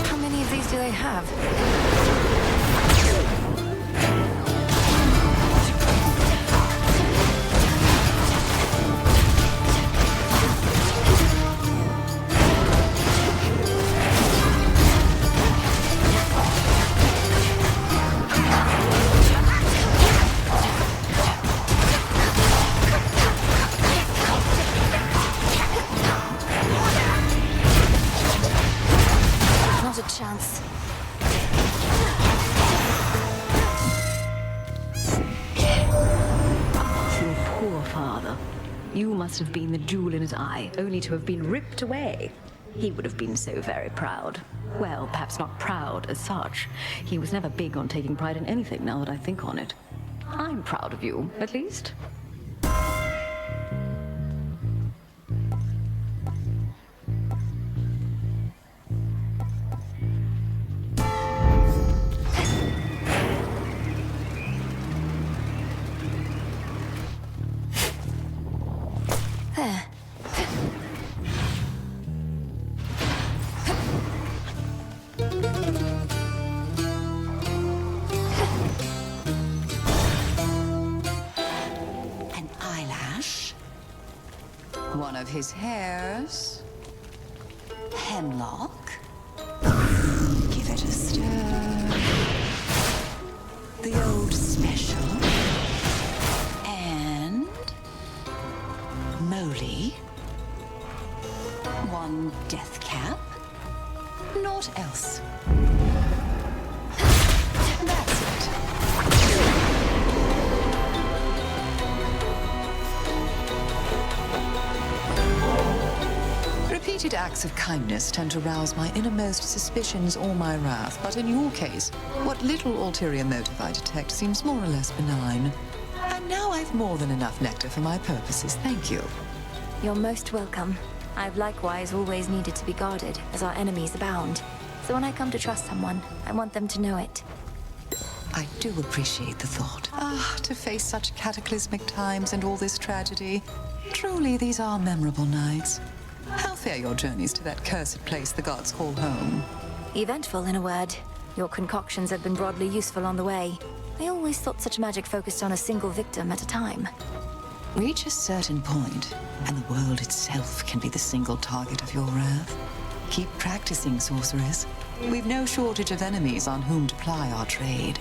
How many of these do they have? Not a chance. Your poor father. You must have been the jewel in his eye, only to have been ripped away. He would have been so very proud. Well, perhaps not proud as such. He was never big on taking pride in anything, now that I think on it. I'm proud of you, at least. There. An eyelash. One of his hairs. Hemlock. Give it a stir. The old special. And moly. One death cap. Naught else. That's it. Repeated acts of kindness tend to rouse my innermost suspicions or my wrath, but in your case, what little ulterior motive I detect seems more or less benign. And now I've more than enough nectar for my purposes, thank you. You're most welcome. I've likewise always needed to be guarded, as our enemies abound. So when I come to trust someone, I want them to know it. I do appreciate the thought. Ah, to face such cataclysmic times and all this tragedy. Truly, these are memorable nights. How fare your journeys to that cursed place the gods call home? Eventful, in a word. Your concoctions have been broadly useful on the way. I always thought such magic focused on a single victim at a time. Reach a certain point, and the world itself can be the single target of your wrath. Keep practicing, sorceress. We've no shortage of enemies on whom to ply our trade.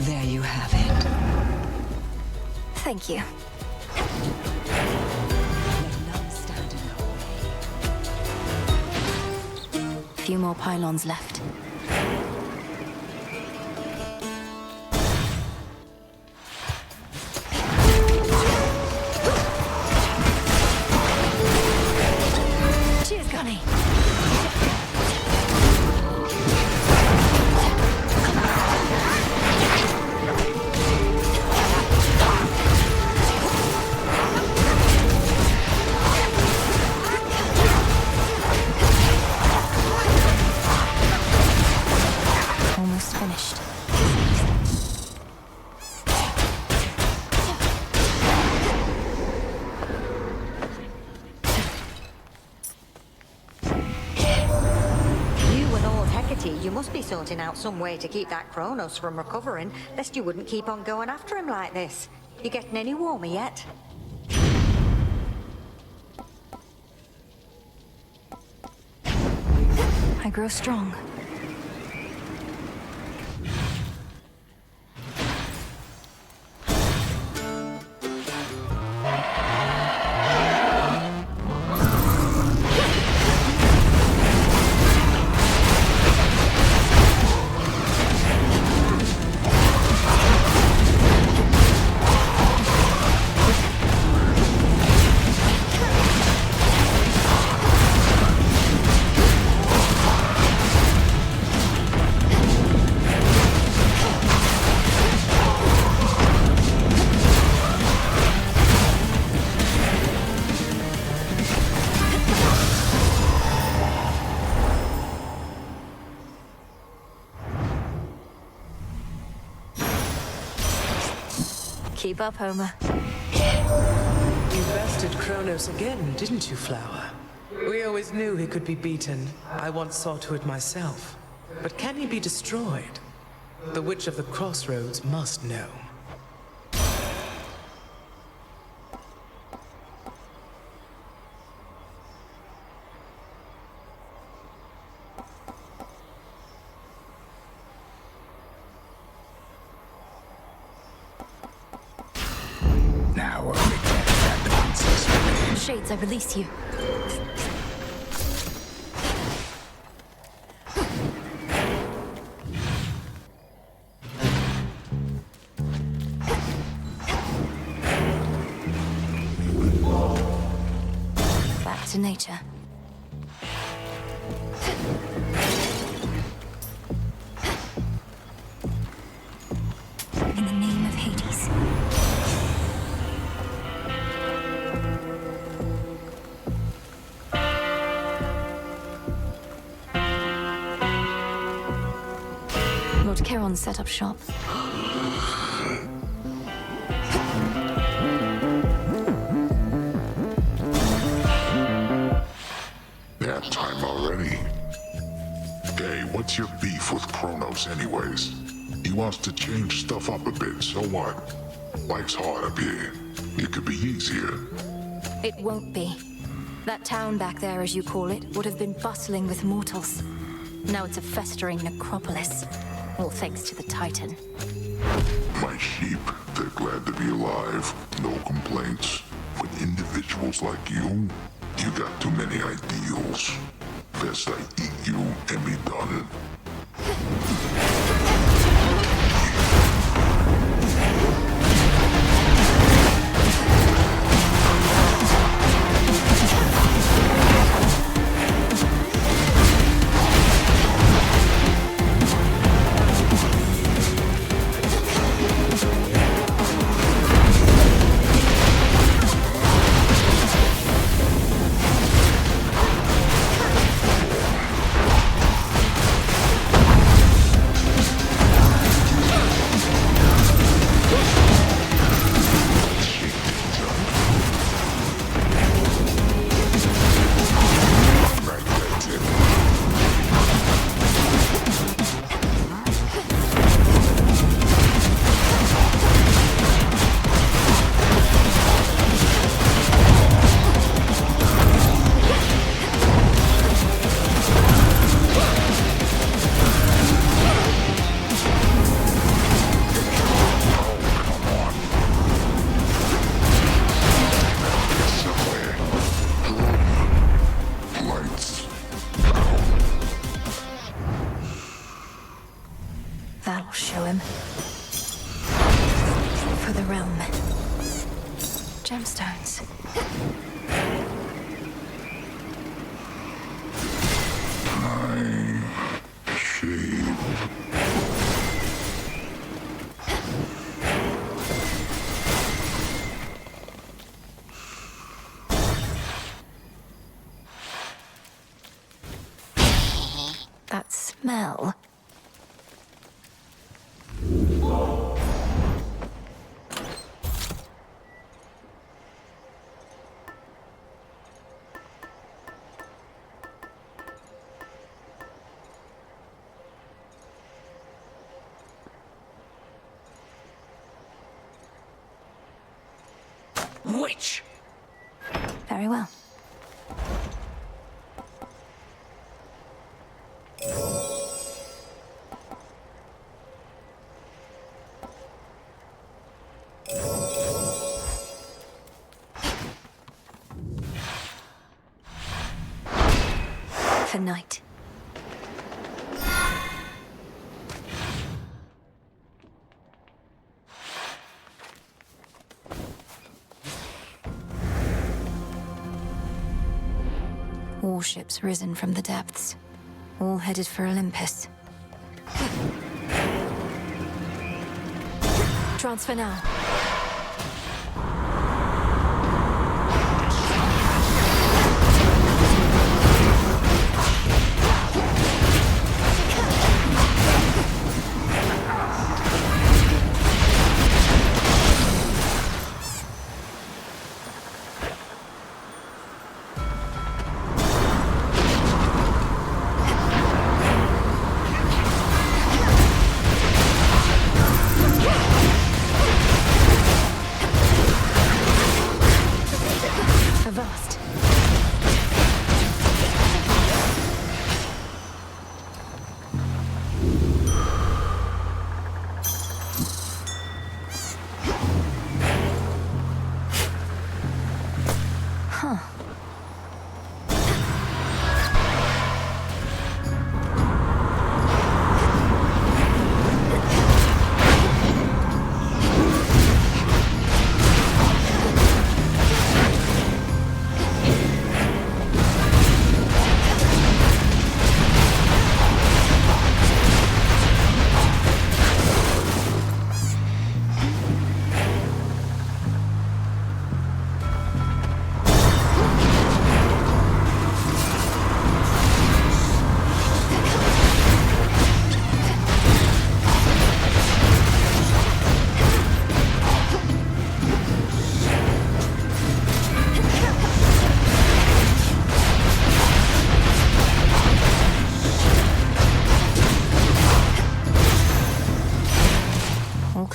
There you have it. Thank you. Few more pylons left. Cheers, Gunny. Almost finished. You and old Hecate, you must be sorting out some way to keep that Kronos from recovering, lest you wouldn't keep on going after him like this. You getting any warmer yet? I grow strong. Keep up, Homer. You bested Kronos again, didn't you, Flower? We always knew he could be beaten. I once saw to it myself. But can he be destroyed? The Witch of the Crossroads must know. Now only death and the princess remain. Shades, I release you. Back to nature. In the name of Hades. Lord Charon set up shop. That time already. Hey, what's your beef with Kronos anyways? He wants to change stuff up a bit, so what? Life's hard up here. It could be easier. It won't be. That town back there, as you call it, would have been bustling with mortals. Now it's a festering necropolis. All thanks to the Titan. My sheep, they're glad to be alive. No complaints. But individuals like you got too many ideals. Best I eat you and be done. That'll show him. For the realm. Gemstones. My sheep. That smell. Witch! Very well. For night. Warships risen from the depths, all headed for Olympus. Transfer now.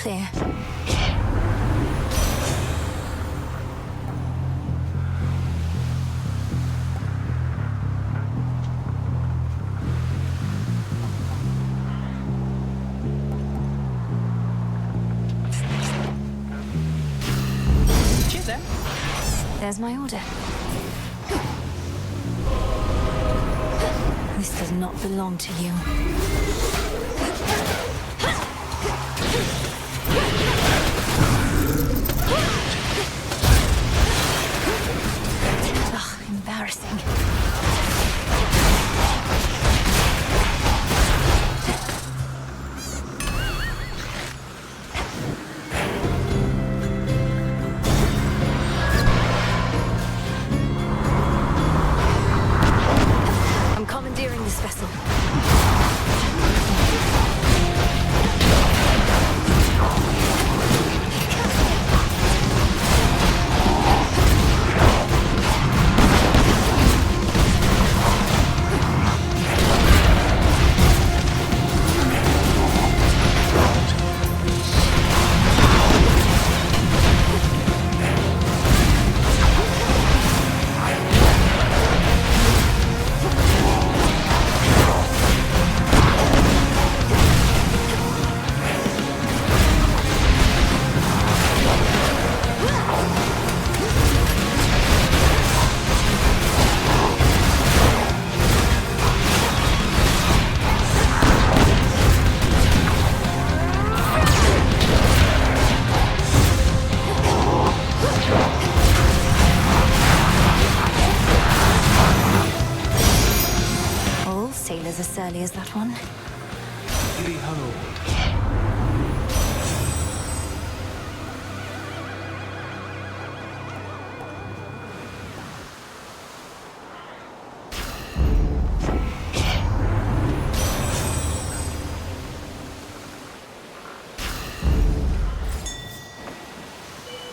clear. Cheers, then. There's my order. This does not belong to you. Ugh, embarrassing. I'm commandeering this vessel. All sailors as surly as that one. Behold.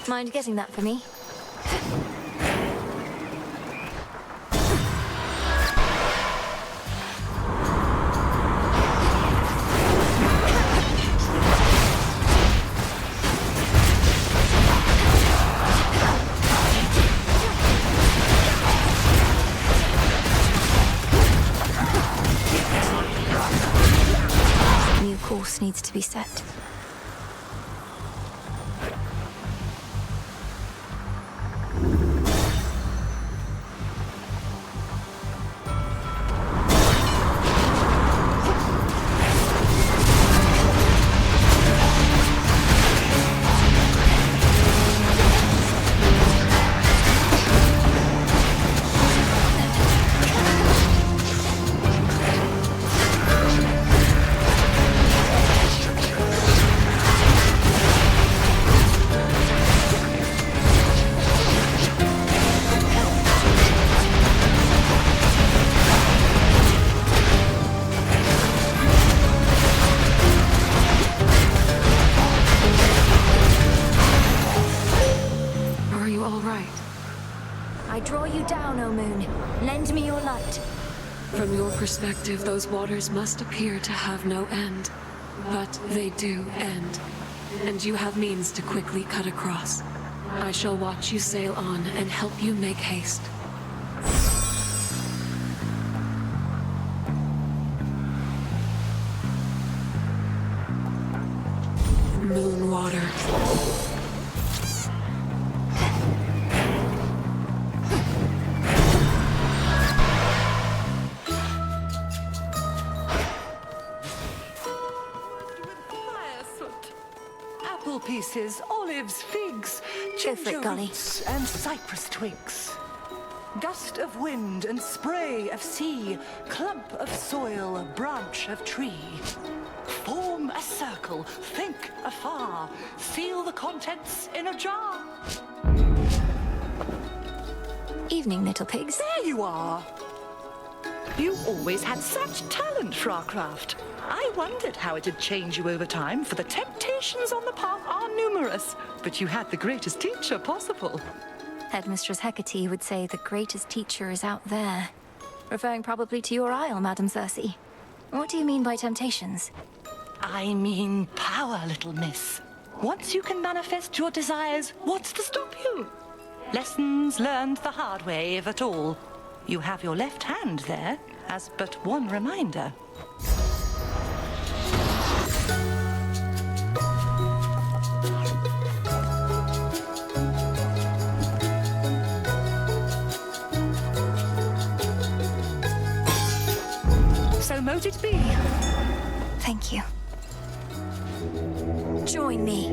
Mind getting that for me? New course needs to be set. Are you all right? I draw you down, O Moon. Lend me your light. From your perspective, those waters must appear to have no end. But they do end. And you have means to quickly cut across. I shall watch you sail on and help you make haste. Moon water. Apple pieces, olives, figs, Go for it, ginger Golly. roots, and cypress twigs. Gust of wind and spray of sea, clump of soil, branch of tree. Form a circle, think afar, seal the contents in a jar. Evening, little pigs. There you are. You always had such talent for our craft. I wondered how it'd change you over time, for the temptations on the path are numerous. But you had the greatest teacher possible. Headmistress Hecate would say the greatest teacher is out there. Referring probably to your isle, Madam Circe. What do you mean by temptations? I mean power, little miss. Once you can manifest your desires, what's to stop you? Lessons learned the hard way, if at all. You have your left hand there, as but one reminder. So mote it be. Thank you. Join me.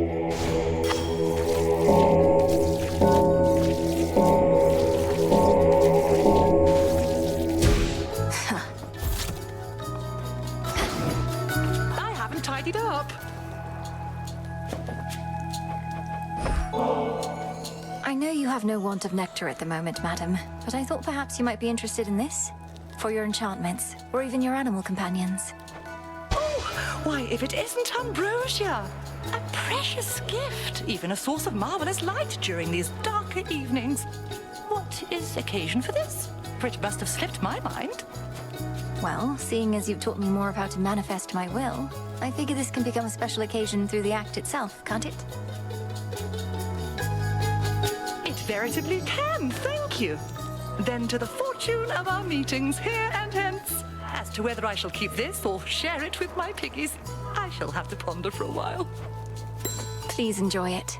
I haven't tidied up. I know you have no want of nectar at the moment, madam, but I thought perhaps you might be interested in this. For your enchantments, or even your animal companions. Oh, why, if it isn't ambrosia! A precious gift, even a source of marvelous light during these darker evenings. What is occasion for this? For it must have slipped my mind. Well, seeing as you've taught me more of how to manifest my will, I figure this can become a special occasion through the act itself, can't it? It veritably can, thank you. Then to the fortune of our meetings here and hence. As to whether I shall keep this or share it with my piggies, I shall have to ponder for a while. Please enjoy it.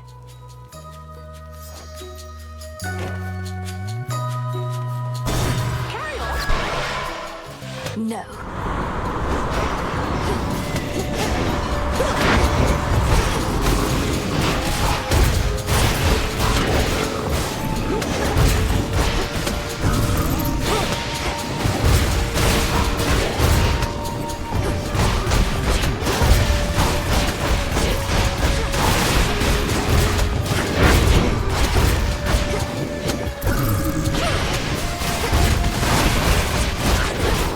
Carry on. No.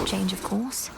Change of course.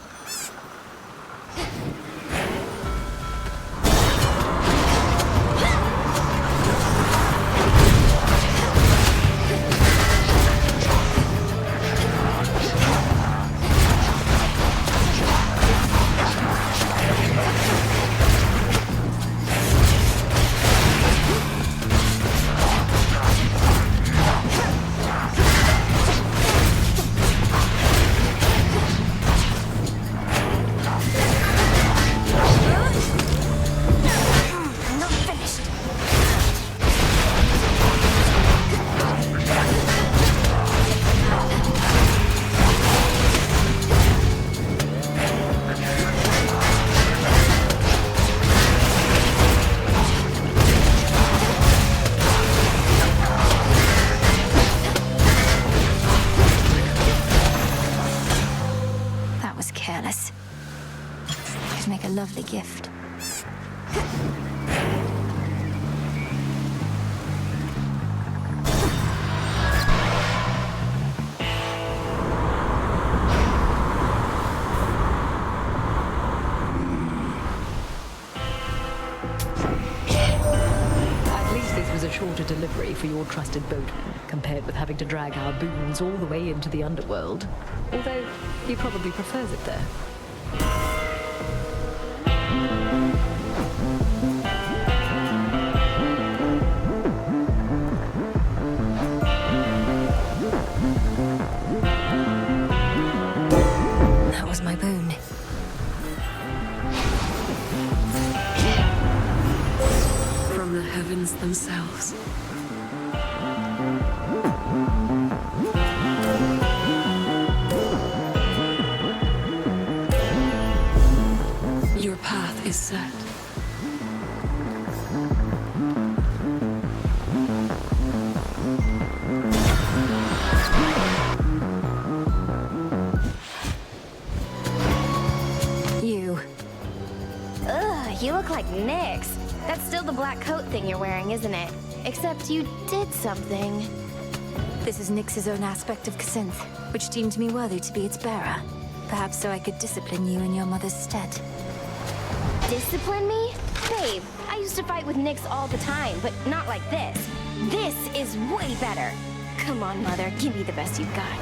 Careless. It'd make a lovely gift. At least this was a shorter delivery for your trusted boatman, compared with having to drag our boons all the way into the underworld. Although, he probably prefers it there. That was my boon. From the heavens themselves. Your path is set. You. Ugh, you look like Nyx. That's still the black coat thing you're wearing, isn't it? Except you did something. This is Nyx's own aspect of Kacinth, which deemed me worthy to be its bearer. Perhaps so I could discipline you in your mother's stead. Discipline me? Babe, I used to fight with Nyx all the time, but not like this. This is way better. Come on, Mother, give me the best you've got.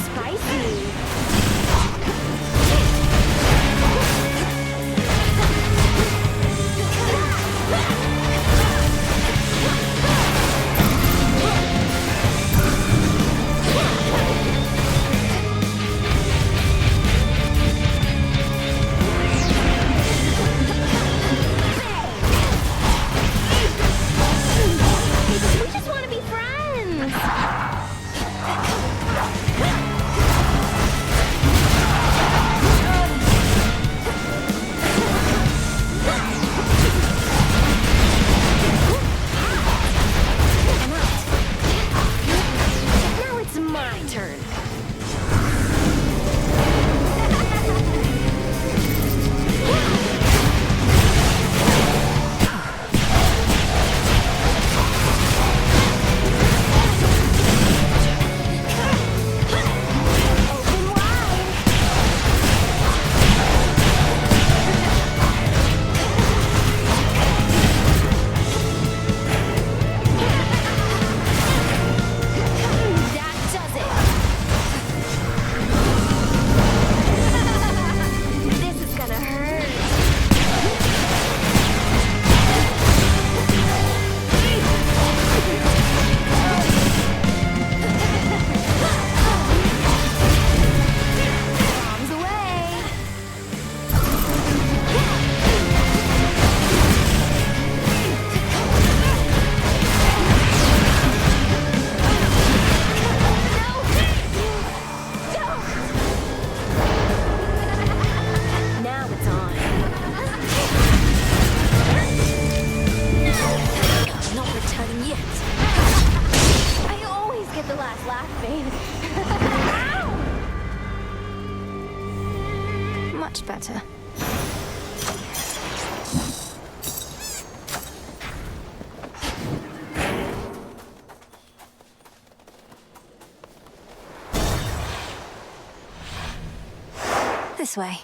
Spicy. Much better. This way.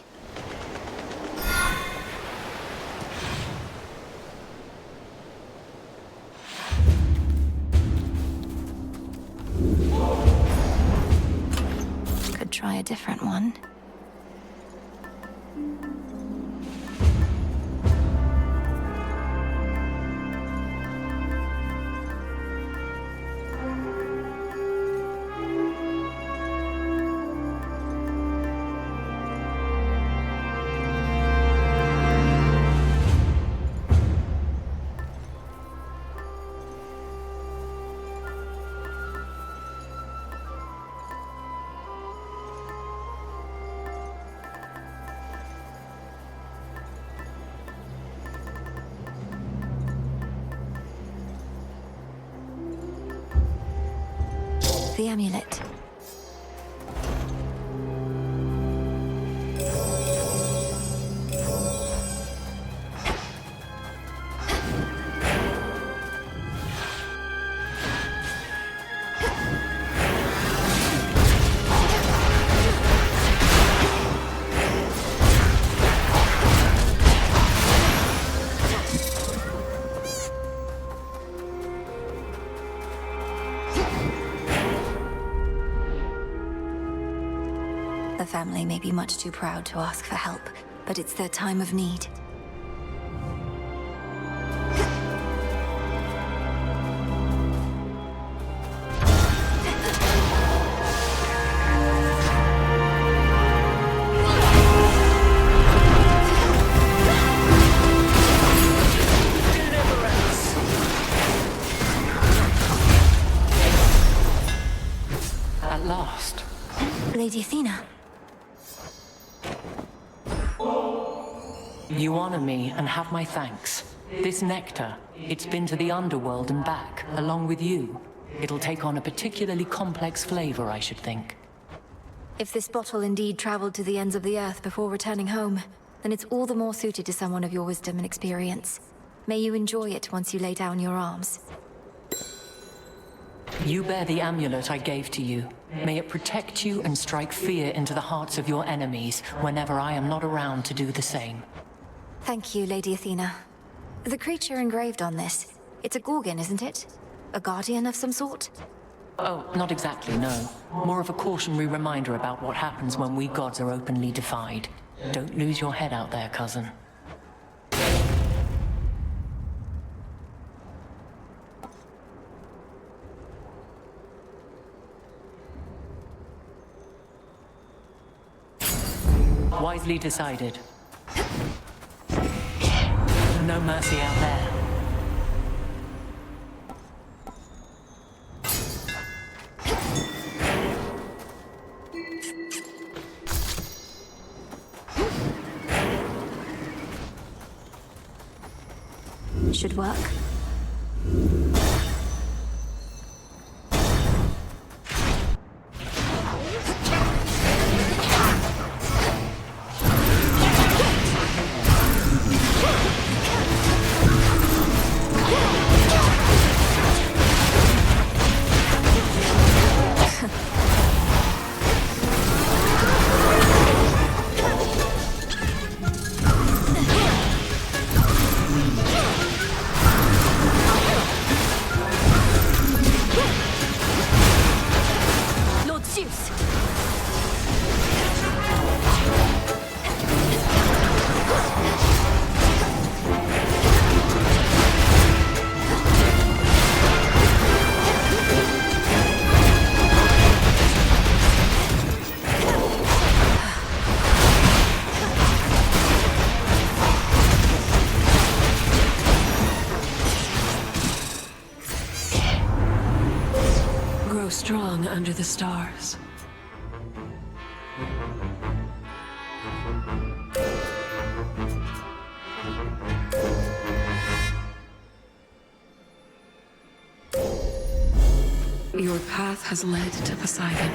Could try a different one. The amulet. The family may be much too proud to ask for help, but it's their time of need. At last. Lady Athena. You honor me and have my thanks. This nectar, it's been to the underworld and back, along with you. It'll take on a particularly complex flavor, I should think. If this bottle indeed traveled to the ends of the earth before returning home, then it's all the more suited to someone of your wisdom and experience. May you enjoy it once you lay down your arms. You bear the amulet I gave to you. May it protect you and strike fear into the hearts of your enemies whenever I am not around to do the same. Thank you, Lady Athena. The creature engraved on this, it's a Gorgon, isn't it? A guardian of some sort? Oh, not exactly, no. More of a cautionary reminder about what happens when we gods are openly defied. Don't lose your head out there, cousin. Wisely decided. No mercy out there. Should work. Lord Zeus! Grow strong under the stars. Your path has led to Poseidon.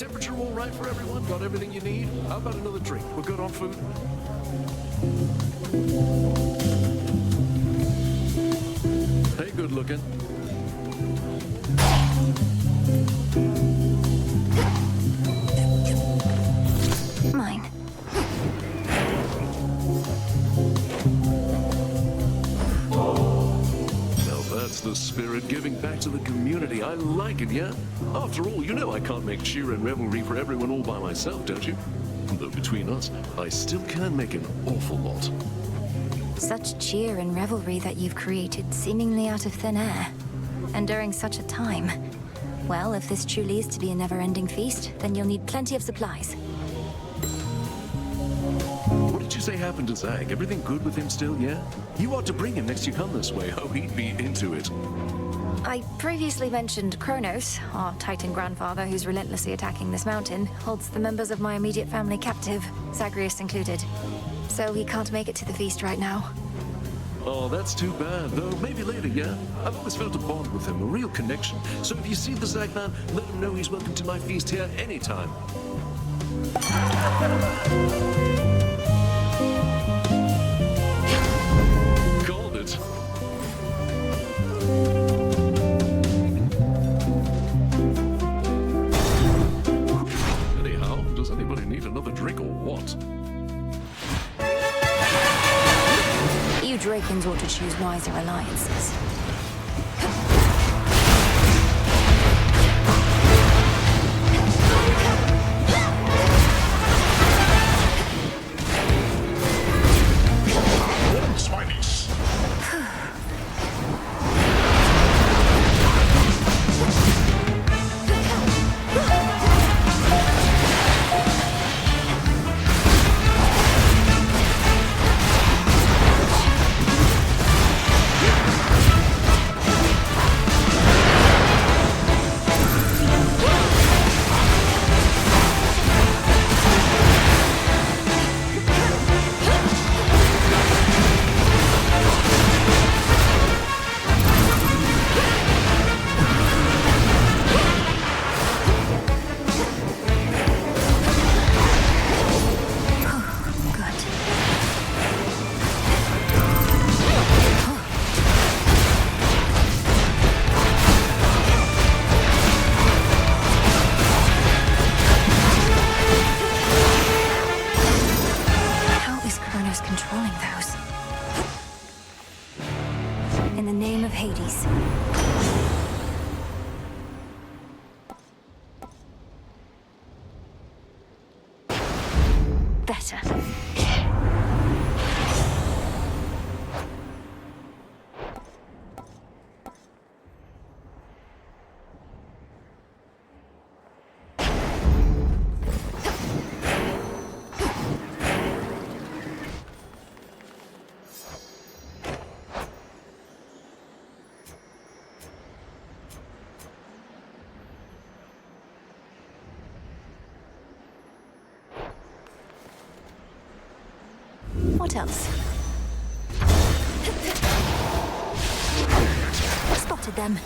temperature all right for everyone? Got everything you need? How about another drink? We're good on food? Hey, good looking. Mine. Now that's the spirit giving back to the community. I like it, yeah? After all, you know I can't make cheer and revelry for everyone all by myself, don't you? Though between us, I still can make an awful lot. Such cheer and revelry that you've created seemingly out of thin air. And during such a time. Well, if this truly is to be a never-ending feast, then you'll need plenty of supplies. What did you say happened to Zag? Everything good with him still, yeah? You ought to bring him next you come this way. Oh, he'd be into it. I previously mentioned Kronos, our Titan grandfather who's relentlessly attacking this mountain, holds the members of my immediate family captive, Zagreus included. So he can't make it to the feast right now. Oh, that's too bad, though maybe later, yeah? I've always felt a bond with him, a real connection. So if you see the Zagman, let him know he's welcome to my feast here anytime. Called it. Anyhow, does anybody need another drink or what? You Drakens ought to choose wiser alliances. What else? Spotted them.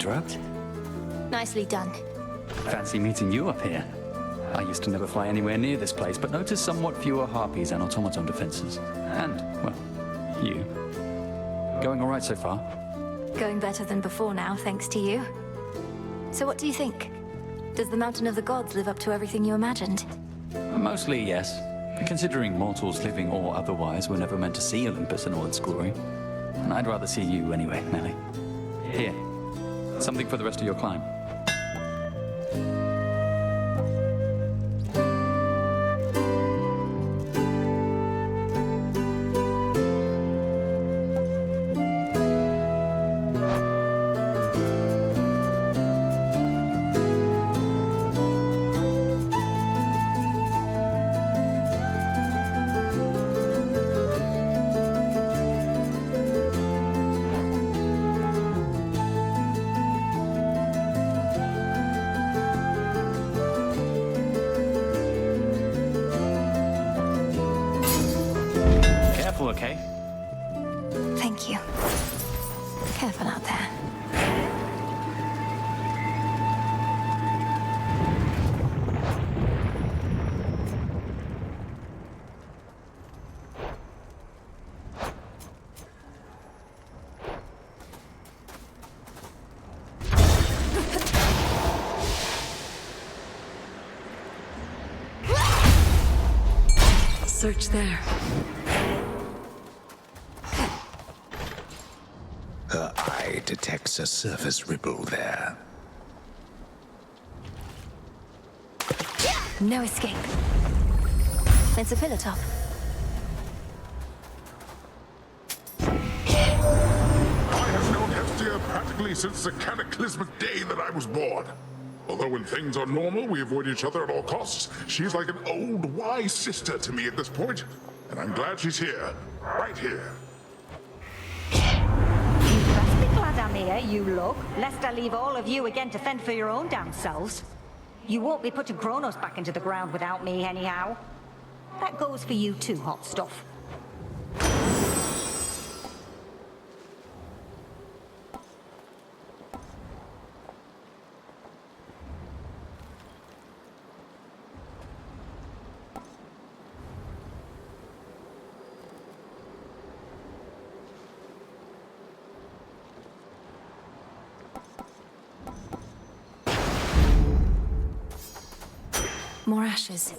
interrupt. Nicely done. Fancy meeting you up here. I used to never fly anywhere near this place, but noticed somewhat fewer harpies and automaton defenses. And, well, you. Going all right so far? Going better than before now, thanks to you. So what do you think? Does the Mountain of the Gods live up to everything you imagined? Mostly, yes. Considering mortals living or otherwise were never meant to see Olympus in all its glory. And I'd rather see you anyway, Nelly. Here. Something for the rest of your climb. Okay? Thank you. Careful out there. Search there. Her eye detects a surface ripple there. No escape. It's a pillar top. I have known Hestia practically since the cataclysmic day that I was born. Although when things are normal, we avoid each other at all costs, she's like an old, wise sister to me at this point. And I'm glad she's here. Right here. Glad I'm here, you look, lest I leave all of you again to fend for your own damn selves. You won't be putting Kronos back into the ground without me, anyhow. That goes for you too, hot stuff. More ashes.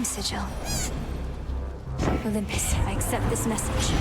Sigil. Olympus, I accept this message.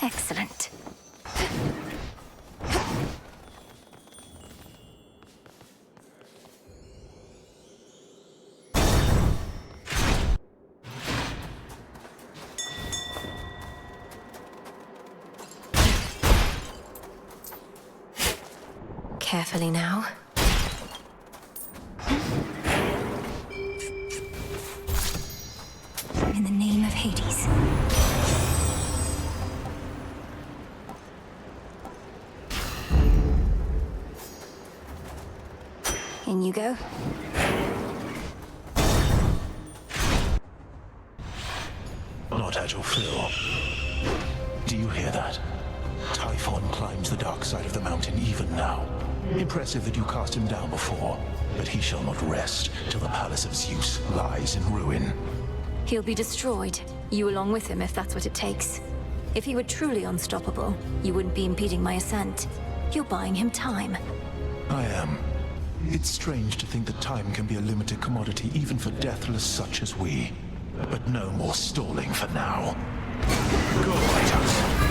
Excellent. Carefully now. In the name of Hades. In you go. Not had your fill. Do you hear that? Typhon climbs the dark side of the mountain even now. Impressive that you cast him down before, but he shall not rest till the palace of Zeus lies in ruin. He'll be destroyed, you along with him if that's what it takes. If he were truly unstoppable, you wouldn't be impeding my ascent. You're buying him time. I am. It's strange to think that time can be a limited commodity even for deathless such as we. But no more stalling for now. Go, Lighthouse.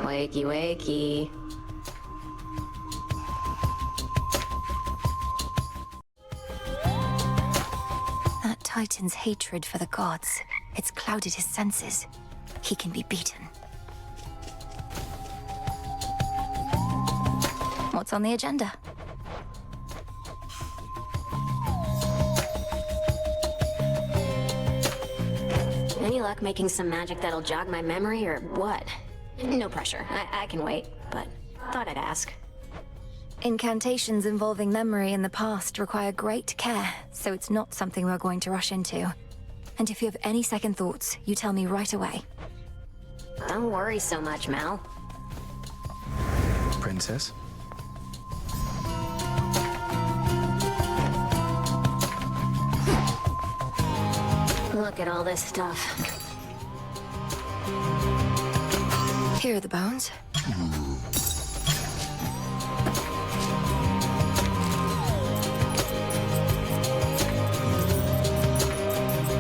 Wakey, wakey. That Titan's hatred for the gods, it's clouded his senses. He can be beaten. What's on the agenda? Any luck making some magic that'll jog my memory, or what? No pressure. I can wait, but thought I'd ask. Incantations involving memory in the past require great care, so it's not something we're going to rush into. And if you have any second thoughts, you tell me right away. Don't worry so much, Mal. Princess? Look at all this stuff. Here are the bones.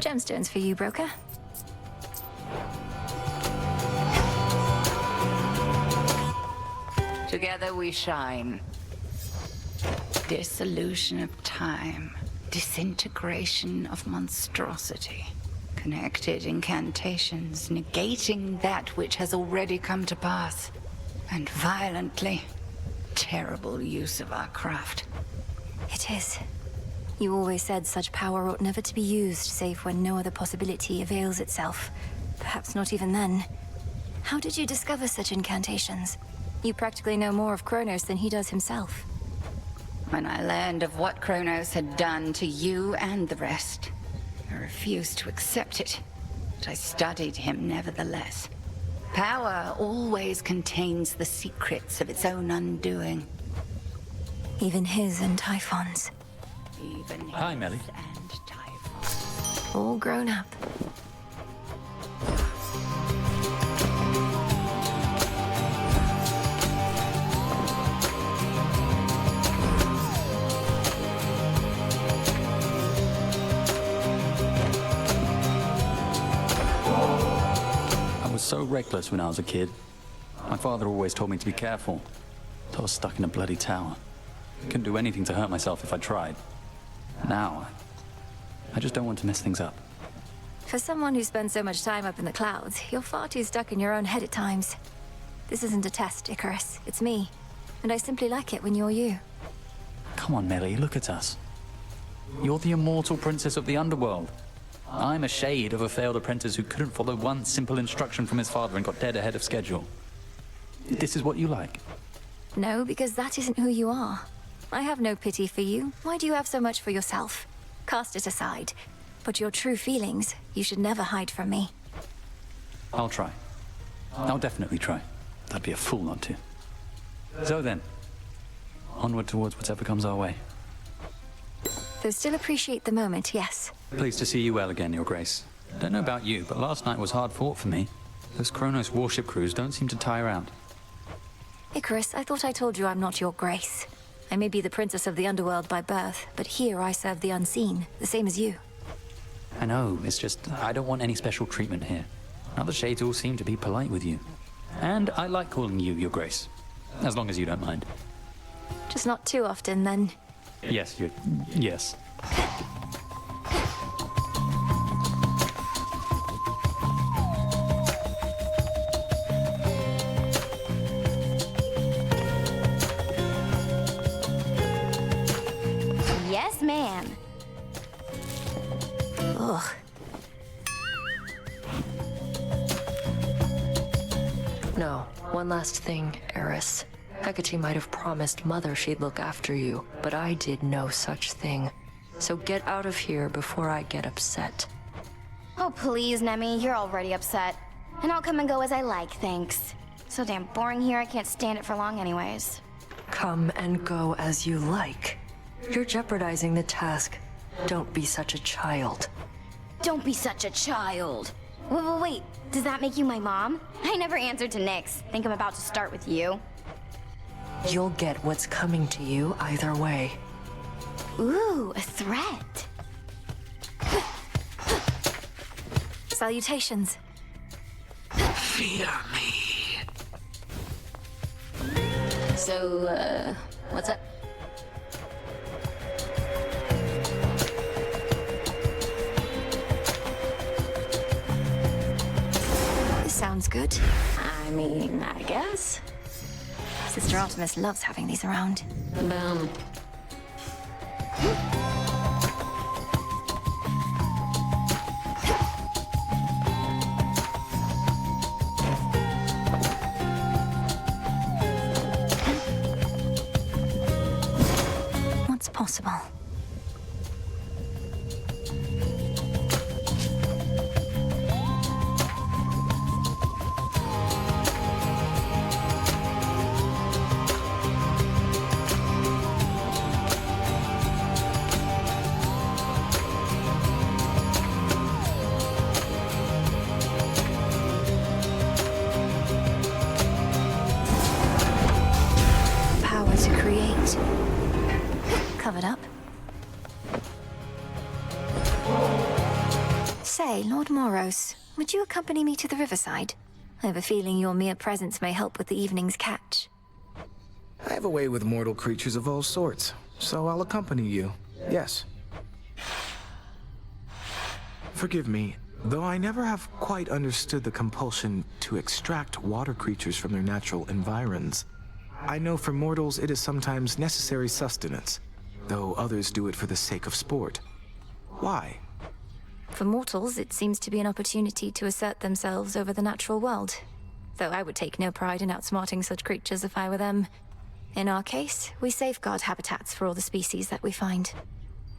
Gemstones for you, broker. Together we shine. Dissolution of time. Disintegration of monstrosity. Connected incantations, negating that which has already come to pass. And violently, terrible use of our craft. It is. You always said such power ought never to be used, save when no other possibility avails itself. Perhaps not even then. How did you discover such incantations? You practically know more of Kronos than he does himself. When I learned of what Kronos had done to you and the rest, I refused to accept it, but I studied him nevertheless. Power always contains the secrets of its own undoing. Even his and Typhon's. Even Hi, Melly. and Typhon. All grown up. I was so reckless when I was a kid. My father always told me to be careful. So I was stuck in a bloody tower. Couldn't do anything to hurt myself if I tried. Now, I just don't want to mess things up. For someone who spends so much time up in the clouds, you're far too stuck in your own head at times. This isn't a test, Icarus. It's me. And I simply like it when you're you. Come on, Melly, look at us. You're the immortal princess of the underworld. I'm a shade of a failed apprentice who couldn't follow one simple instruction from his father and got dead ahead of schedule. This is what you like? No, because that isn't who you are. I have no pity for you. Why do you have so much for yourself? Cast it aside. But your true feelings, you should never hide from me. I'll try. I'll definitely try. I'd be a fool not to. So then, onward towards whatever comes our way. Though still appreciate the moment, yes. Pleased to see you well again, Your Grace. Don't know about you, but last night was hard fought for me. Those Kronos warship crews don't seem to tire out. Icarus, I thought I told you I'm not your grace. I may be the princess of the underworld by birth, but here I serve the unseen, the same as you. I know, it's just, I don't want any special treatment here. Other shades all seem to be polite with you. And I like calling you Your Grace. As long as you don't mind. Just not too often, then. Yes, yes. Yes, ma'am. Ugh. No, one last thing, Eris. Hecate might have promised Mother she'd look after you, but I did no such thing. So get out of here before I get upset. Oh, please, Nemi, you're already upset. And I'll come and go as I like, thanks. So damn boring here, I can't stand it for long anyways. Come and go as you like. You're jeopardizing the task. Don't be such a child. Don't be such a child. Wait, does that make you my mom? I never answered to Nyx. Think I'm about to start with you. You'll get what's coming to you either way. Ooh, a threat. Salutations. Fear me. So, what's up? This sounds good. I mean, I guess. Sister Artemis loves having these around. Boom. What's possible? Power to create. Covered up. Say, Lord Moros, would you accompany me to the riverside? I have a feeling your mere presence may help with the evening's catch. I have a way with mortal creatures of all sorts, so I'll accompany you. Yes. Forgive me, though I never have quite understood the compulsion to extract water creatures from their natural environs. I know for mortals it is sometimes necessary sustenance, though others do it for the sake of sport. Why? For mortals, it seems to be an opportunity to assert themselves over the natural world. Though I would take no pride in outsmarting such creatures if I were them. In our case, we safeguard habitats for all the species that we find.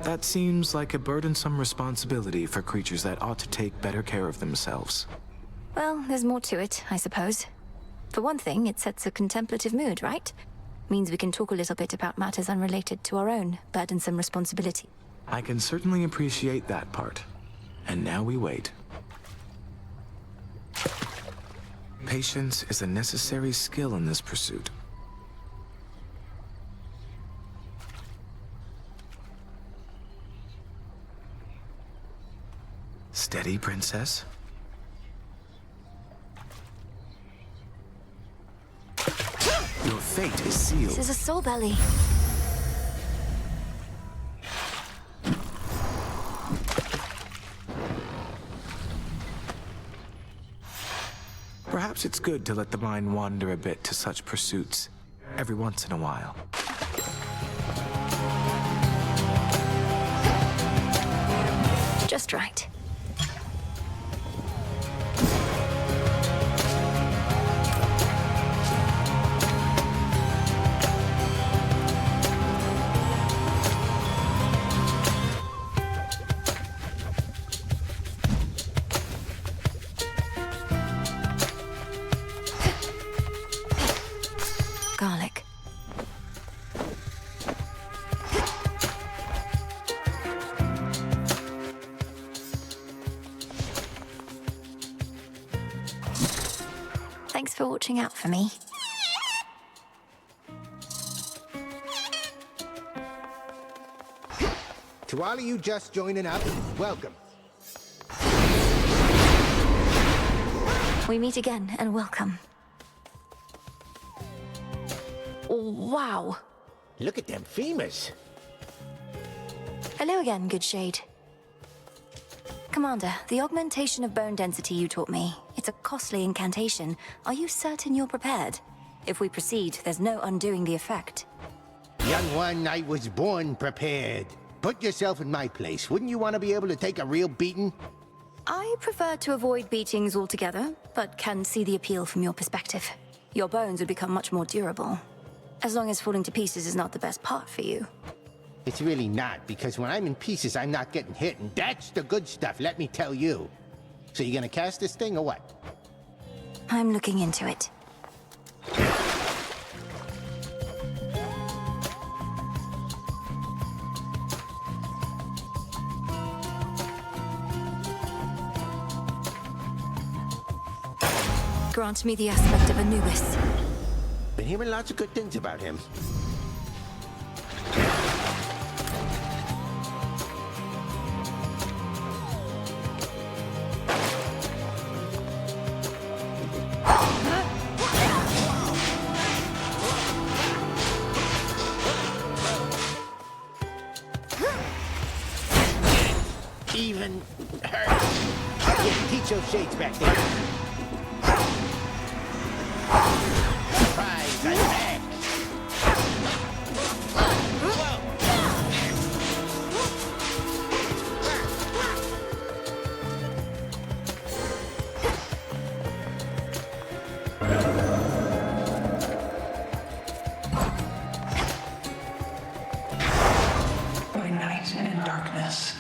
That seems like a burdensome responsibility for creatures that ought to take better care of themselves. Well, there's more to it, I suppose. For one thing, it sets a contemplative mood, right? Means we can talk a little bit about matters unrelated to our own burdensome responsibility. I can certainly appreciate that part. And now we wait. Patience is a necessary skill in this pursuit. Steady, princess. Your fate is sealed. This is a soul belly. Perhaps it's good to let the mind wander a bit to such pursuits every once in a while. Just right. Garlic. Thanks for watching out for me. To all of you just joining up, welcome. We meet again, and welcome. Wow. Look at them femurs. Hello again, good shade. Commander, the augmentation of bone density you taught me, it's a costly incantation. Are you certain you're prepared? If we proceed, there's no undoing the effect. Young one, I was born prepared. Put yourself in my place. Wouldn't you want to be able to take a real beating? I prefer to avoid beatings altogether, but can see the appeal from your perspective. Your bones would become much more durable. As long as falling to pieces is not the best part for you. It's really not, because when I'm in pieces, I'm not getting hit, and that's the good stuff, let me tell you. So you gonna cast this thing, or what? I'm looking into it. Grant me the aspect of Anubis. Been hearing lots of good things about him. Even hurt. Yeah, teach those shades back there. Surprise, I'm back. By night and darkness.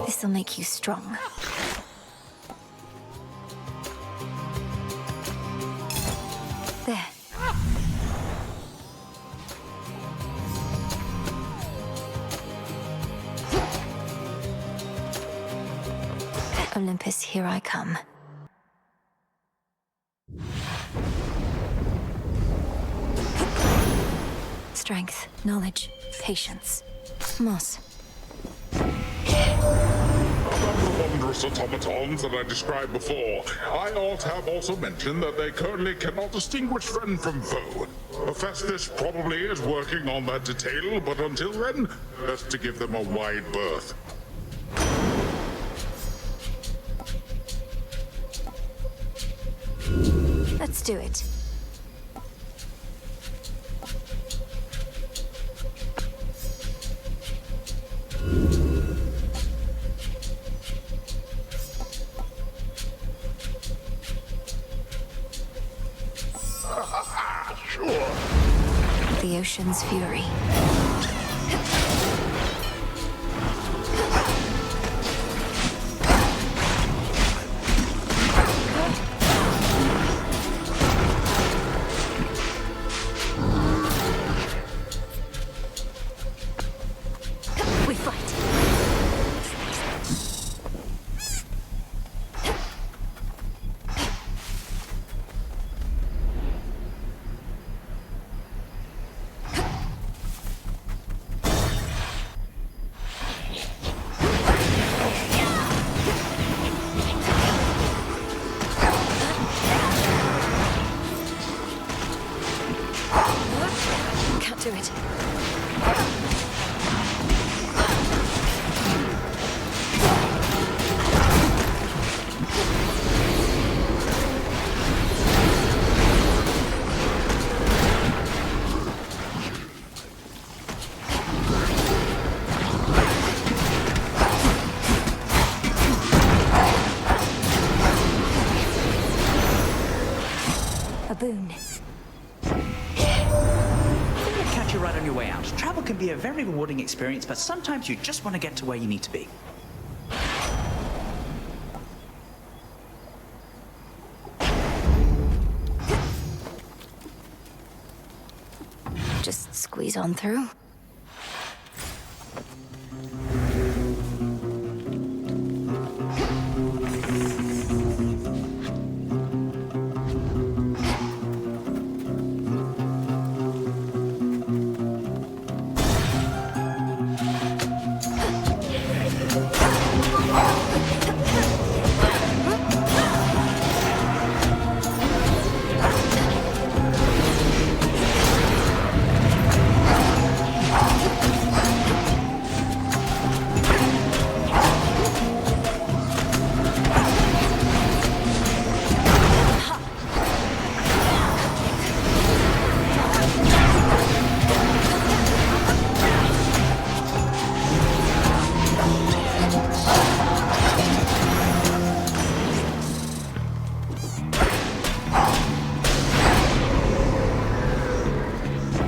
This'll make you strong. There. Olympus, here I come. Strength, knowledge, patience. Moss. Wondrous automatons that I described before. I ought to have also mentioned that they currently cannot distinguish friend from foe. Hephaestus probably is working on that detail, but until then, best to give them a wide berth. Let's do it. ocean's fury. Do it. A boon. Catch you right on your way out. Travel can be a very rewarding experience, but sometimes you just want to get to where you need to be. Just squeeze on through.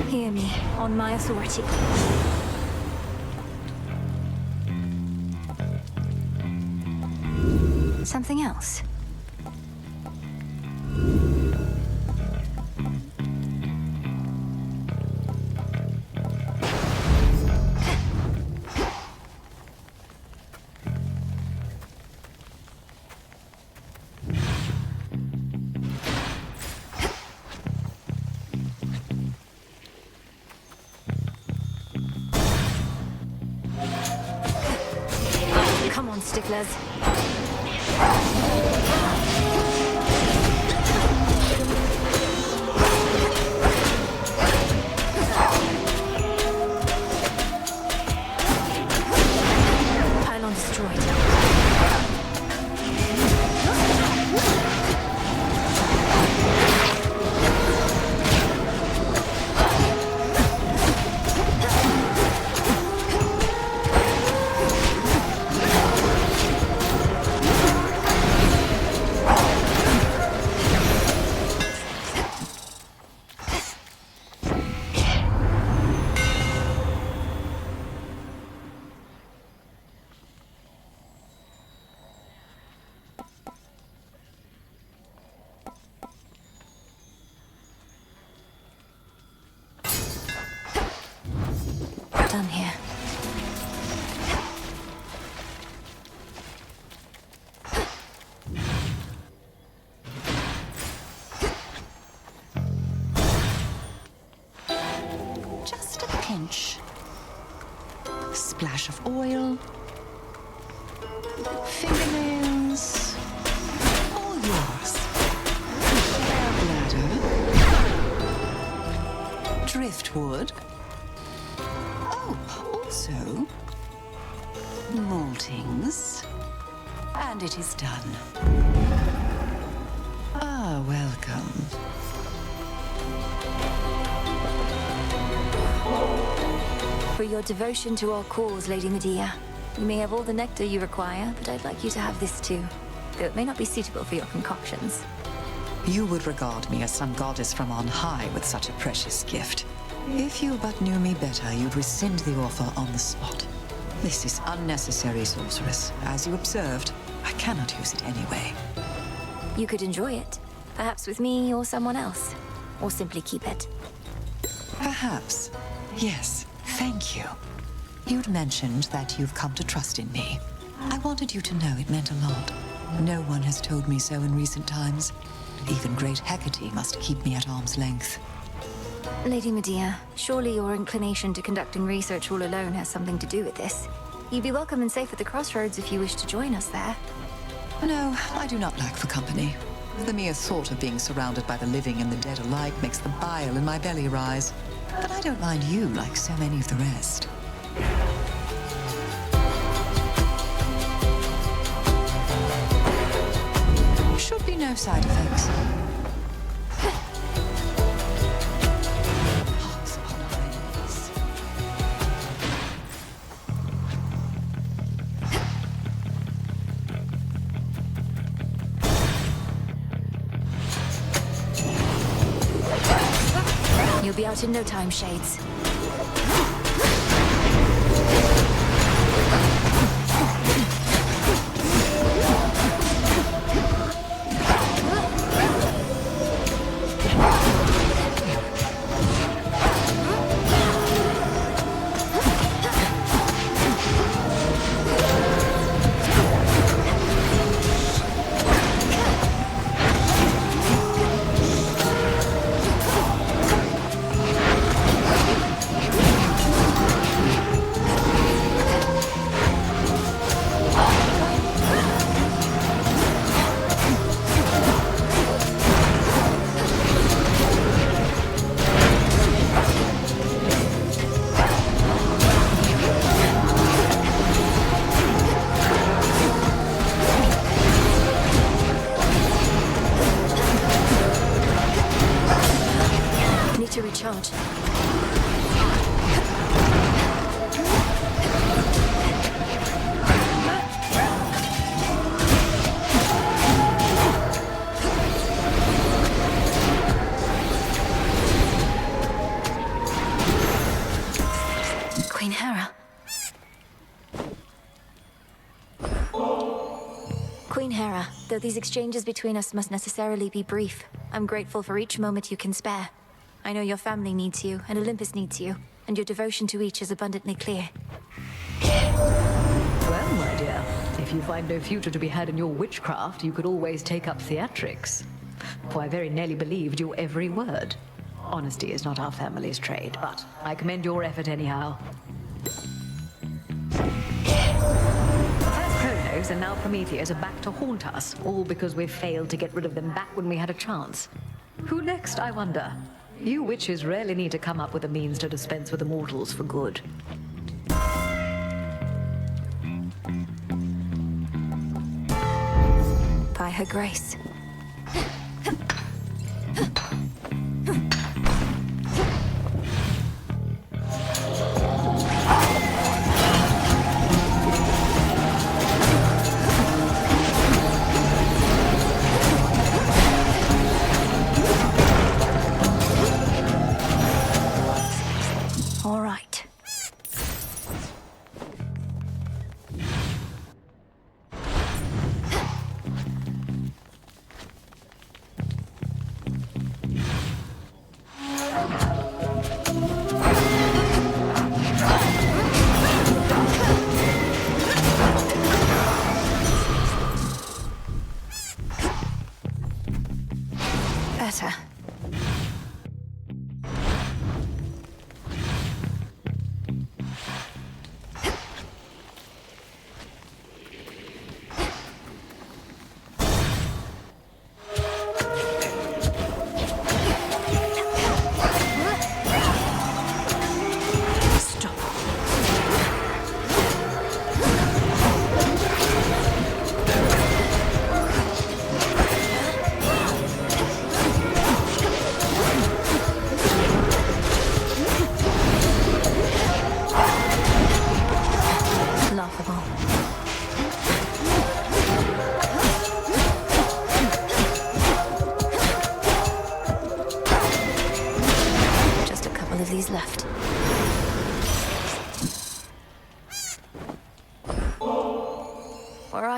Hear me, on my authority. Something else? Come on, sticklers. Pylon destroyed. Done here. Just a pinch. Splash of oil. Fingernails. All yours. Bladder. Driftwood. Also, maltings. And it is done. Ah, welcome. For your devotion to our cause, Lady Medea. You may have all the nectar you require, but I'd like you to have this too, though it may not be suitable for your concoctions. You would regard me as some goddess from on high with such a precious gift. If you but knew me better, you'd rescind the offer on the spot. This is unnecessary, sorceress. As you observed, I cannot use it anyway. You could enjoy it. Perhaps with me or someone else. Or simply keep it. Perhaps. Yes, thank you. You'd mentioned that you've come to trust in me. I wanted you to know it meant a lot. No one has told me so in recent times. Even great Hecate must keep me at arm's length. Lady Medea, surely your inclination to conducting research all alone has something to do with this. You'd be welcome and safe at the crossroads if you wish to join us there. No, I do not lack for company. The mere thought of being surrounded by the living and the dead alike makes the bile in my belly rise. But I don't mind you like so many of the rest. Should be no side effects. You'll be out in no time, Shades. Recharge. Queen Hera. Queen Hera, though these exchanges between us must necessarily be brief, I'm grateful for each moment you can spare. I know your family needs you, and Olympus needs you, and your devotion to each is abundantly clear. Well, my dear, if you find no future to be had in your witchcraft, you could always take up theatrics. For I very nearly believed your every word. Honesty is not our family's trade, but I commend your effort anyhow. First Kronos and now Prometheus are back to haunt us, all because we've failed to get rid of them back when we had a chance. Who next, I wonder? You witches rarely need to come up with a means to dispense with the mortals for good. By her grace. All right. Better.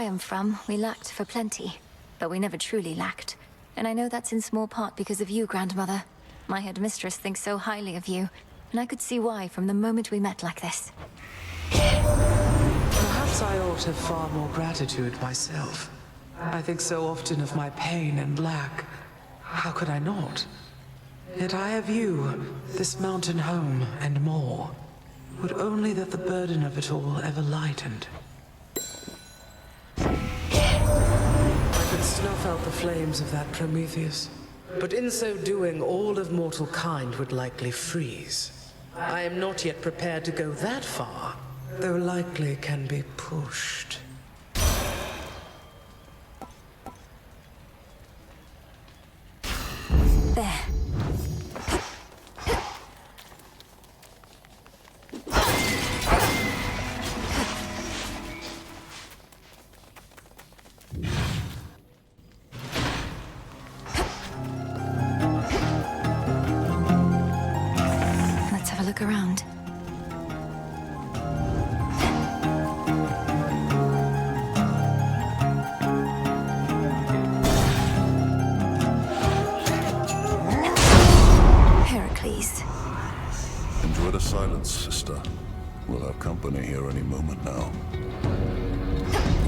I am from, we lacked for plenty. But we never truly lacked. And I know that's in small part because of you, Grandmother. My headmistress thinks so highly of you, and I could see why from the moment we met like this. Perhaps I ought to have far more gratitude myself. I think so often of my pain and lack. How could I not? Yet I have you, this mountain home, and more. Would only that the burden of it all ever lightened. I could snuff out the flames of that Prometheus, but in so doing, all of mortal kind would likely freeze. I am not yet prepared to go that far, though likely can be pushed. There. Let's have a look around. Enjoy the silence, sister. We'll have company here any moment now.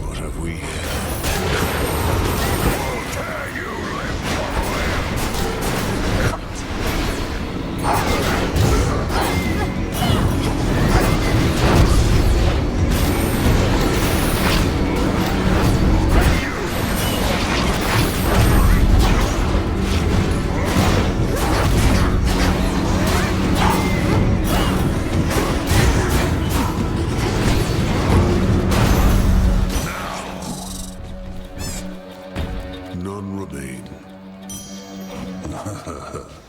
What have we here?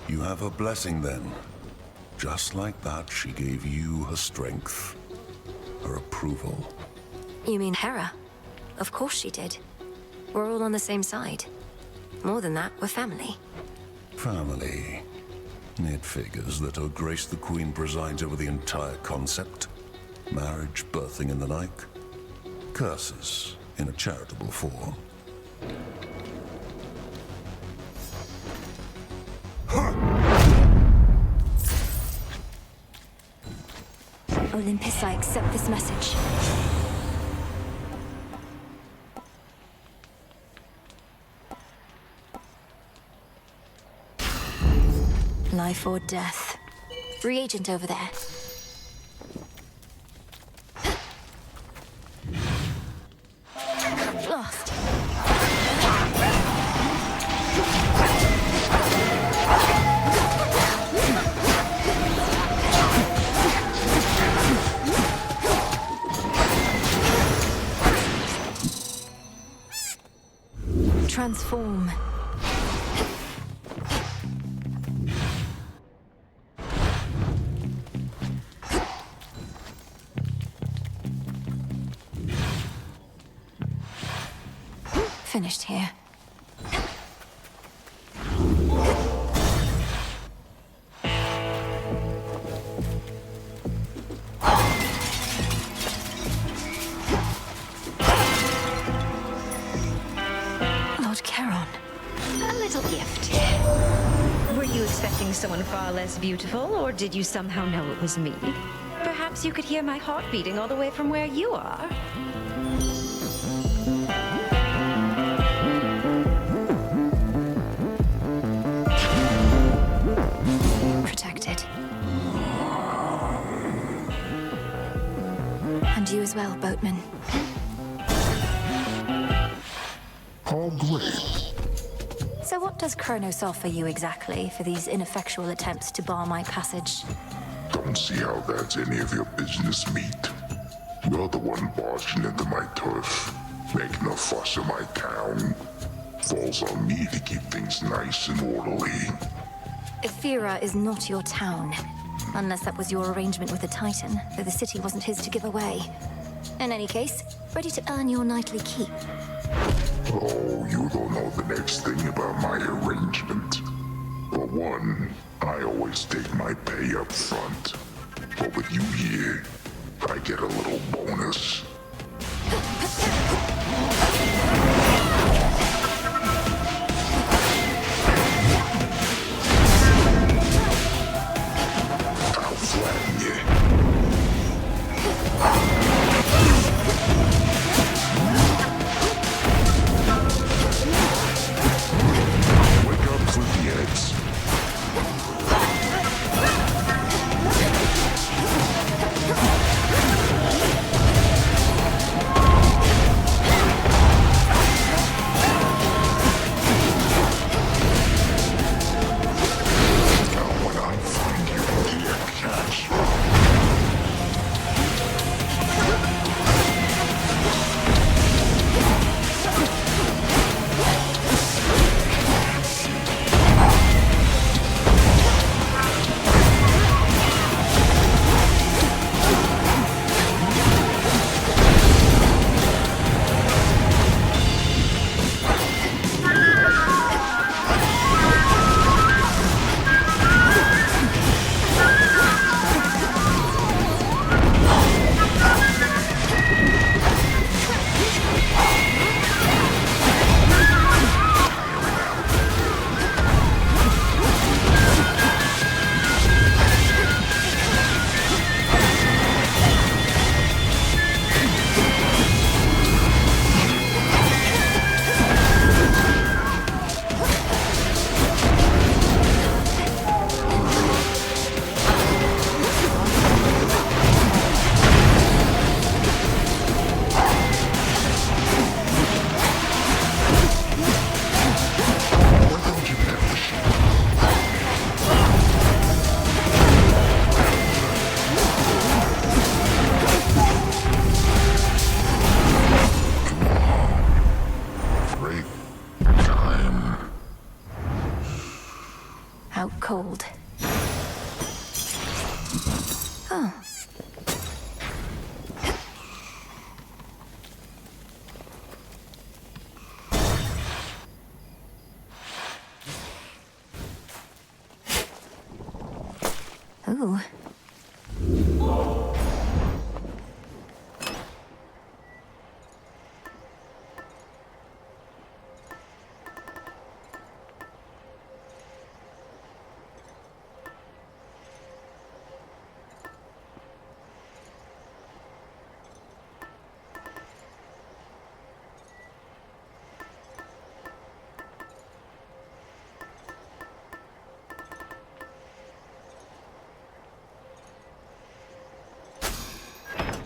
You have her blessing then. Just like that, she gave you her strength, her approval. You mean Hera? Of course she did. We're all on the same side. More than that, we're family. Family. It figures that Her Grace the Queen presides over the entire concept. Marriage, birthing, and the like. Curses in a charitable form. Olympus, I accept this message. Life or death. Reagent over there. Lost. Transform. Finished here. A little gift. Were you expecting someone far less beautiful, or did you somehow know it was me? Perhaps you could hear my heart beating all the way from where you are. Protected. And you as well, boatman. How great. So what does Kronos offer you exactly for these ineffectual attempts to bar my passage? Don't see how that's any of your business, meat. You're the one barging into my turf, making a fuss in my town. Falls on me to keep things nice and orderly. Ethera is not your town. Unless that was your arrangement with the Titan, though the city wasn't his to give away. In any case, ready to earn your knightly keep. Oh, you don't know the next thing about my arrangement. For one, I always take my pay up front. But with you here, I get a little bonus. you.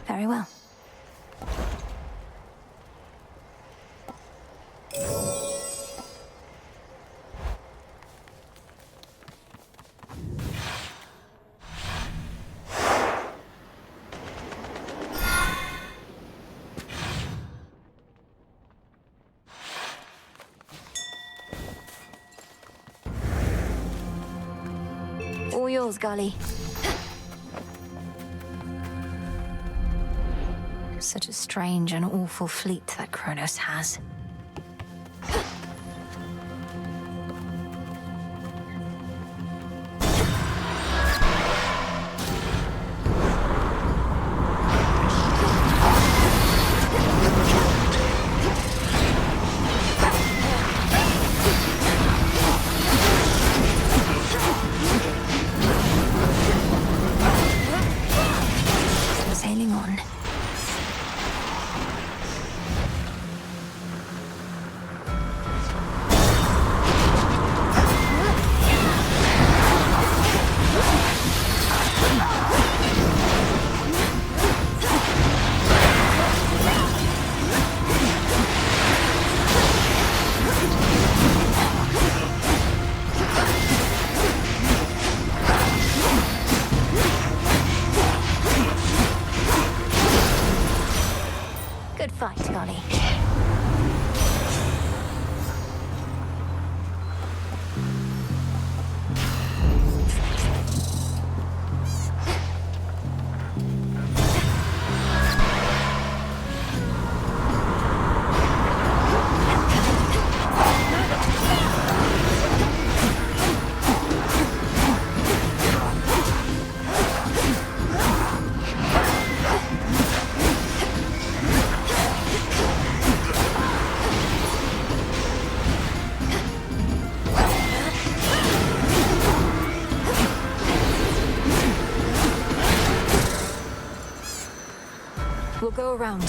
Very well. All yours, Gully. Such a strange and awful fleet that Kronos has. Sailing on. Good fight, Gully. We'll go around.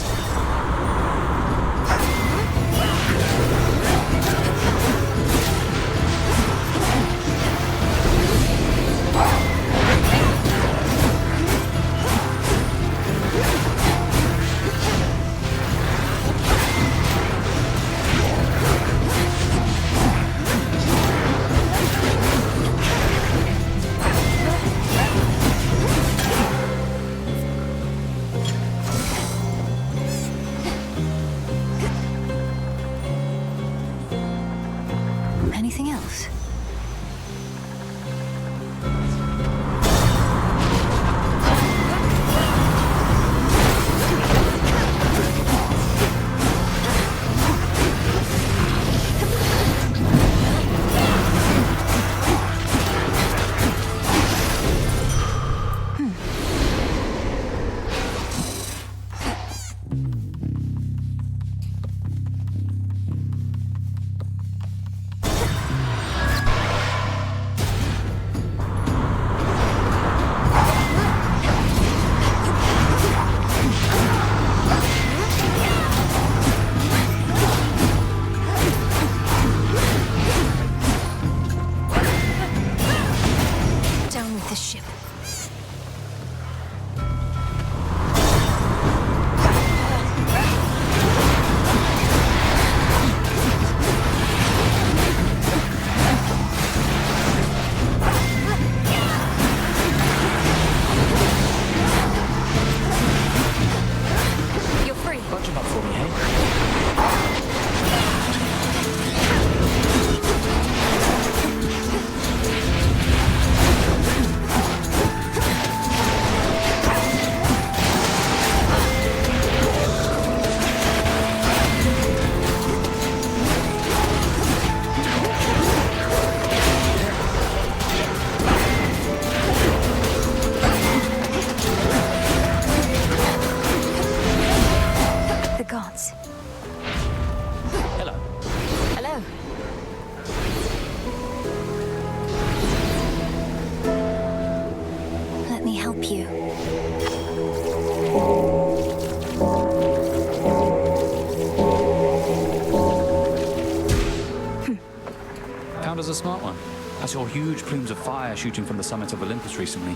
huge plumes of fire shooting from the summit of Olympus recently.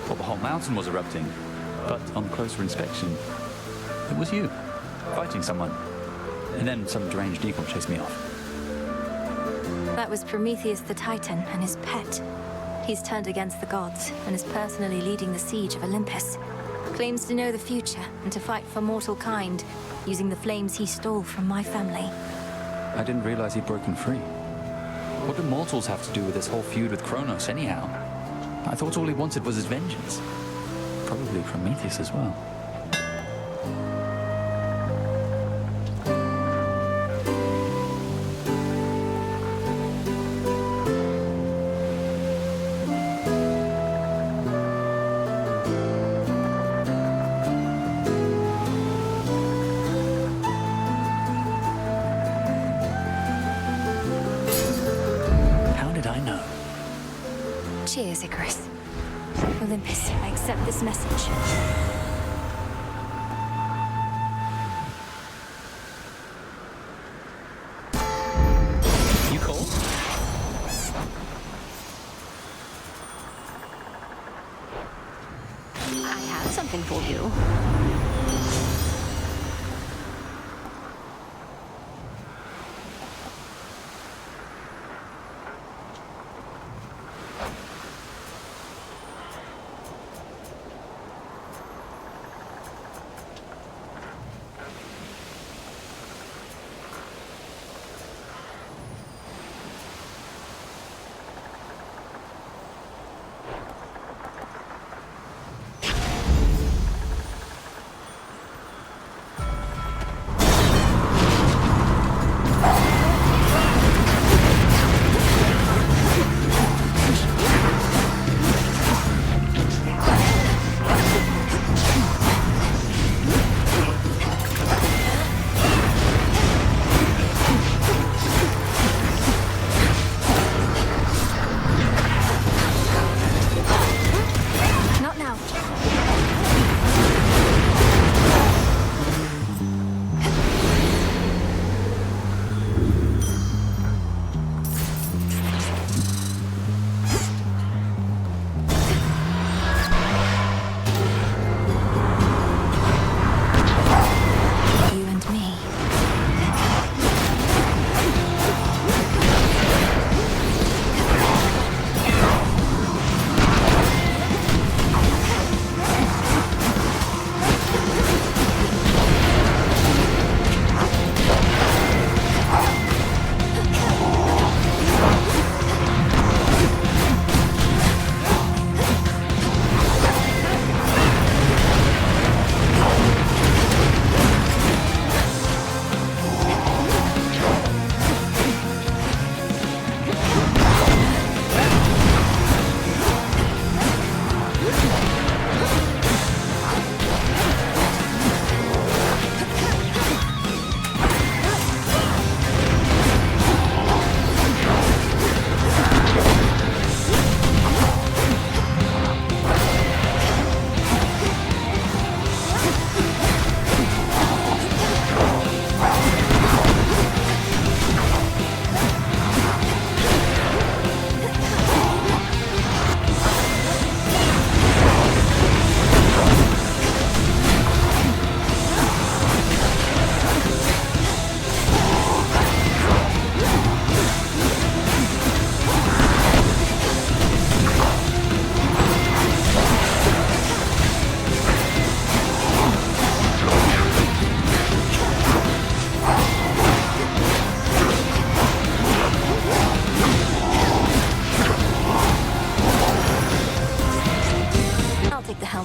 Well, the whole mountain was erupting. But on closer inspection, it was you, fighting someone. And then some deranged eagle chased me off. That was Prometheus the Titan and his pet. He's turned against the gods and is personally leading the siege of Olympus. Claims to know the future and to fight for mortal kind, using the flames he stole from my family. I didn't realize he'd broken free. What do mortals have to do with this whole feud with Kronos, anyhow? I thought all he wanted was his vengeance. Probably Prometheus as well. Cheers, Icarus. Olympus, I accept this message. You cold? I have something for you.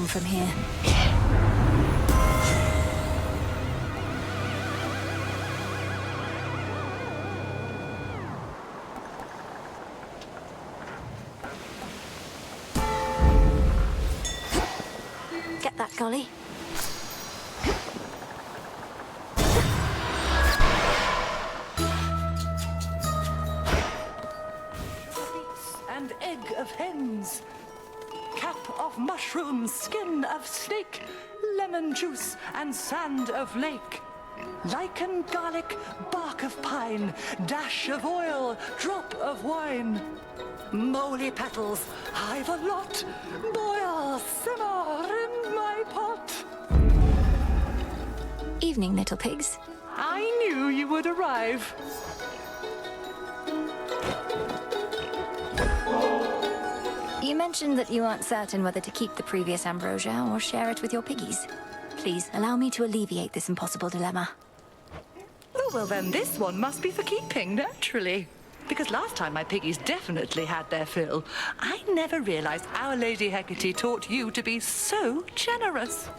From here. Get that, Golly. And egg of hens. Cap of mushroom, skin of snake, lemon juice and sand of lake. Lichen, garlic, bark of pine, dash of oil, drop of wine. Moly petals, I've a lot. Boil, simmer in my pot. Evening, little pigs. I knew you would arrive. You mentioned that you aren't certain whether to keep the previous ambrosia or share it with your piggies. Please, allow me to alleviate this impossible dilemma. Oh, well then this one must be for keeping, naturally. Because last time my piggies definitely had their fill. I never realized Our Lady Hecate taught you to be so generous.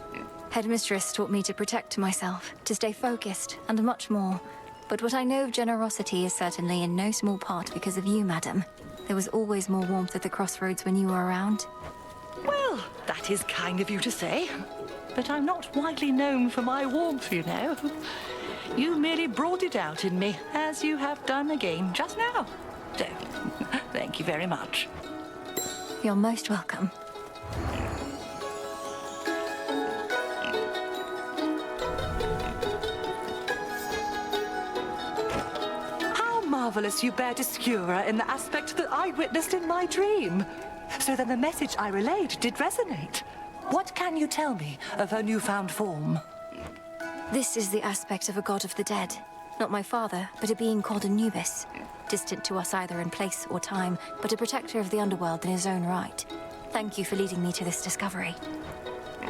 Headmistress taught me to protect myself, to stay focused, and much more. But what I know of generosity is certainly in no small part because of you, madam. There was always more warmth at the crossroads when you were around. Well, that is kind of you to say. But I'm not widely known for my warmth, you know. You merely brought it out in me, as you have done again just now. So, thank you very much. You're most welcome. How marvelous you bear Discura in the aspect that I witnessed in my dream. So then the message I relayed did resonate. What can you tell me of her newfound form? This is the aspect of a god of the dead. Not my father, but a being called Anubis. Distant to us either in place or time, but a protector of the underworld in his own right. Thank you for leading me to this discovery.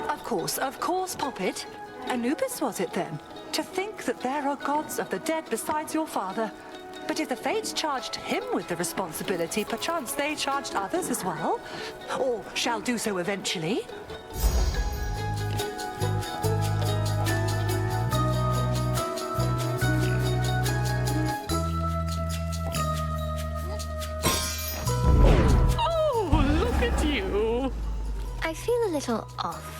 Of course, Poppet. Anubis was it then? To think that there are gods of the dead besides your father. But if the Fates charged him with the responsibility, perchance they charged others as well? Or shall do so eventually? Oh, look at you! I feel a little off.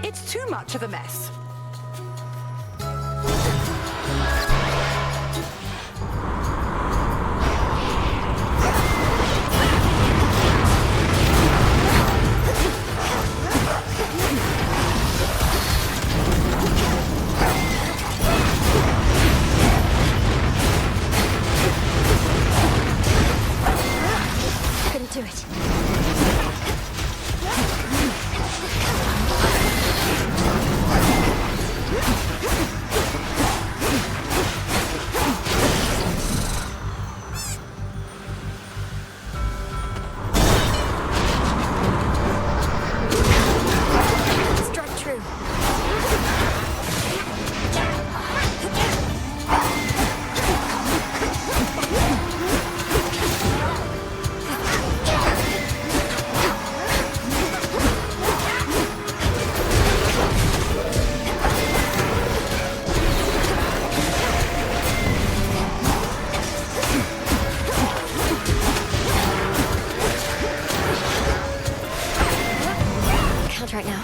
It's too much of a mess. Couldn't do it. Strike true. Can't right now.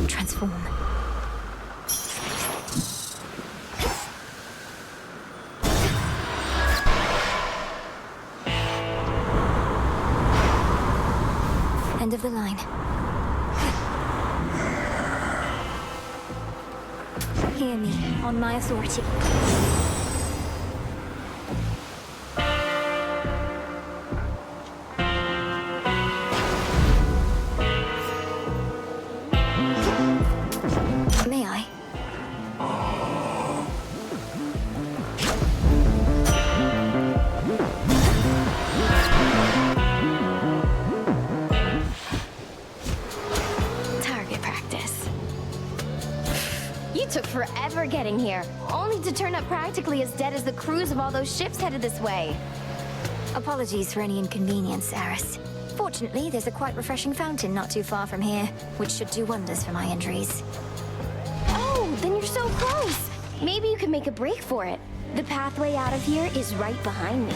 Transform. End of the line. Hear me, on my authority. May I? Target practice. You took forever getting here, only to turn up practically as dead as the crews of all those ships headed this way. Apologies for any inconvenience, Eris. Fortunately, there's a quite refreshing fountain not too far from here, which should do wonders for my injuries. Oh, then you're so close. Maybe you could make a break for it. The pathway out of here is right behind me.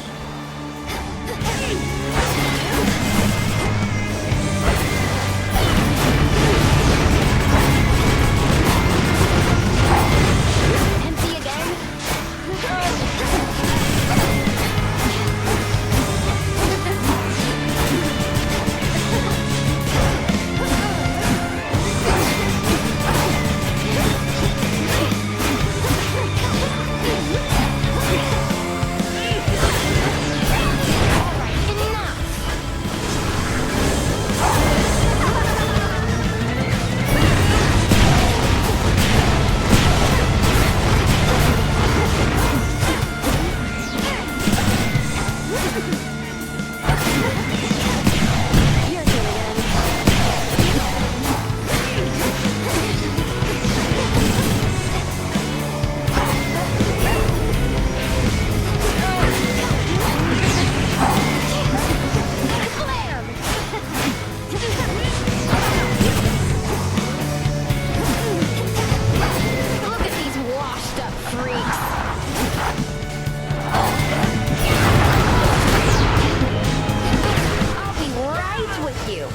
you.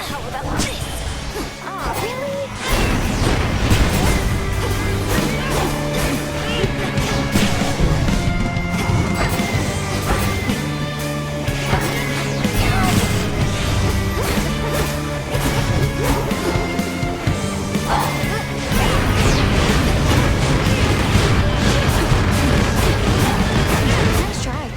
How about this? Aw, really? Nice try.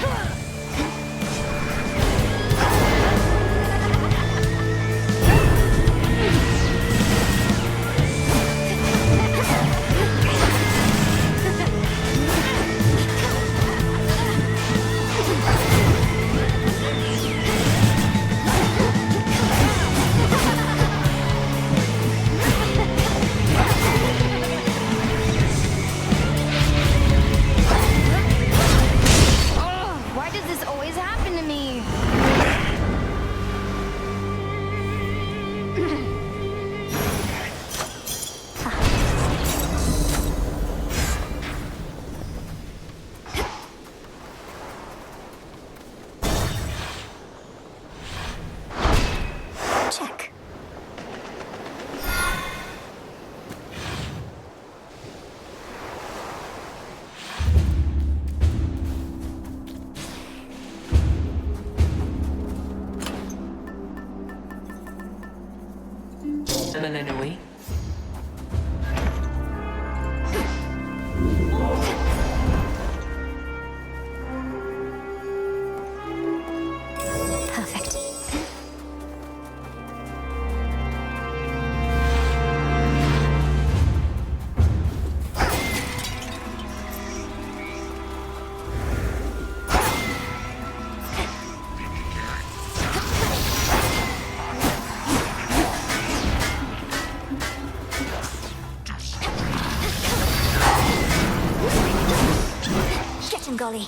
Oh, why does this always happen to me? Check. Anyway. Perfect. Get him, Golly.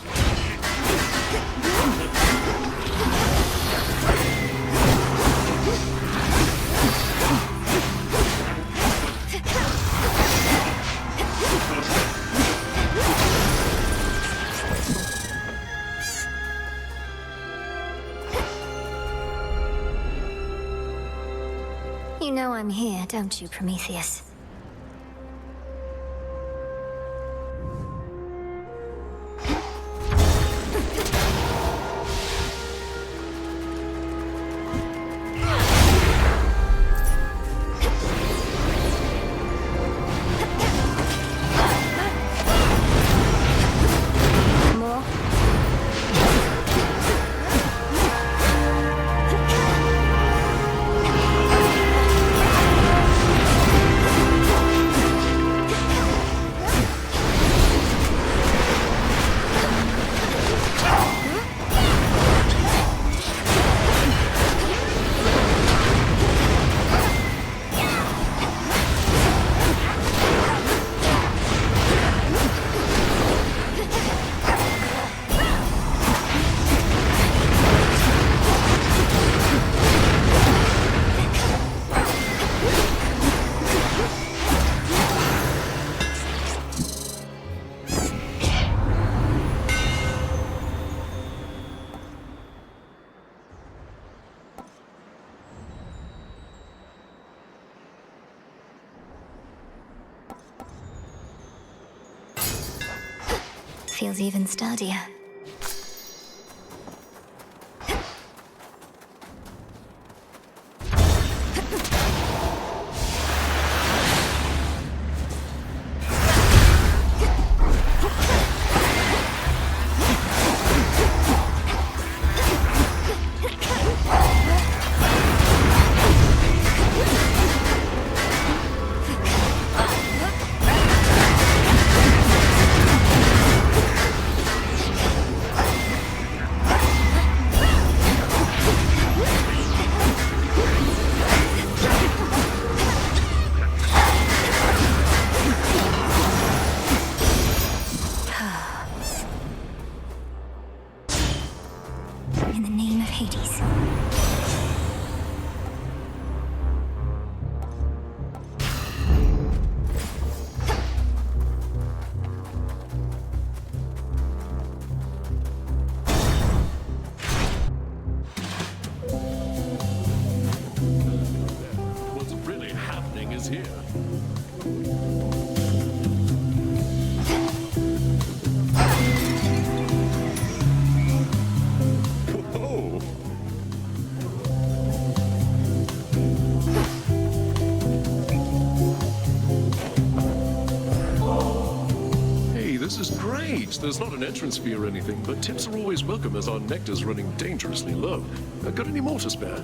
You know I'm here, don't you, Prometheus? More? Feels even sturdier. this is great. There's not an entrance fee or anything, but tips are always welcome as our nectar's running dangerously low. Got any more to spare?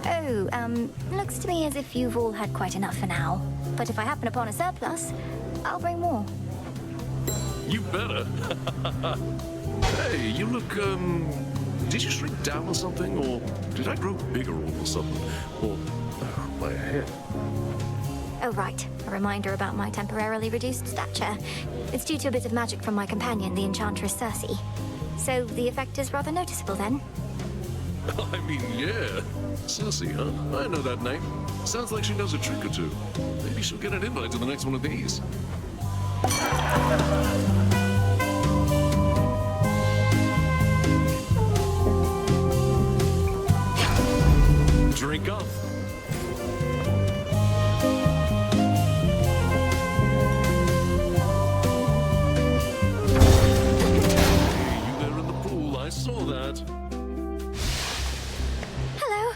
Oh, looks to me as if you've all had quite enough for now. But if I happen upon a surplus, I'll bring more. You better. Hey, you look, did you shrink down or something? Or did I grow bigger all of a sudden? Or, my head? Oh, right. A reminder about my temporarily reduced stature. It's due to a bit of magic from my companion, the Enchantress Circe. So the effect is rather noticeable then? I mean, yeah. Circe, huh? I know that name. Sounds like she knows a trick or two. Maybe she'll get an invite to the next one of these. Drink up. You there in the pool, I saw that. Hello.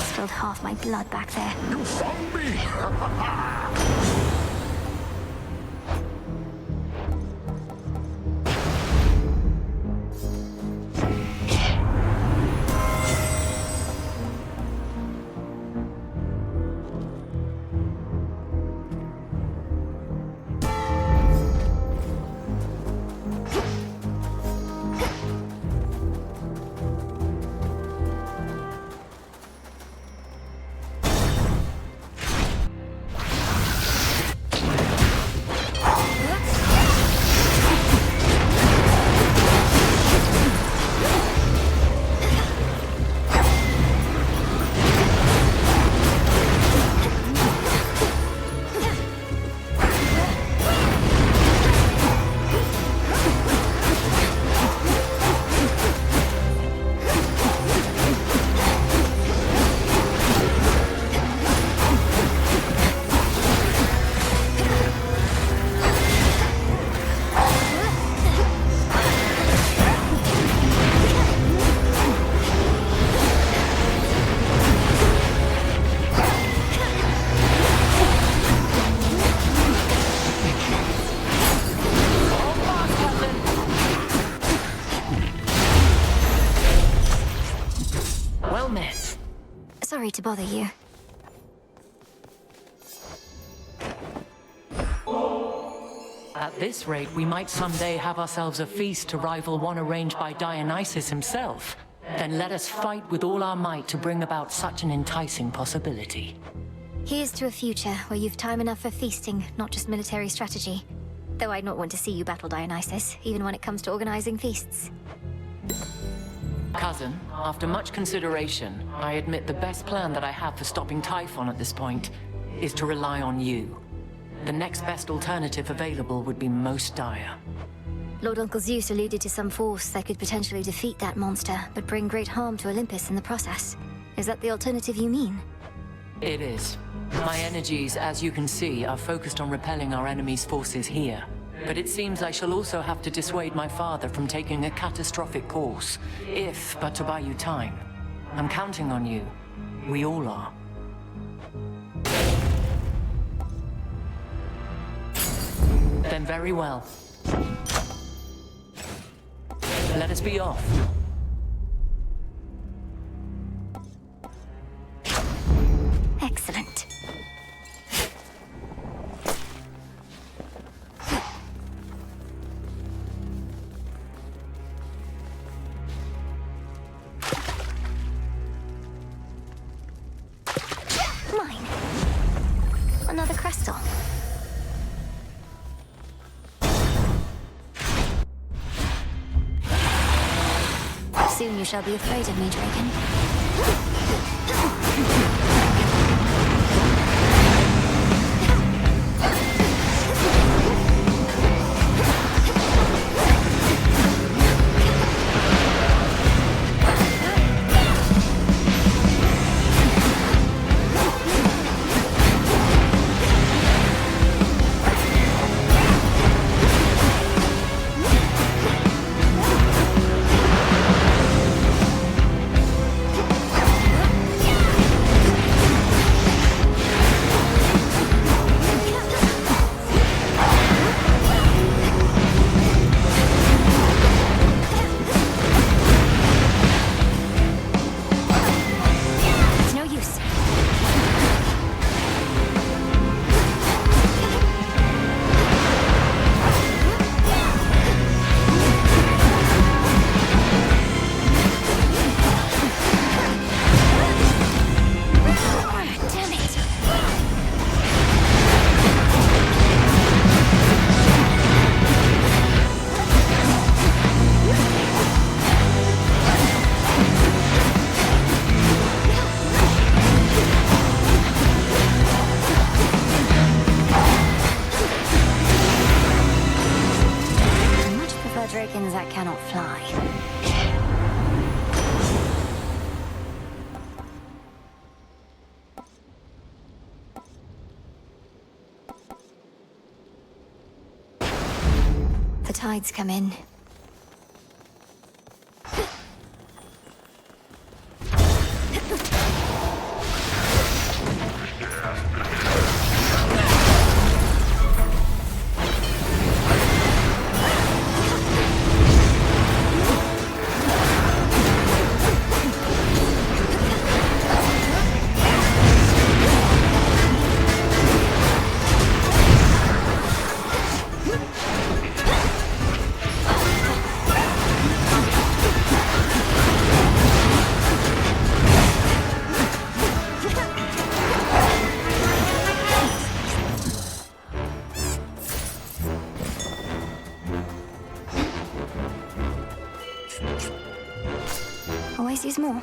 Spilled half my blood back there. You found me! Well met. Sorry to bother you. At this rate, we might someday have ourselves a feast to rival one arranged by Dionysus himself. Then let us fight with all our might to bring about such an enticing possibility. Here's to a future where you've time enough for feasting, not just military strategy. Though I'd not want to see you battle Dionysus, even when it comes to organizing feasts. Cousin, after much consideration, I admit the best plan that I have for stopping Typhon at this point is to rely on you. The next best alternative available would be most dire. Lord Uncle Zeus alluded to some force that could potentially defeat that monster, but bring great harm to Olympus in the process. Is that the alternative you mean? It is. My energies, as you can see, are focused on repelling our enemy's forces here. But it seems I shall also have to dissuade my father from taking a catastrophic course, if but to buy you time. I'm counting on you. We all are. Then very well. Let us be off. Excellent. Vestal. Soon you shall be afraid of me, Draken. Drakens that cannot fly. The tides come in. Always use more.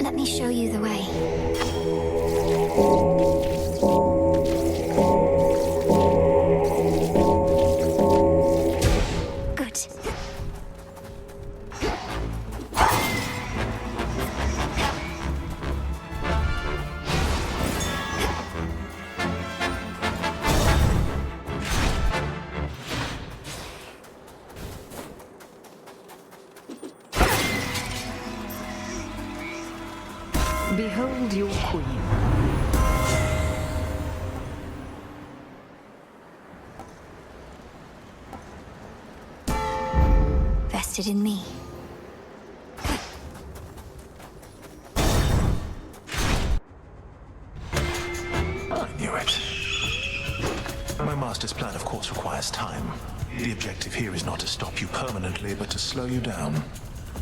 Let me show you the way. Good. Behold your queen. Vested in me. I knew it. My master's plan, of course, requires time. The objective here is not to stop you permanently, but to slow you down.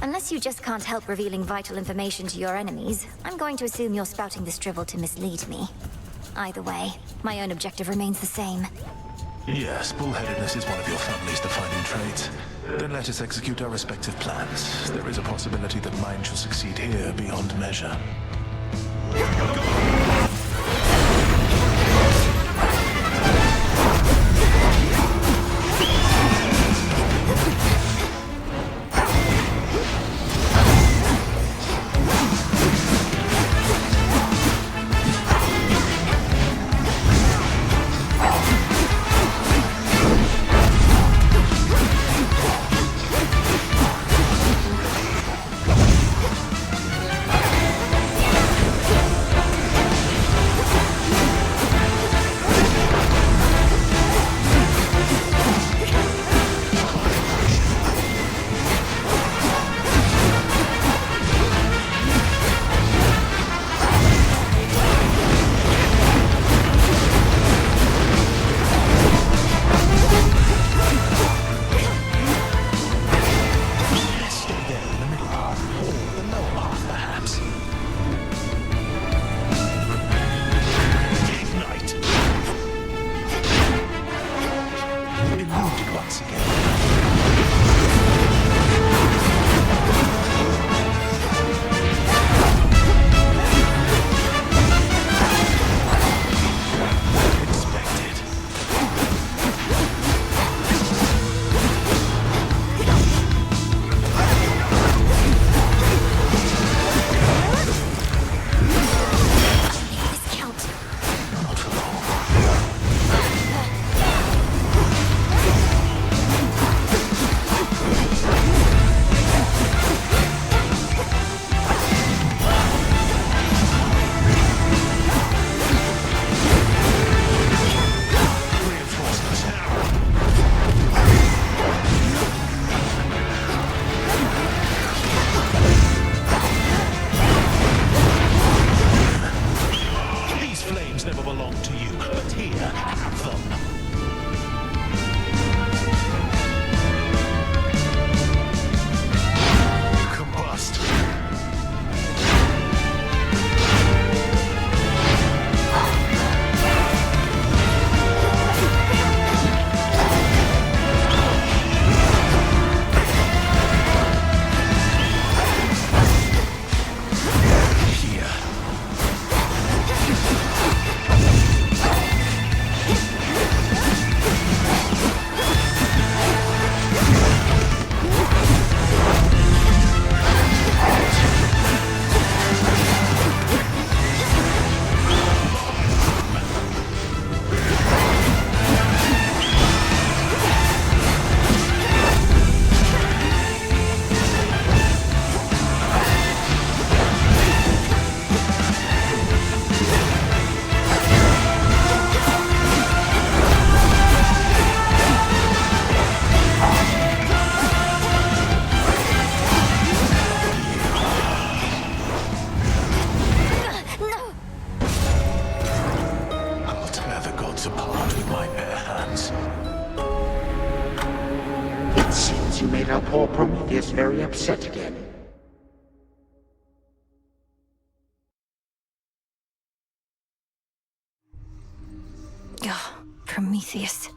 Unless you just can't help revealing vital information to your enemies, I'm going to assume you're spouting this drivel to mislead me. Either way, my own objective remains the same. Yes, bullheadedness is one of your family's defining traits. Then let us execute our respective plans. There is a possibility that mine shall succeed here beyond measure. once again. Never belonged to you, but here, have them. Combust. Apart with my bare hands. It seems you made our poor Prometheus very upset again. Prometheus.